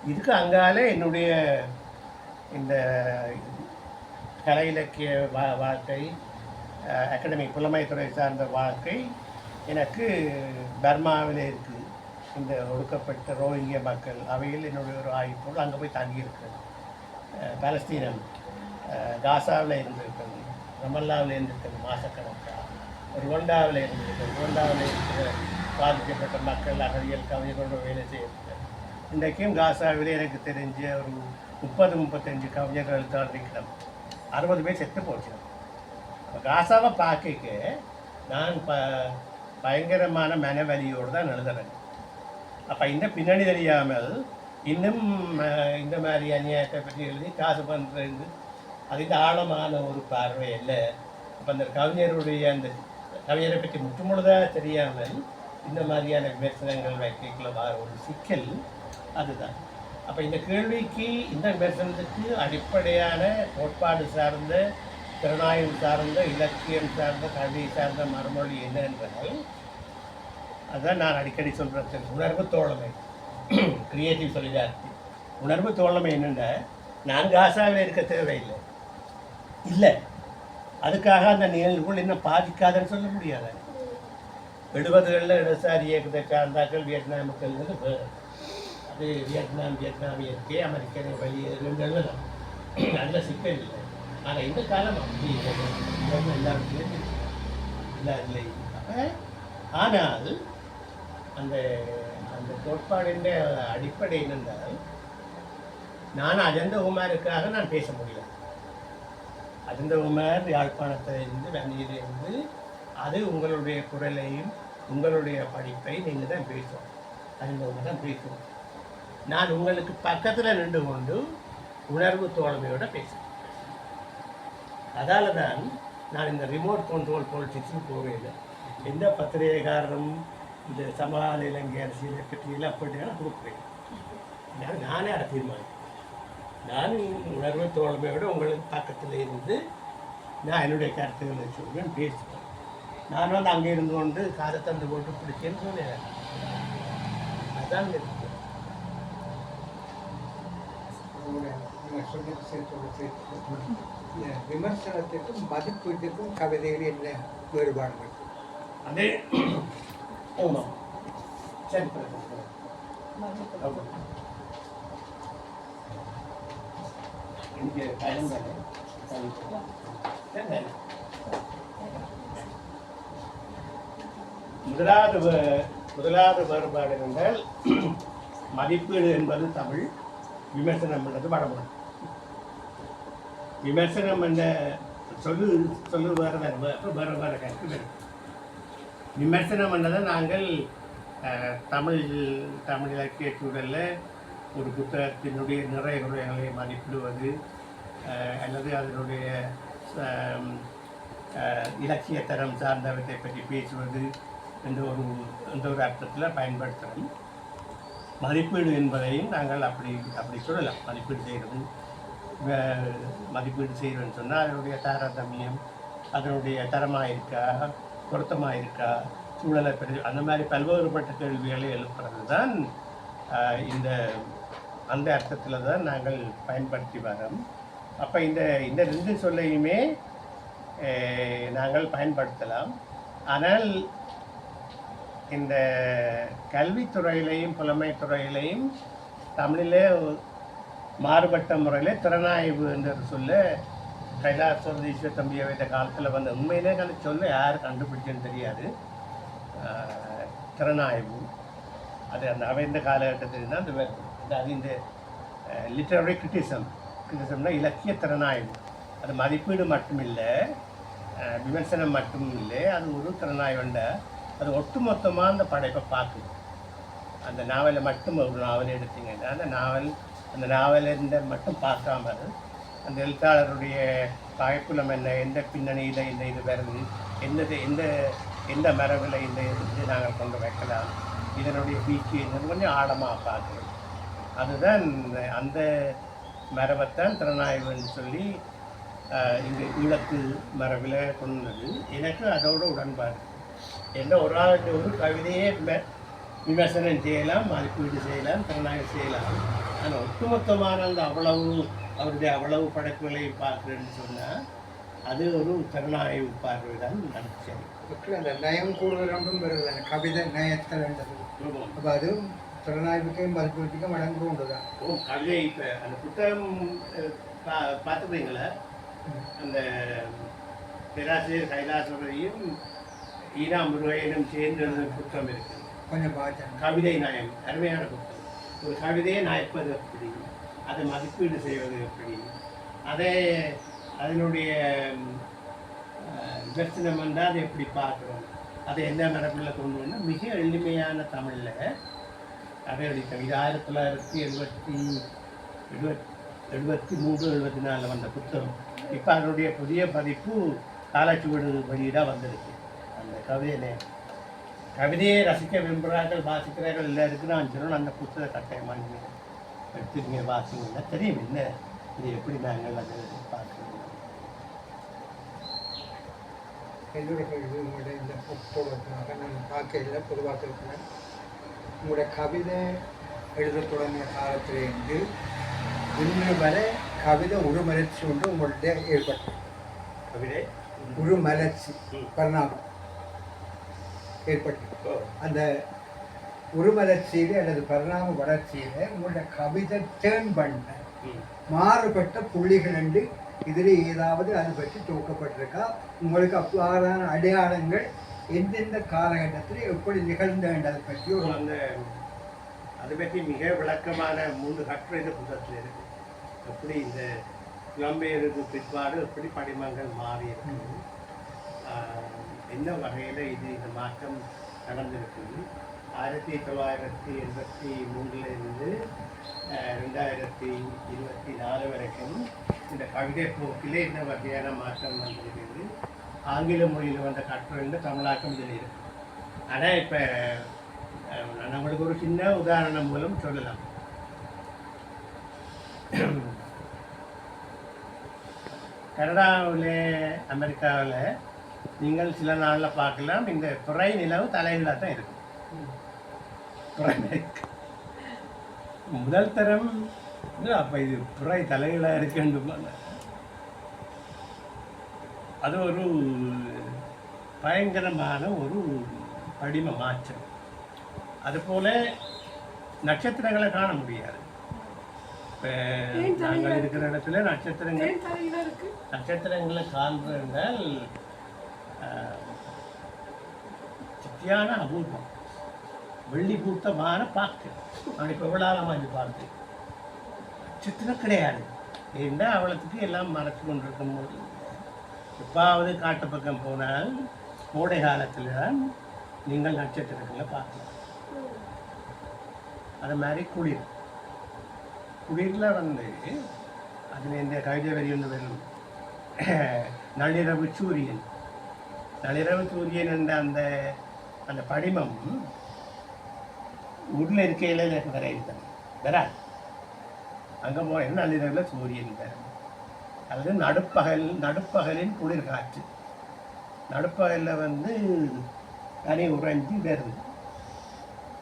இதுக்கு அங்கால என்னுடைய இந்த கலை இலக்கிய வாழ்க்கை, அகாடமிக் புலமைத்துறை சார்ந்த வாழ்க்கை எனக்கு பர்மாவில் இருக்குது. இந்த ஒடுக்கப்பட்ட ரோஹிங்கிய மக்கள் அவையில் என்னுடைய ஒரு ஆய்வுப்போடு அங்கே போய் தங்கியிருக்கிறது. பாலஸ்தீனம் காசாவில் இருந்திருக்கிறது, ரமல்லாவில் இருந்திருக்கிறது மாசக்கணக்காக, ருவண்டாவில் இருந்திருக்கிறது. ருவண்டாவில் இருக்கிற பாதிக்கப்பட்ட மக்கள் அகதிகள் கவிஞர்களோட வேலை செய்யறது. இன்றைக்கும் காசாவில் எனக்கு தெரிஞ்ச ஒரு 30-35 கவிஞர்கள் தான் இருக்கிறோம். 60 பேர் செத்து போச்சு. இப்போ காசாவை பார்க்க நான் பயங்கரமான மனவலியோடு தான் எழுதுறேன். அப்போ இந்த பின்னணி தெரியாமல் இன்னும் இந்த மாதிரி அநியாயத்தை பற்றி எழுதி காசு பண்ணுறது அது இந்த ஆழமான ஒரு பார்வை இல்லை. அப்போ அந்த கவிஞருடைய அந்த கவிஞரை பற்றி முற்றுமுழுதாக தெரியாமல் இந்த மாதிரியான விமர்சனங்கள் வைக்கல வர ஒரு சிக்கல் அதுதான். அப்போ இந்த கேள்விக்கு, இந்த விமர்சனத்துக்கு அடிப்படையான கோட்பாடு சார்ந்த, திறனாய்வு சார்ந்த, இலக்கியம் சார்ந்த, கல்வி சார்ந்த மறுமொழி என்ன என்றால், அதுதான் நான் அடிக்கடி சொல்கிறது, உணர்வு தோழமை, கிரியேட்டிவ் சொலிடாரிட்டி. உணர்வு தோழமை என்னென்னா, நான் காசாவில் இருக்க தேவையில்லை இல்லை, அதுக்காக அந்த நிகழ்வுகள் இன்னும் பாதிக்காதுன்னு சொல்ல முடியாது. 70களில் இடதுசாரி இயக்கத்தை சார்ந்தாக்கள் வியட்நாமுக்கள் வேறு. அது வியட்நாமியர்க்கே அமெரிக்கனை வெளியேறுங்கிறது நல்ல சிக்கல் இல்லை. ஆனால் இந்த காலம் அப்படி எல்லாருக்கும் இல்லை. ஆனால் அந்த அந்த கோட்பாடின் அடிப்படை என்னென்றால், நான் அஜந்த உமாருக்காக நான் பேச முடியாது. அஜந்த உமார் யாழ்ப்பாணத்திலிருந்து வன்னியிலிருந்து அது உங்களுடைய குரலையும் உங்களுடைய படிப்பை நீங்கள் தான் பேசுவோம், அஜந்த உமார் தான் பேசுவோம். நான் உங்களுக்கு பக்கத்தில் நின்று கொண்டு உணர்வு தோழமையோடு பேசுவேன். அதால் தான் நான் இந்த ரிமோட் கண்ட்ரோல் பாலிட்டிக்ஸ்னு போவேன். எந்த பத்திரிகைக்காரரும் இந்த சமகால இலங்கை அரசியலை பற்றியெல்லாம் போயிட்டு கொடுக்குறேன். நானே அதை தீர்மானிப்பேன். நான் உணர்வு தோழமையோடு உங்களுக்கு பக்கத்தில் இருந்து நான் என்னுடைய கருத்துக்களை சொல்வேன், பேசுவேன். நான் அங்கே இருந்து கொண்டு காதை தந்து கொண்டு பிடிச்சேன்னு சொன்னேன். அதுதான் இருக்கு. விமர்சனத்திற்கும் மதிப்பீட்டுக்கும் கவிதைகள் என்ன வேறுபாடுகள்? அதே ஆமாம் சரி இங்கே பயன்பாடு முதலாவது வேறுபாடு என்றால் மதிப்பீடு என்பது தமிழ், விமர்சனம் என்பது வடமொழி. விமர்சனம் என்ற சொல்லு வேறு வேறு கருத்து வேறு. விமர்சனம் என்றதை நாங்கள் தமிழ் இலக்கிய சூழலில் ஒரு புத்தகத்தினுடைய நிறைய குறைகளை மதிப்பிடுவது அல்லது அதனுடைய இலக்கிய தரம் சார்ந்தவற்றை பற்றி பேசுவது என்ற ஒரு அர்த்தத்தில் பயன்படுத்துகிறோம். மதிப்பீடு என்பதையும் நாங்கள் அப்படி சொல்லலாம். மதிப்பீடு செய்கிறோன்னு சொன்னால் அதனுடைய தாரதமியம், அதனுடைய தரமாக இருக்கா, பொருத்தமாக இருக்கா, சூழலை பற்றி அந்த மாதிரி பல்வேறுபட்ட கேள்விகளை எழுப்புறது தான் அந்த அர்த்தத்தில் தான் நாங்கள் பயன்படுத்தி வரோம். அப்போ இந்த ரெண்டு சொல்லையுமே நாங்கள் பயன்படுத்தலாம். ஆனால் இந்த கல்வித்துறையிலையும் புலமைத்துறையிலையும் தமிழிலே மாறுபட்ட முறையில் திறனாய்வு என்ற சொல்ல கைலாசம் ஈஸ்வர் தம்பி வைத்த காலத்தில் வந்த உண்மையிலே அந்த சொல்ல யார் கண்டுபிடிச்சதுன்னு தெரியாது. திறனாய்வு அது அந்த அவைந்த காலகட்டத்தில் தான் அது இந்த லிட்டரரி கிரிட்டிசம்னா இலக்கிய திறனாய்வு. அது மதிப்பீடு மட்டும் இல்லை, விமர்சனம் மட்டும் இல்லை, அது ஒரு திறனாய்வுண்ட அது ஒட்டுமொத்தமாக அந்த படைப்பை பார்க்குது. அந்த நாவலை மட்டும் ஒரு நாவல் எடுத்தீங்கன்னா அந்த நாவலிருந்த மட்டும் பார்க்காம அந்த எழுத்தாளருடைய காய்ப்புலம் என்ன, எந்த பின்னணியில் இந்த இது வருது, எந்த மரபில் இந்த இது நாங்கள் கொண்டு வைக்கலாம், இதனுடைய பீச்சு என்னது கொஞ்சம் ஆழமாக பார்க்குறது. அதுதான் அந்த மரபைத்தான் திறனாய்வுன்னு சொல்லி இங்கே ஈழத்து மரபில் கொண்டது. எனக்கு அதோட உடன்பாடு. எந்த ஒரு கவிதையே விமர்சனம் செய்யலாம், மதிப்பீடு செய்யலாம், திறனாய்வு செய்யலாம். ஆனால் ஒட்டுமொத்தமான அந்த அவருடைய அவ்வளவு படைப்புகளை பார்க்குறேன்னு சொன்னால் அது ஒரு திறனாய்வு பார்வை தான் சரி. அந்த நயம் கூடுதலும் வருது, கவிதை நயத்தில் அப்போ அதுவும் திறனாய்வுக்கும் மதிப்பீட்டுக்கும் வழங்கு உண்டு தான். கவிதை இப்போ அந்த புத்தகம் பார்த்துக்கிறீங்களா? அந்த பேராசிரியர் கைலாசரையும் ஈரா முருகையனும் சேர்ந்து எழுதின புத்தகம் இருக்குது. கொஞ்சம் பார்த்தேன். கவிதை நயம் அருமையான புத்தகம். ஒரு கவிதையை நயப்பது எப்படி, அதை மதிப்பீடு செய்வது எப்படி, அதனுடைய விமர்சனம் வந்தால் அதை எப்படி பார்க்குறோம், அதை எந்த மரபில் கொண்டு வந்தால் மிக எளிமையான தமிழில் அதை அடித்தோம். இது 1973-74 வந்த புத்தகம். இப்போ அதனுடைய புதிய பதிப்பு காலச்சுவடு வெளியீடாக வந்திருக்கு. அந்த கவிதையை ரசிக்க விரும்புகிறார்கள், வாசிக்கிறார்கள் எல்லாருக்கும் நான் சொல்லணும். அந்த புத்தக கட்டாயமாக நீங்கள் எடுத்துக்கிங்க, வாசிங்கன்னா தெரியும் என்ன இது எப்படி நாங்கள் அதை பார்க்குறோம். என்னுடைய உங்களுடைய இந்த புத்தகத்தினால நான் பார்க்கல, பொதுவாக இருக்கிறேன். உங்களுடைய கவிதை எழுத தொடங்கிய காலத்திலேருந்து இன்று வரை கவிதை உருமலர்ச்சி ஒன்று உங்கள்கிட்ட ஏற்பட்டது. கவிதை உருமலர்ச்சி பரிணாமம் ஏற்பட்டு அந்த உருமலர்ச்சியிலே அல்லது பரிணாம வளர்ச்சியில உங்களுடைய கவிதை டேர்ன் பண்ண மாறுபட்ட புள்ளிகள் என்று இதில் ஏதாவது அது பற்றி துவக்கப்பட்டிருக்கா? உங்களுக்கு அவ்வாறான அடையாளங்கள் எந்தெந்த காலகட்டத்தில் எப்படி நிகழ்ந்ததை பற்றி ஒரு அதை பற்றி மிக விளக்கமான 3 கட்டுரை இந்த புத்தகத்தில் இருக்கு. எப்படி இந்த புலம்பெயருக்கு பிற்பாடு எப்படி படிமங்கள் மாறி இருக்கு, என்ன வகையில் இந்த மாற்றம் நடந்திருக்குது. 1983 2024 வரைக்கும் இந்த கவிதை போக்கிலே என்ன வகையான மாற்றம் வந்திருக்குது. ஆங்கில மொழியில் வந்த கட்டுரையில் தமிழாக்கம் இதில் இருக்கு. ஆனால் இப்போ நம்மளுக்கு ஒரு சின்ன உதாரணம் மூலம் சொல்லலாம். கனடாவில் அமெரிக்காவில் நீங்கள் சில நாளில் பார்க்கலாம், இந்த பிறை நிலவு தலைகளாக தான் இருக்கும். முதல் தரம் அப்போ இது புறை தலைகளாக இருக்குன்னு அது ஒரு பயங்கரமான ஒரு படிம மாற்றம். அதுபோல் நட்சத்திரங்களை காண முடியாது. இப்போ நாங்கள் இருக்கிற இடத்துல நட்சத்திரங்களை காண்பதால் சித்தியான அபூர்வம் வெள்ளி பூத்தமான பார்க்கு. நான் இப்போ விழாலமாக பார்த்து நட்சத்திரம் கிடையாது. ஏன்னா அவ்வளோத்துக்கு எல்லாம் மறைச்சு கொண்டிருக்கும் போது எப்பாவது காட்டு பக்கம் போனால் கோடை காலத்தில் தான் நீங்கள் நட்சத்திரங்களை பார்க்கலாம். அது மாதிரி குளிரில் வந்து அதில் இந்த கவிதை வரி ஒன்று வரும். நள்ளிரவு சூரியன் என்ற அந்த அந்த படிமம் உள்ள இருக்கையில் வரையிருந்தேன் வரா அங்கே போனால் நள்ளிரவில் சூரியன் வரும். அல்லது நடுப்பகலின் குளிர் காற்று. நடுப்பகலில் வந்து தனி உறைஞ்சி வருது.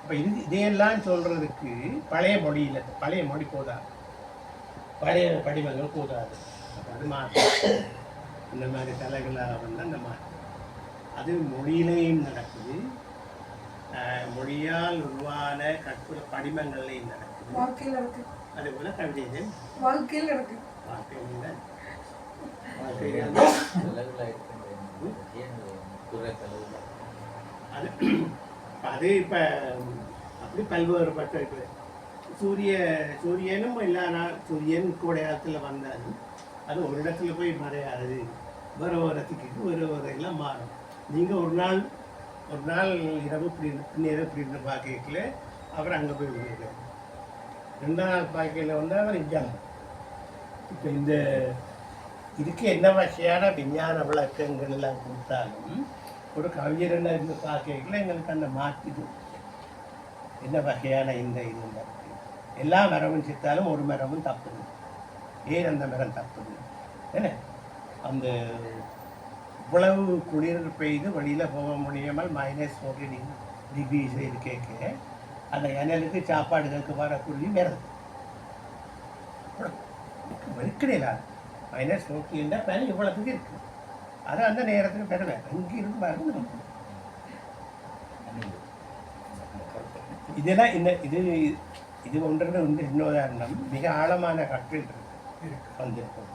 அப்போ இதையெல்லாம் சொல்கிறதுக்கு பழைய மொழி போதாது, பழைய படிமங்கள் போதாது. அது மாற்றம் இந்த மாதிரி தலைகளாக வந்து அந்த மாற்றம் அது மொழியிலையும் நடக்குது, மொழியால் உருவான கற்புல படிமங்கள்லையும் நடக்குது. அதே போல கவிதையிலும் வாழ்க்கையில் நடக்குது. அது இப்போ அப்படி பல்வேறுபட்ட இருக்குது. சூரியனும் எல்லா சூரியன் கோடையாளத்தில் வந்தால் அது ஒரு இடத்துல போய் மறையாது, வேறு இடத்துக்கு ஒரு எல்லாம் மாறும். நீங்கள் ஒரு நாள் இரவு இப்படி பார்க்கல அவர் அங்கே போய் விடுவார். 2 நாள் பார்க்கையில் வந்து அவர் இங்கே. இப்போ இதுக்கு என்ன வகையான விஞ்ஞான விளக்கங்கள் எல்லாம் கொடுத்தாலும் ஒரு கவிஞரெல்லாம் இருந்து பார்க்கல எங்களுக்கு அந்த மாற்றிது என்ன வகையான இந்த இது எல்லா மரமும் சித்தாலும் ஒரு மரமும் தப்புது. ஏன் அந்த மரம் தப்புது? என்ன அந்த இவ்வளவு குளிர் பெய்து வெளியில் போக முடியாமல் -40 டிகிரிஸ் கேட்க அந்த இனலுக்கு சாப்பாடுகளுக்கு வரக்குள்ளி வருது. வெறுக்கடையில -40 பேன் இவ்வளவுக்கு இருக்கு. அது அந்த நேரத்துக்கு பெறவேன் இங்கே இருந்து பாருங்க. இதெல்லாம் இது ஒன்றது இன்னொரு மிக ஆழமான கற்றில் வந்திருக்கும்.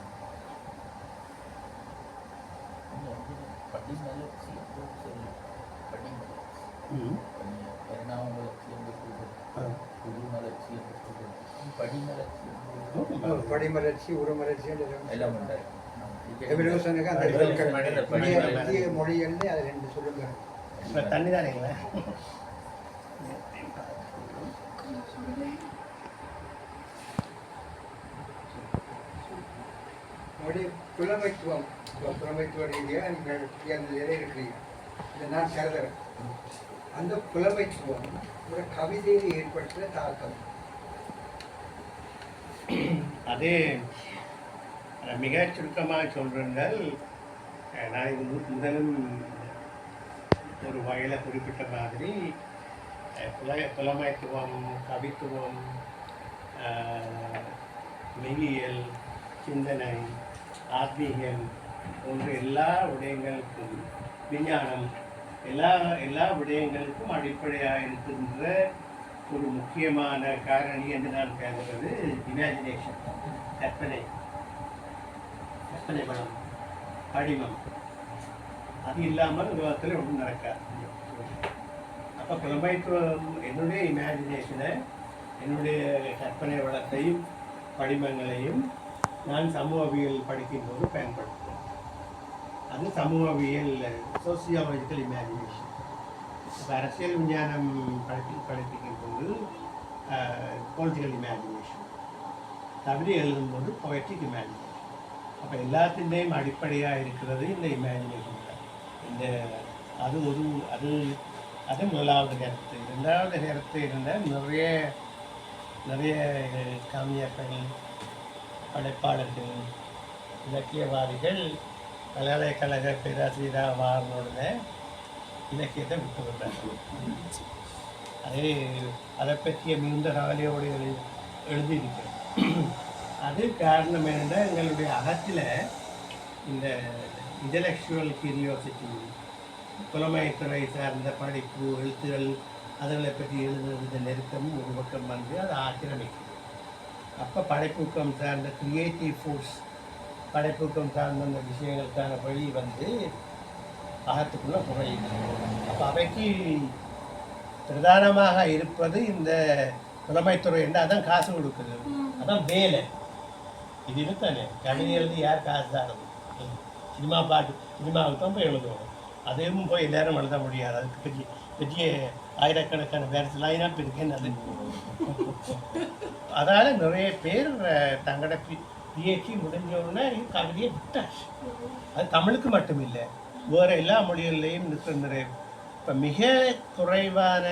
படிமலர்ச்சி உரமலர்ச்சி மொழிகள் அது 2 சொல்லுங்க. தண்ணி தானேங்களா? புலமைத்துவ ரீதியாக நீங்கள் இருக்கிறீங்க. இதை நான் கருதுறேன். அந்த புலமைத்துவம் ஒரு கவிதையில் ஏற்படுத்துகிற தாக்கம் அது மிக சுருக்கமாக சொல்கிறீர்கள். நான் இது முதலும் ஒரு வகையில் குறிப்பிட்ட மாதிரி புலமைத்துவம், கவித்துவம், மெய்யியல், சிந்தனை, ஆத்மீகம் போன்ற எல்லா விடயங்களுக்கும், விஞ்ஞானம் எல்லா விடயங்களுக்கும் அடிப்படையாக இருக்கின்ற ஒரு முக்கியமான காரணி என்று நான் கருதுவது இமேஜினேஷன், கற்பனை படம், படிமம். அது இல்லாமல் உலகத்தில் ஒன்றும் நடக்காது. அப்போ புலமைத்துவம் என்னுடைய இமேஜினேஷனை, என்னுடைய கற்பனை வளத்தையும் படிமங்களையும் நான் சமூகவியல் படிக்கும்போது பயன்படுத்துவேன். அது சமூகவியல், சோசியாலஜிக்கல் இமேஜினேஷன். இப்போ அரசியல் விஞ்ஞானம் படிப்பிக்கும் போது பொலிட்டிக்கல் இமேஜினேஷன், கவிதை எழுதும்போது பொயட்டிக் இமேஜினேஷன். அப்போ எல்லாத்திൻ്റെയും அடிப்படையாக இருக்கிறது இந்த இமேஜினேஷன் தான். அது முதலாவது கருத்து. 2வது கருத்து இருந்தால் நிறைய கவிஞர்கள், படைப்பாளர்கள், இலக்கியவாதிகள் பல்கலைக்கழக பேராசிரியராக வாரனோட இலக்கியத்தை விட்டு விடுறாங்க. அதை பற்றிய மிகுந்த கவலையோடு எழுதியிருக்கிறேன். அது காரணம் என்னென்னா எங்களுடைய அகத்தில் இந்த இன்டலெக்சுவல் கியூரியாசிட்டி, புலமைத்துறை சார்ந்த படிப்பு, எழுத்துகள், அதுகளை பற்றி எழுதுறது நெருக்கமும் ஒரு பக்கம் வந்து அதை ஆக்கிரமிக்குது. அப்போ படைப்பூக்கம் சார்ந்த க்ரியேட்டிவ் ஃபோர்ஸ், படைப்பூக்கம் சார்ந்த அந்த விஷயங்களுக்கான வழி வந்து அகத்துக்குள்ளே குறையுது. அப்போ அவைக்கு பிரதானமாக இருப்பது இந்த புலமைத்துறை என்று அதான் காசு கொடுக்குது, அதான் வேலை. இது இருக்கானே கவிதை எழுதி யார் காசு தரது? சினிமா பாட்டு சினிமாவுக்கு தான் போய் எழுதுவோம். அதையும் போய் எல்லாரும் எழுத முடியாது. அதுக்கு பெரிய பெரிய ஆயிரக்கணக்கான வேறு லைனாக இருக்கேன்னு அது. அதனால் நிறைய பேர் தங்களோட பிஹெச்டி முடிஞ்சோடனே கவிதையை விட்டாச்சு. அது தமிழுக்கு மட்டும் இல்லை, வேறு எல்லா மொழிகள்லேயும் நிறைய. இப்போ மிக குறைவான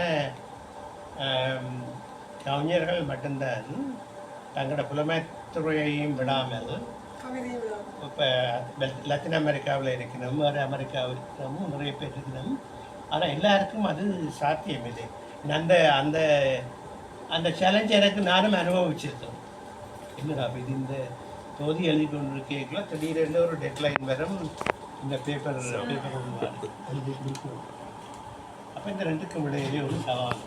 கவிஞர்கள் மட்டும்தான் தங்களோட புலமைத்துறையையும் விடாமல் இப்போ லத்தீன் அமெரிக்காவில் இருக்கணும், வேறு அமெரிக்காவில் இருக்கணும், நிறைய பேர் இருக்கணும். ஆனால் எல்லாருக்கும் அது சாத்தியமில்லை. அந்த அந்த அந்த சேலஞ்ச் எனக்கு நானும் அனுபவிச்சிருக்கேன். என்னடா இது இந்த தொகுதி எழுதி கொண்டு கேட்கல, திடீரென்று ஒரு டெட்லைன் வரும், இந்த பேப்பர் அப்போ இந்த ரெண்டுக்கும் இடையிலே ஒரு சவால்.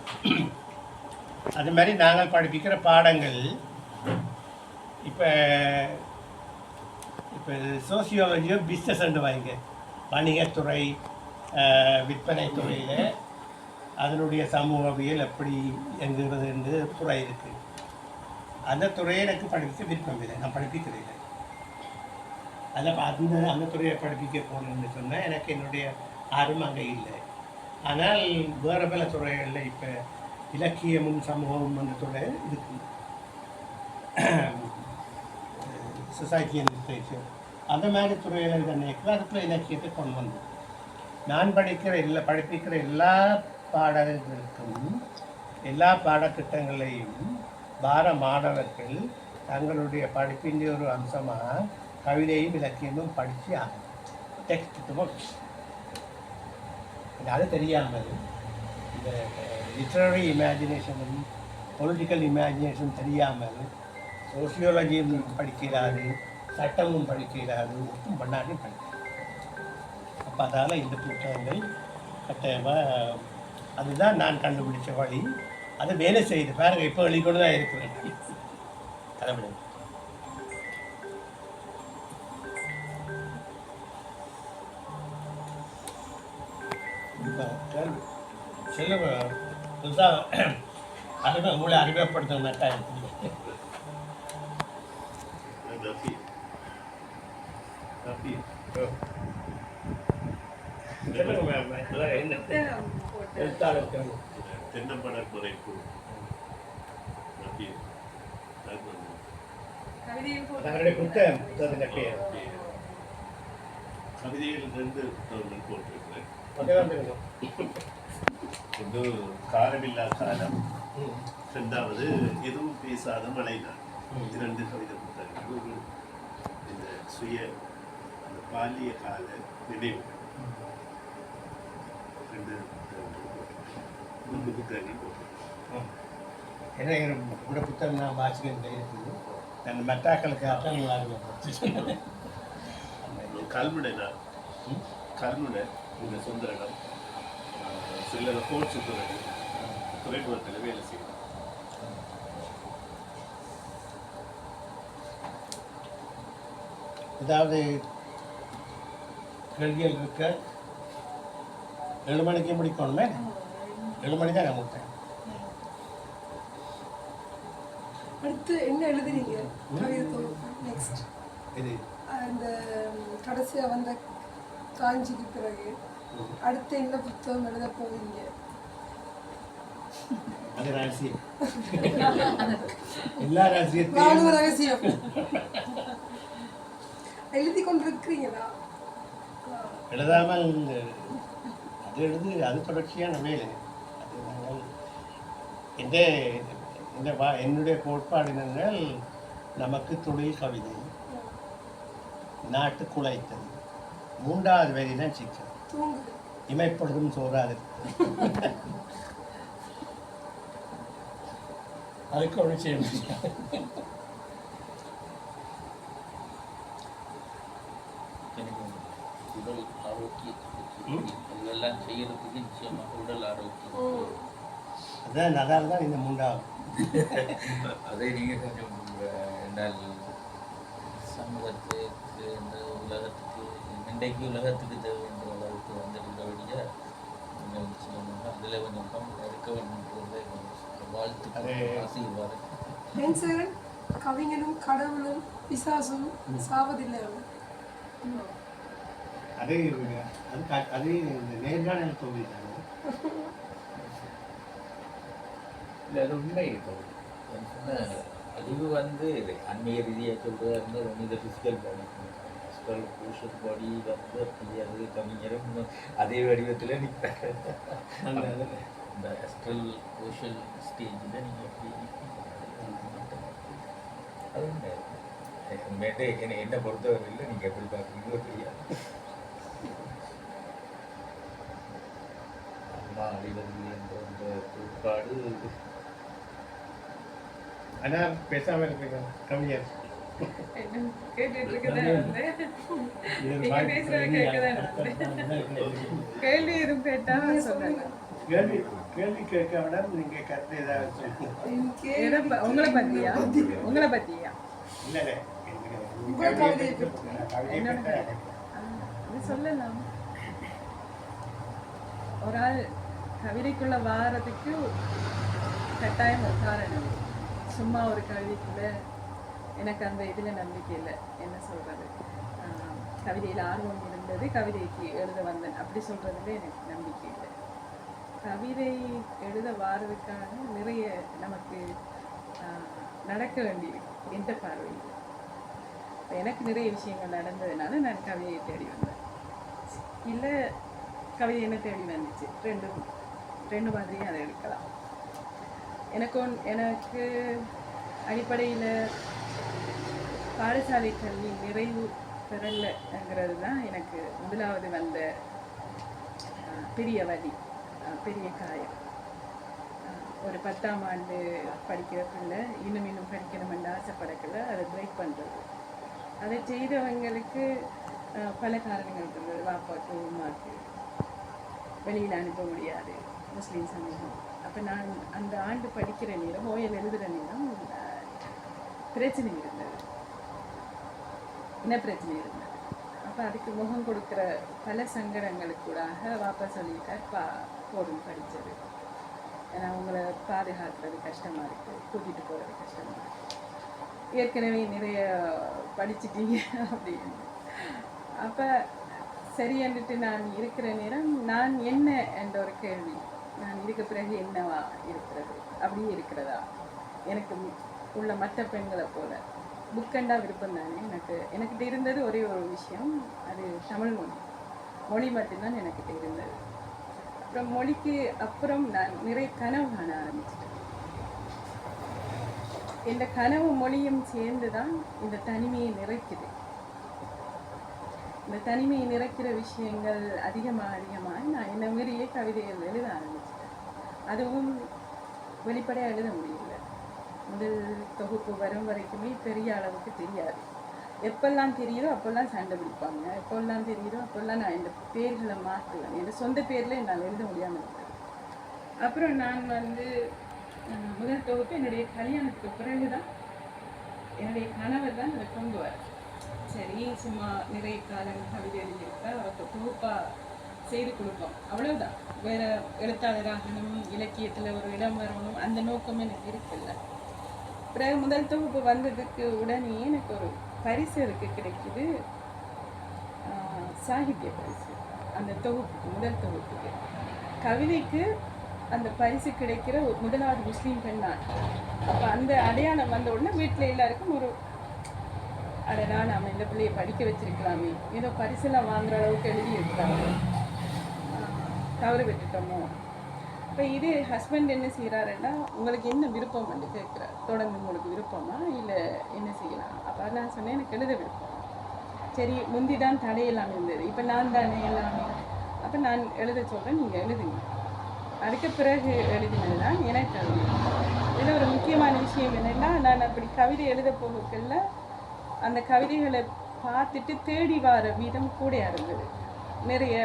அது மாதிரி நாங்கள் படிப்பிக்கிற பாடங்கள் இப்போ இப்போ சோசியாலஜியோ பிஸ்னஸ் வாங்க, வணிகத்துறை, விற்பனை துறையில் அதனுடைய சமூகவியல் எப்படி என்கிறது என்று துறை இருக்குது. அந்த துறையை எனக்கு படிப்பிக்க விருப்பம் இல்லை, நான் படிப்பிக்கிறதில்லை. அந்த துறையை படிப்பிக்க போகணுன்னு சொன்னால் எனக்கு என்னுடைய ஆர்வம் அங்கே இல்லை. ஆனால் வேறு பல துறைகளில் இப்போ இலக்கியமும் சமூகமும் அந்த துறை இருக்குது, சொசைட்டி அண்ட் லிட்ரேச்சர் அந்த மாதிரி துறைகள் தான் இருக்குது. அதுக்குள்ள இலக்கியத்தை கொண்டு வந்தோம். நான் படிப்பிக்கிற எல்லா பாடங்களுக்கும் எல்லா பாடத்திட்டங்களையும் வார மாணவர்கள் தங்களுடைய படிப்பின் ஒரு அம்சமாக கவிதையும் இலக்கியமும் படித்து ஆகும். டெக்ஸ்ட் புக்ஸ் அது தெரியாமல் இந்த லிட்ரரி இமேஜினேஷனும் பொலிட்டிக்கல் இமேஜினேஷன் தெரியாமல் சோசியாலஜியும் படிக்கிறாரு, சட்டமும் படிக்கிறாரு, ஒன்றும் பண்ணாலும் படிக்கிறார். அப்போ அதால் இந்த புத்தகங்கள் கட்டாயமாக அதுதான் நான் கண்டுபிடிச்ச வழி. அது வேலை செய்யுது பாருங்க, இப்போ வெளிக்கொண்டு தான் இருக்கிறேன். தலைமுறை செல்லுங்க புதுசாக அறிவை உங்களை அறிமுகப்படுத்த நட்டாயிருக்கு. தென்னம்பட குறைப்பு கவிதைகள் 2 புத்தகங்கள் போட்டிருக்கிறேன். ஒன்று காரமில்லா காலம், ரெண்டாவது எதுவும் பேசாத மழைதான். 2 கவிதை புத்தகங்கள். இந்த சுய அந்த பாலிய கால நினைவுகள் 2 புத்தகங்கள் போட்டிருக்கிறேன். ஏன்னா கூட புத்தகம் நான் வாசிக்கிட்டு இருக்குது. அந்த மெட்டாக்களுக்கு அர்த்தம் நல்லா கல்முனை இந்த சொந்த இடம், சில போர்ட்ஸ் துறைமுகத்தில் வேலை செய்யணும். ஏதாவது கேள்விகள் இருக்க 7 மணிக்கு முடிக்கணுமே. 7 மணி தான் நான் முடித்தேன். அடுத்து என்ன எழுதுறீங்க? நெக்ஸ்ட் இது அந்த கடைசியாக வந்த காஞ்சிக்கு பிறகு அடுத்து என்ன புத்தகம் எழுத போவீங்க? அது ரகசியம். எல்லா ரகசியத்தையும் ரகசியம் எழுதி கொண்டிருக்கிறீங்களா? எழுதாமல் அது எழுது, அது தொடர்ச்சியான வேலை. அது நாங்கள் என்னுடைய கோட்பாடு என்னென்னால், நமக்கு தொழில் கவிதை, நாட்டு குலைத்தல், 3வது வரி தான் சிக்கல், இமைப்பொழுதும் சோறாது. அதுக்கு ஒன்றும் செய்ய முடியாது. உடல் ஆரோக்கியத்துக்கு இதெல்லாம் செய்யறதுக்கு நிச்சயமாக உடல் ஆரோக்கியம். அதால் தான் இந்த முண்டாகும். அதை நீங்கள் கொஞ்சம் என்றால் சமூகத்துக்கு இந்த உலகத்துக்கு இன்றைக்கு உலகத்துக்கு தேவைன்ற அளவுக்கு வந்துருந்தபடிய நீங்கள் நிச்சயமாக அதில் கொஞ்சம் பங்கு இருக்க வேண்டும்ன்றதை வாழ்த்து ஆசீர்வாதம். ஹென்சரன் கவிஞனும் கடவுளும் பிசாசும் சாவதில்லை. அது இந்த நேர்காணல் தோல்விட்டாங்க. இல்லை அது உண்மை அறிவு வந்து அந்நிய ரீதியாக சொல்கிறதா இருந்தால் ஒன்று இந்த ஃபிசிக்கல் பாடி ஃபிசிக்கல் சோஷியல் பாடி வந்து தெரியாது கவிஞரும் அதே வடிவத்தில் நிற்பார். இந்த அஸ்ட்ரல் சோஷியல் ஸ்டேஜில் நீங்கள் எப்படி அது உண்மை. உண்மையிட்டே என்னை பொறுத்தவரையில் நீங்கள் எப்படி பார்க்குறீங்களோ தெரியாது. அம்மா அழிவதில்லை என்ற அந்த கோட்பாடு ஆனால் பேசாமல் இருக்கிறீங்க கவிஞர். கேட்டுட்டு இருக்கதான் கேள்வி எதுவும் கேட்டா சொல்லுங்க. கேள்வி கேட்க விட நீங்கள் கருத்து ஏதாவது உங்களை பத்தியா இல்லை சொல்லலாம். ஒரு ஆள் கவிதைக்குள்ள வாரதுக்கு கட்டாயம் ஒரு காரணம். சும்மா ஒரு கவிதைக்குள்ள எனக்கு அந்த இதில் நம்பிக்கை இல்லை. என்ன சொல்கிறது, கவிதையில் ஆர்வம் இருந்தது, கவிதைக்கு எழுத வந்தேன் அப்படி சொல்கிறதுல எனக்கு நம்பிக்கை இல்லை. கவிதை எழுத வாரதுக்கான நிறைய நமக்கு நடக்க வேண்டியிருக்கு எந்த பார்வையில். எனக்கு நிறைய விஷயங்கள் நடந்ததுனால நான் கவிதையை தேடி வந்தேன். இல்லை கவிதை என்ன தேடி வந்துச்சு, ரெண்டு மாதிரியும் அதை எடுக்கலாம். எனக்கு அடிப்படையில் பாடசாலை கல்வி நிறைவு பெறலைங்கிறது தான் எனக்கு முதலாவது வந்த பெரிய வலி, பெரிய காயம். ஒரு 10ஆம் ஆண்டு படிக்கிற பிள்ளை இன்னும் படிக்கணுமென்று ஆசைப்படக்கல, அதை பிரேக் பண்ணுறது. அதை செய்தவங்களுக்கு பல காரணங்கள் இருந்தது. வாப்பாக்கு உமாக்கு வெளியில் அனுப்ப முடியாது, முஸ்லீம் சமூகம். அப்போ நான் அந்த ஆண்டு படிக்கிற நேரம், ஓயல் எழுதுகிற நேரம் பிரச்சனை இருந்தது, என்ன பிரச்சனை இருந்தது. அப்போ அதுக்கு முகம் கொடுக்குற பல சங்கடங்களுக்கூடாக வாப்பா சொல்லிட்டார், போடும் படித்தது. ஏன்னா அவங்கள பாதுகாக்கிறது கஷ்டமாக இருக்குது, கூட்டிகிட்டு போகிறது கஷ்டமாக இருக்குது, ஏற்கனவே நிறைய படிச்சுட்டீங்க அப்படின்னு. அப்போ சரியன்ட்டு நான் இருக்கிற நேரம் நான் என்ன என்ற ஒரு கேள்வி, நான் இருக்க பிறகு என்னவா இருக்கிறது, அப்படியே இருக்கிறதா. எனக்கு உள்ள மற்ற பெண்களை போல புக்கண்டா விருப்பம் தானே. எனக்கிட்ட இருந்தது ஒரே ஒரு விஷயம், அது தமிழ் மொழி மட்டும்தான் எனக்கிட்ட இருந்தது. அப்புறம் மொழிக்கு அப்புறம் நான் நிறைய கனவு காண ஆரம்பிச்சிட்டேன். இந்த கனவு மொழியும் சேர்ந்து தான் இந்த தனிமையை நிறைக்குது. இந்த தனிமையை நிறைக்கிற விஷயங்கள் அதிகமாக நான் என்ன மீறியே கவிதைகள் எழுத ஆரம்பிச்சிட்டேன். அதுவும் வெளிப்படையாக எழுத முடியல. முதல் தொகுப்பு வரும் வரைக்குமே பெரிய அளவுக்கு தெரியாது. எப்பெல்லாம் தெரியுதோ அப்போல்லாம் சண்டை பிடிப்பாங்க, எப்போல்லாம் தெரியுதோ அப்போல்லாம் நான் இந்த பேர்களை மாற்றுவேன். இந்த சொந்த பேரில் என்னால் எழுத முடியாமல் இருந்தது. அப்புறம் நான் முதல் தொகுப்பு என்னுடைய கல்யாணத்துக்கு பிறகு தான் என்னுடைய கணவர் தான் அதை கொண்டு வர. சரி, சும்மா நிறைய காலம் கவிதை எழுதியிருக்கா, அவருக்கு தொகுப்பாக செய்து கொடுப்போம், அவ்வளவுதான். வேற எழுத்தாளராகணும், இலக்கியத்தில் ஒரு இடம் வரணும், அந்த நோக்கம் எனக்கு இருக்குல்ல. பிறகு முதல் தொகுப்பு வந்ததுக்கு உடனே எனக்கு ஒரு பரிசு அதுக்கு கிடைக்குது, சாகித்ய பரிசு. அந்த தொகுப்புக்கு, முதல் தொகுப்புக்கு கவிதைக்கு அந்த பரிசு கிடைக்கிற முதலாவது முஸ்லீம் பெண் நான். அப்போ அந்த அடையாளம் வந்த உடனே வீட்டில் எல்லாருக்கும் ஒரு அடடா, நாம் இந்த பிள்ளையை படிக்க வச்சிருக்கலாமே, ஏதோ பரிசெல்லாம் வாங்குற அளவுக்கு எழுதியிருக்காங்க, தவறு விட்டுட்டோமோ. இப்போ இது ஹஸ்பண்ட் என்ன செய்கிறாருன்னா, உங்களுக்கு என்ன விருப்பம் வந்து கேட்குறாரு, தொடர்ந்து உங்களுக்கு விருப்பமா இல்லை என்ன செய்யலாம். அப்போ நான் சொன்னேன், எனக்கு எழுத விருப்பம். சரி, முந்தி தான் தடையெல்லாம் இருந்தது, இப்போ நான் தானே எல்லாமே. அப்போ நான் எழுத சொல்கிறேன், நீங்கள் எழுதுங்க. அதுக்கு பிறகு எழுதினது தான் எனக்கு இதில் ஒரு முக்கியமான விஷயம் என்னென்னா, நான் அப்படி கவிதை எழுத போகக்குள்ள அந்த கவிதைகளை பார்த்துட்டு தேடி வர வீதம் கூட இருந்தது. நிறைய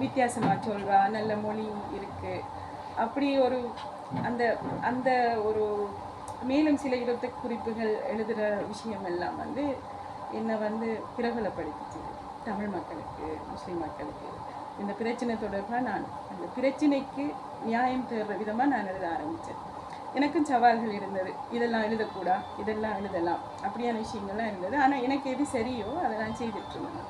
வித்தியாசமாக சொல்வா, நல்ல மொழி இருக்குது, அப்படி ஒரு அந்த அந்த ஒரு மேலும் சில இடத்து குறிப்புகள் எழுதுகிற விஷயம் எல்லாம் என்னை பிரபலப்படுத்திச்சு தமிழ் மக்களுக்கு, முஸ்லீம் மக்களுக்கு. இந்த பிரச்சனை தொடர்பாக நான் அந்த பிரச்சனைக்கு நியாயம் தேடுற விதமாக நான் எழுத ஆரம்பித்தேன். எனக்கும் சவால்கள் இருந்தது, இதெல்லாம் எழுதக்கூடா, இதெல்லாம் எழுதலாம், அப்படியான விஷயங்கள்லாம் இருந்தது. ஆனால் எனக்கு எது சரியோ அதை நான் செய்துட்ருந்தேன்.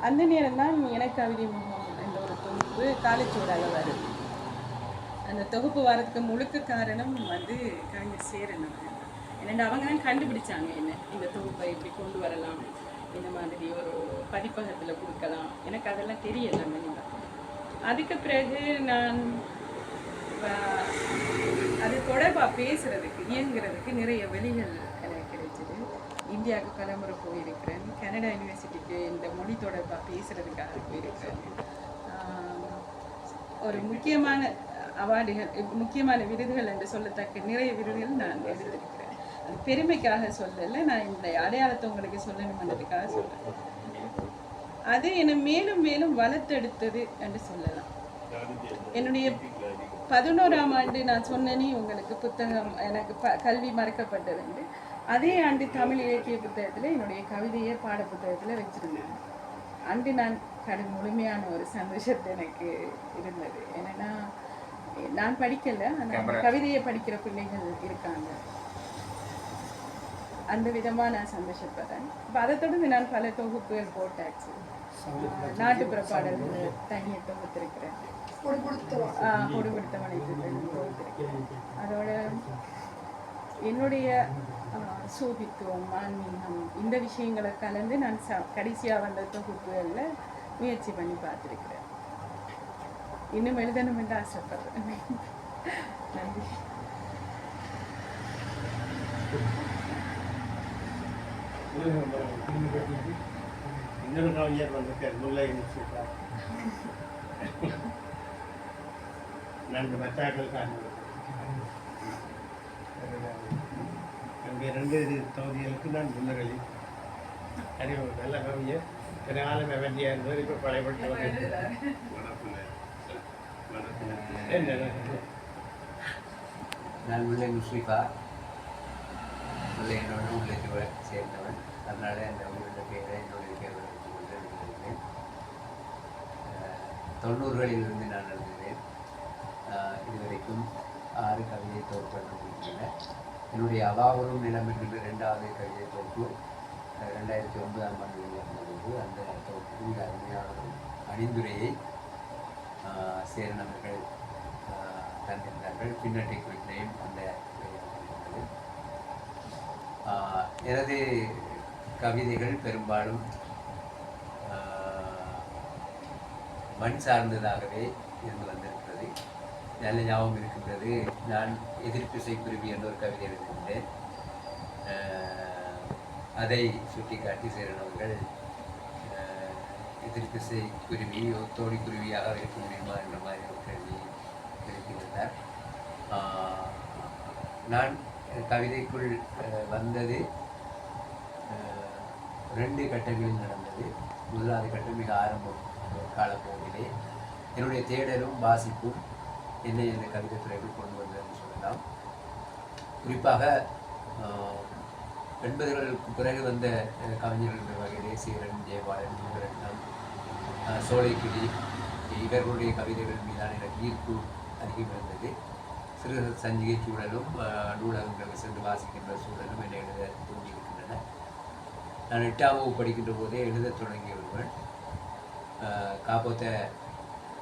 அந்த நேரம் தான் எனக்கு கவிதை முகம் என்ற ஒரு தொகுப்பு காலச்சோடாக வருது. அந்த தொகுப்பு வரதுக்கு முழுக்க காரணம் கவிஞர் சேரன் அவர்கள். என்னென்னா அவங்க தான் கண்டுபிடிச்சாங்க என்ன இந்த தொகுப்பை இப்படி கொண்டு வரலாம், இந்த மாதிரி ஒரு பதிப்பகத்தில் கொடுக்கலாம். எனக்கு அதெல்லாம் தெரியல மெயினாக. அதுக்கு பிறகு நான் அது தொடர்பாக பேசுகிறதுக்கு இயங்குறதுக்கு நிறைய வழிகள் எனக்கு கிடைச்சிது. இந்தியாவுக்கு பலமுறை போயிருக்கிறேன், கனடா யூனிவர்சிட்டிக்கு இந்த மொழி தொடர்பாக பேசுகிறதுக்காக போயிருக்கிறேன். ஒரு முக்கியமான அவார்டுகள், முக்கியமான விருதுகள் என்று சொல்லத்தக்க நிறைய விருதுகள் நான் எடுத்திருக்கிறேன். அது பெருமைக்காக சொல்லலை, நான் இந்த அடையாளத்தை உங்களுக்கு சொல்லணும்ன்றதுக்காக சொல்கிறேன். அது என்னை மேலும் மேலும் வளர்த்தெடுத்தது என்று சொல்லலாம். என்னுடைய 11ஆம் ஆண்டு நான் சொன்னேனே உங்களுக்கு புத்தகம் எனக்கு கல்வி மறக்கப்பட்டது. அதே ஆண்டு தமிழ் இலக்கிய புத்தகத்தில் என்னுடைய கவிதையை பாட புத்தகத்தில் வச்சுருந்தேன். அன்று நான் முழுமையான ஒரு சந்தோஷத்தை எனக்கு இருந்தது. என்னென்னா நான் படிக்கலை, ஆனால் கவிதையை படிக்கிற பிள்ளைகள் இருக்காங்க, அந்த விதமாக நான் சந்தோஷப்படுறேன். இப்போ அதை தொடர்ந்து நான் பல தொகுப்புகள் போட்டாச்சு. நாட்டுப்புற பாடல்கள் தனியை தொகுத்திருக்கிறேன், பொடுபடுத்தவனை தொகுத்திருக்கிறேன். அதோட என்னுடைய சோபித்துவம், ஆன்மீகம், இந்த விஷயங்களை கலந்து நான் கடைசியாக வந்த தொகுப்புகளில் முயற்சி பண்ணி பார்த்துருக்கிறேன். இன்னும் எழுதணும் என்று ஆசைப்படுறேன். நன்றி. இன்னொரு கவிஞர் வந்திருக்கார், முல்லை முஸ்லிம். நன்கு மச்சாக்கள் காண்பது அங்கே 2 தொகுதிகளுக்கு நான் முன்னகளி அறிவு நல்ல கவிஞர். காலம் அவந்தியா என்பது இப்போ பழையப்பட்டு நான் முல்லை முஸ்லிஃபா, முல்லை என்னோட உள்ளத்தை சேர்ந்தவன். அதனால அந்த ஊரோட பேரை என்னுடைய பேரை வச்சு கொண்டு எழுதுகிறேன். 90களிலிருந்து நான் எழுதுகிறேன். இதுவரைக்கும் 6 கவிதை தொகுப்புகள் இருக்கின்றன. என்னுடைய அவாவரும் நிலம் என்கின்ற 2வது கவிதை தொகுப்பு 2009ஆம் ஆண்டு வெளியானது. அந்த தொகுப்பு மிக அருமையான அணிந்துரையை சேரன் அவர்கள் தந்திருந்தார்கள். பின்னட்டை குறிப்பினையும் அந்த வெளியானது. எனது கவிதைகள் பெரும்பாலும் மண் சார்ந்ததாகவே இருந்து வந்திருக்கிறது. நல்ல ஞாபகம் இருக்கின்றது, நான் எதிர்ப்பிசை குருவி என்ற ஒரு கவிதை எழுதியிருந்தேன். அதை சுட்டி காட்டி சேரன் அவர்கள் எதிர்ப்பிசை குருவி தோழி குருவியாக இருக்க முடியுமா என்ற மாதிரி ஒரு கேள்வி எழுப்பியிருந்தார். நான் கவிதைக்குள் வந்தது 2 கட்டங்களில் நடந்தது. முதலாவது கட்டம் மிக ஆரம்ப காலப்பகுதியிலே என்னுடைய தேடலும் வாசிப்பும் என்னை இந்த கவிதை துறைக்குள் கொண்டு வந்ததுன்னு சொல்லலாம். குறிப்பாக 80களுக்கு பிறகு வந்த கவிஞர்கள் வகையிலே சேரன், ஜெயபாலன், முருகரட்னம், சோலைக்கிளி இவர்களுடைய கவிதைகள் மீதான எனக்கு ஈர்ப்பு அதிகம் இருந்தது. சிறு சஞ்சிகை சூழலும் நூலகங்களுக்கு சென்று வாசிக்கின்ற சூழலும் என்னை எழுத தூண்டியிருக்கின்றன. நான் 8ஆம் வகுப்பு படிக்கின்ற போதே எழுதத் தொடங்கிய ஒருவன். காப்போத்த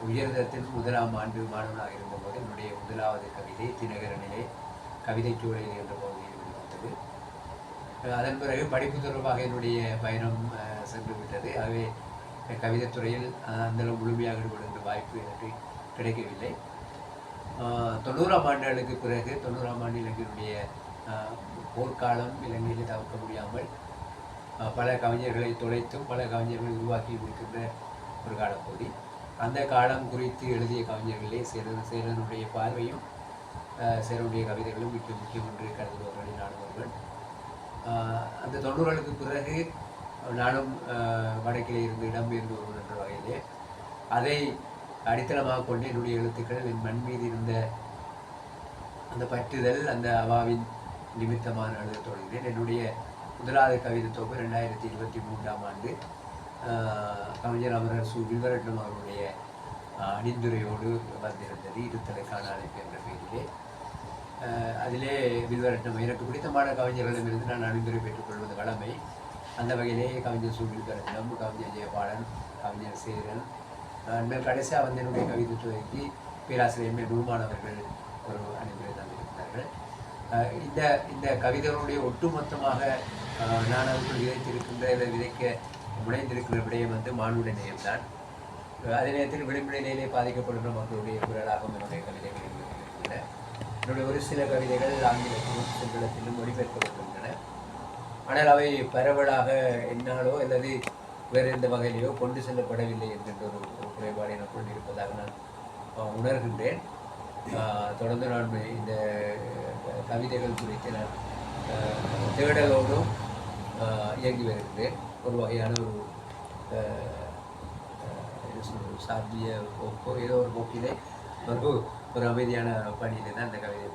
உயர்தரத்தில் 1ஆம் ஆண்டு மாணவனாக இருந்தபோது என்னுடைய முதலாவது கவிதை தினகரனிலே கவிதை சூழல் என்ற பகுதியில் வெளிவந்தது. அதன் பிறகு படிப்பு தொடர்பாக என்னுடைய பயணம் சென்று விட்டது. ஆகவே கவிதைத்துறையில் அந்தளவு முழுமையாக ஈடுபடுகின்ற வாய்ப்பு எனக்கு கிடைக்கவில்லை. 90ஆம் ஆண்டுகளுக்கு பிறகு 90ஆம் ஆண்டு இலங்கையினுடைய போர்க்காலம் இலங்கையில் தவிர்க்க முடியாமல் பல கவிஞர்களை தொலைத்தும் பல கவிஞர்களை உருவாக்கி இருக்கின்ற ஒரு காலப்பகுதி. அந்த காலம் குறித்து எழுதிய கவிஞர்களே சேரனுடைய பார்வையும் சேரனுடைய கவிதைகளும் மிக முக்கியம் என்று கருதுபவர்களில் நானும் ஒருவன். அந்த 90களுக்கு பிறகு நானும் வடக்கிலே இருந்து இடம்பெயர்ந்து வருவன் என்ற வகையிலே அதை அடித்தளமாக கொண்டு என்னுடைய எழுத்துக்கள் என் மண் மீது இருந்த அந்த பற்றுதல், அந்த அவாவின் நிமித்தமான எழுத தொடங்கினேன். என்னுடைய முதலாவது கவிதை தொகுப்பு 2023ஆம் ஆண்டு கவிஞர் அமரர் சு. வில்வரட்னம் அவருடைய அணிந்துரையோடு வந்திருந்தது, இருத்தலைக்கான அழைப்பு என்ற பெயரிலே. அதிலே வில்வரட்னம் எனக்கு பிடித்தமான கவிஞர்களிடமிருந்து நான் அணிந்துரை பெற்றுக்கொள்வது வழமை. அந்த வகையிலே கவிஞர் சு. வில்வரட்னம், கவிஞர் ஜெயபாலன், கவிஞர் சேரன், கடைசியாக வந்து என்னுடைய கவிதை துறைக்கு பேராசிரியர் எம். நூமான் அவர்கள் ஒரு அணிந்துரை தந்திருக்கிறார்கள். இந்த கவிதைகளுடைய ஒட்டுமொத்தமாக நான் அவர்கள் விதைத்திருக்கின்ற இதை விதைக்க முனைந்திருக்கிற விடயம் வந்து மானுட நேயம்தான். அதே நேரத்தில் விளிம்பு நிலையிலே பாதிக்கப்படுகிற மக்களுடைய குரலாகவும் என்னுடைய கவிதைகள் இருக்கின்றன. என்னுடைய ஒரு சில கவிதைகள் ஆங்கிலத்திலும் சிங்களத்திலும் மொழிபெயர்க்கப்பட்டிருக்கின்றன. ஆனால் அவை பரவலாக என்னாலோ அல்லது வேறு எந்த வகையிலேயோ கொண்டு செல்லப்படவில்லை என்கின்ற ஒரு குறைபாடு எனக்குள் இருப்பதாக நான் உணர்கின்றேன். தொடர்ந்து நான் இந்த கவிதைகள் குறித்து நான் தேடலோடும் இயங்கி வருகின்றேன். ஒரு வகையான ஒரு சாத்திய போக்கோ ஏதோ ஒரு போக்கிலே ஒரு அமைதியான பணியிலே தான் அந்த கவிதை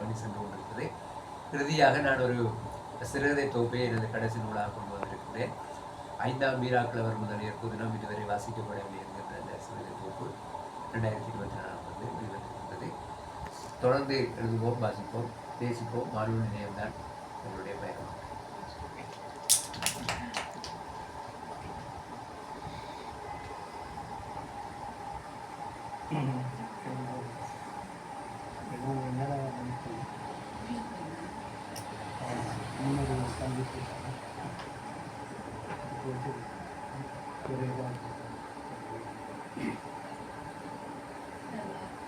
பண்ணி சென்று கொண்டிருக்கிறது. இறுதியாக நான் ஒரு சிறுகதை தொகுப்பை எனது கடைசி நூலாக கொண்டு வந்திருக்கிறேன். 5ஆம் மீராக்கிழவர் முதலியர் புதினம் இதுவரை வாசிக்கப்படவில்லை என்கின்ற அந்த சிறுகதை தொகுப்பு 2024ஆம் ஆண்டு வெளிவந்திருக்கின்றது. தொடர்ந்து எழுதுவோம், வாசிப்போம், பேசிப்போம். மானுட நிலையம்தான் என்னுடைய பயணம்.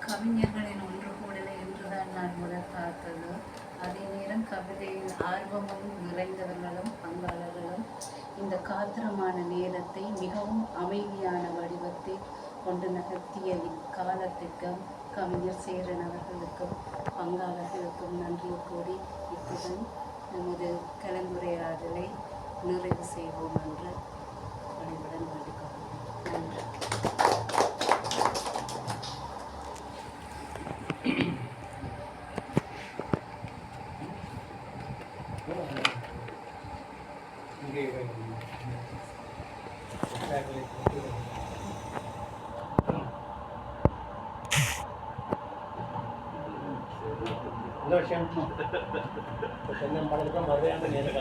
கவிஞர்களின் ஒன்று கூடலை என்றுதான் நான் முதல் பார்த்தது. அதே நேரம் கவிதையின் ஆர்வமும் நிறைந்தவர்களும் பங்காளர்களும் இந்த காத்திரமான நேரத்தை மிகவும் அமைதியான வடிவத்தை கொண்டு நகர்த்திய இக்காலத்திற்கும் கவிஞர் சேரன் அவர்களுக்கும் பங்காளர்களுக்கும் நன்றி கூறி இத்துடன் நமது கலந்துரையாடலை நிறைவு செய்வோம் என்று பணிவுடன் வேண்டிக்கொள்கிறேன். நன்றி. சந்தோஷம். சொன்ன படத்துக்கு மறுபடியும் நேரம்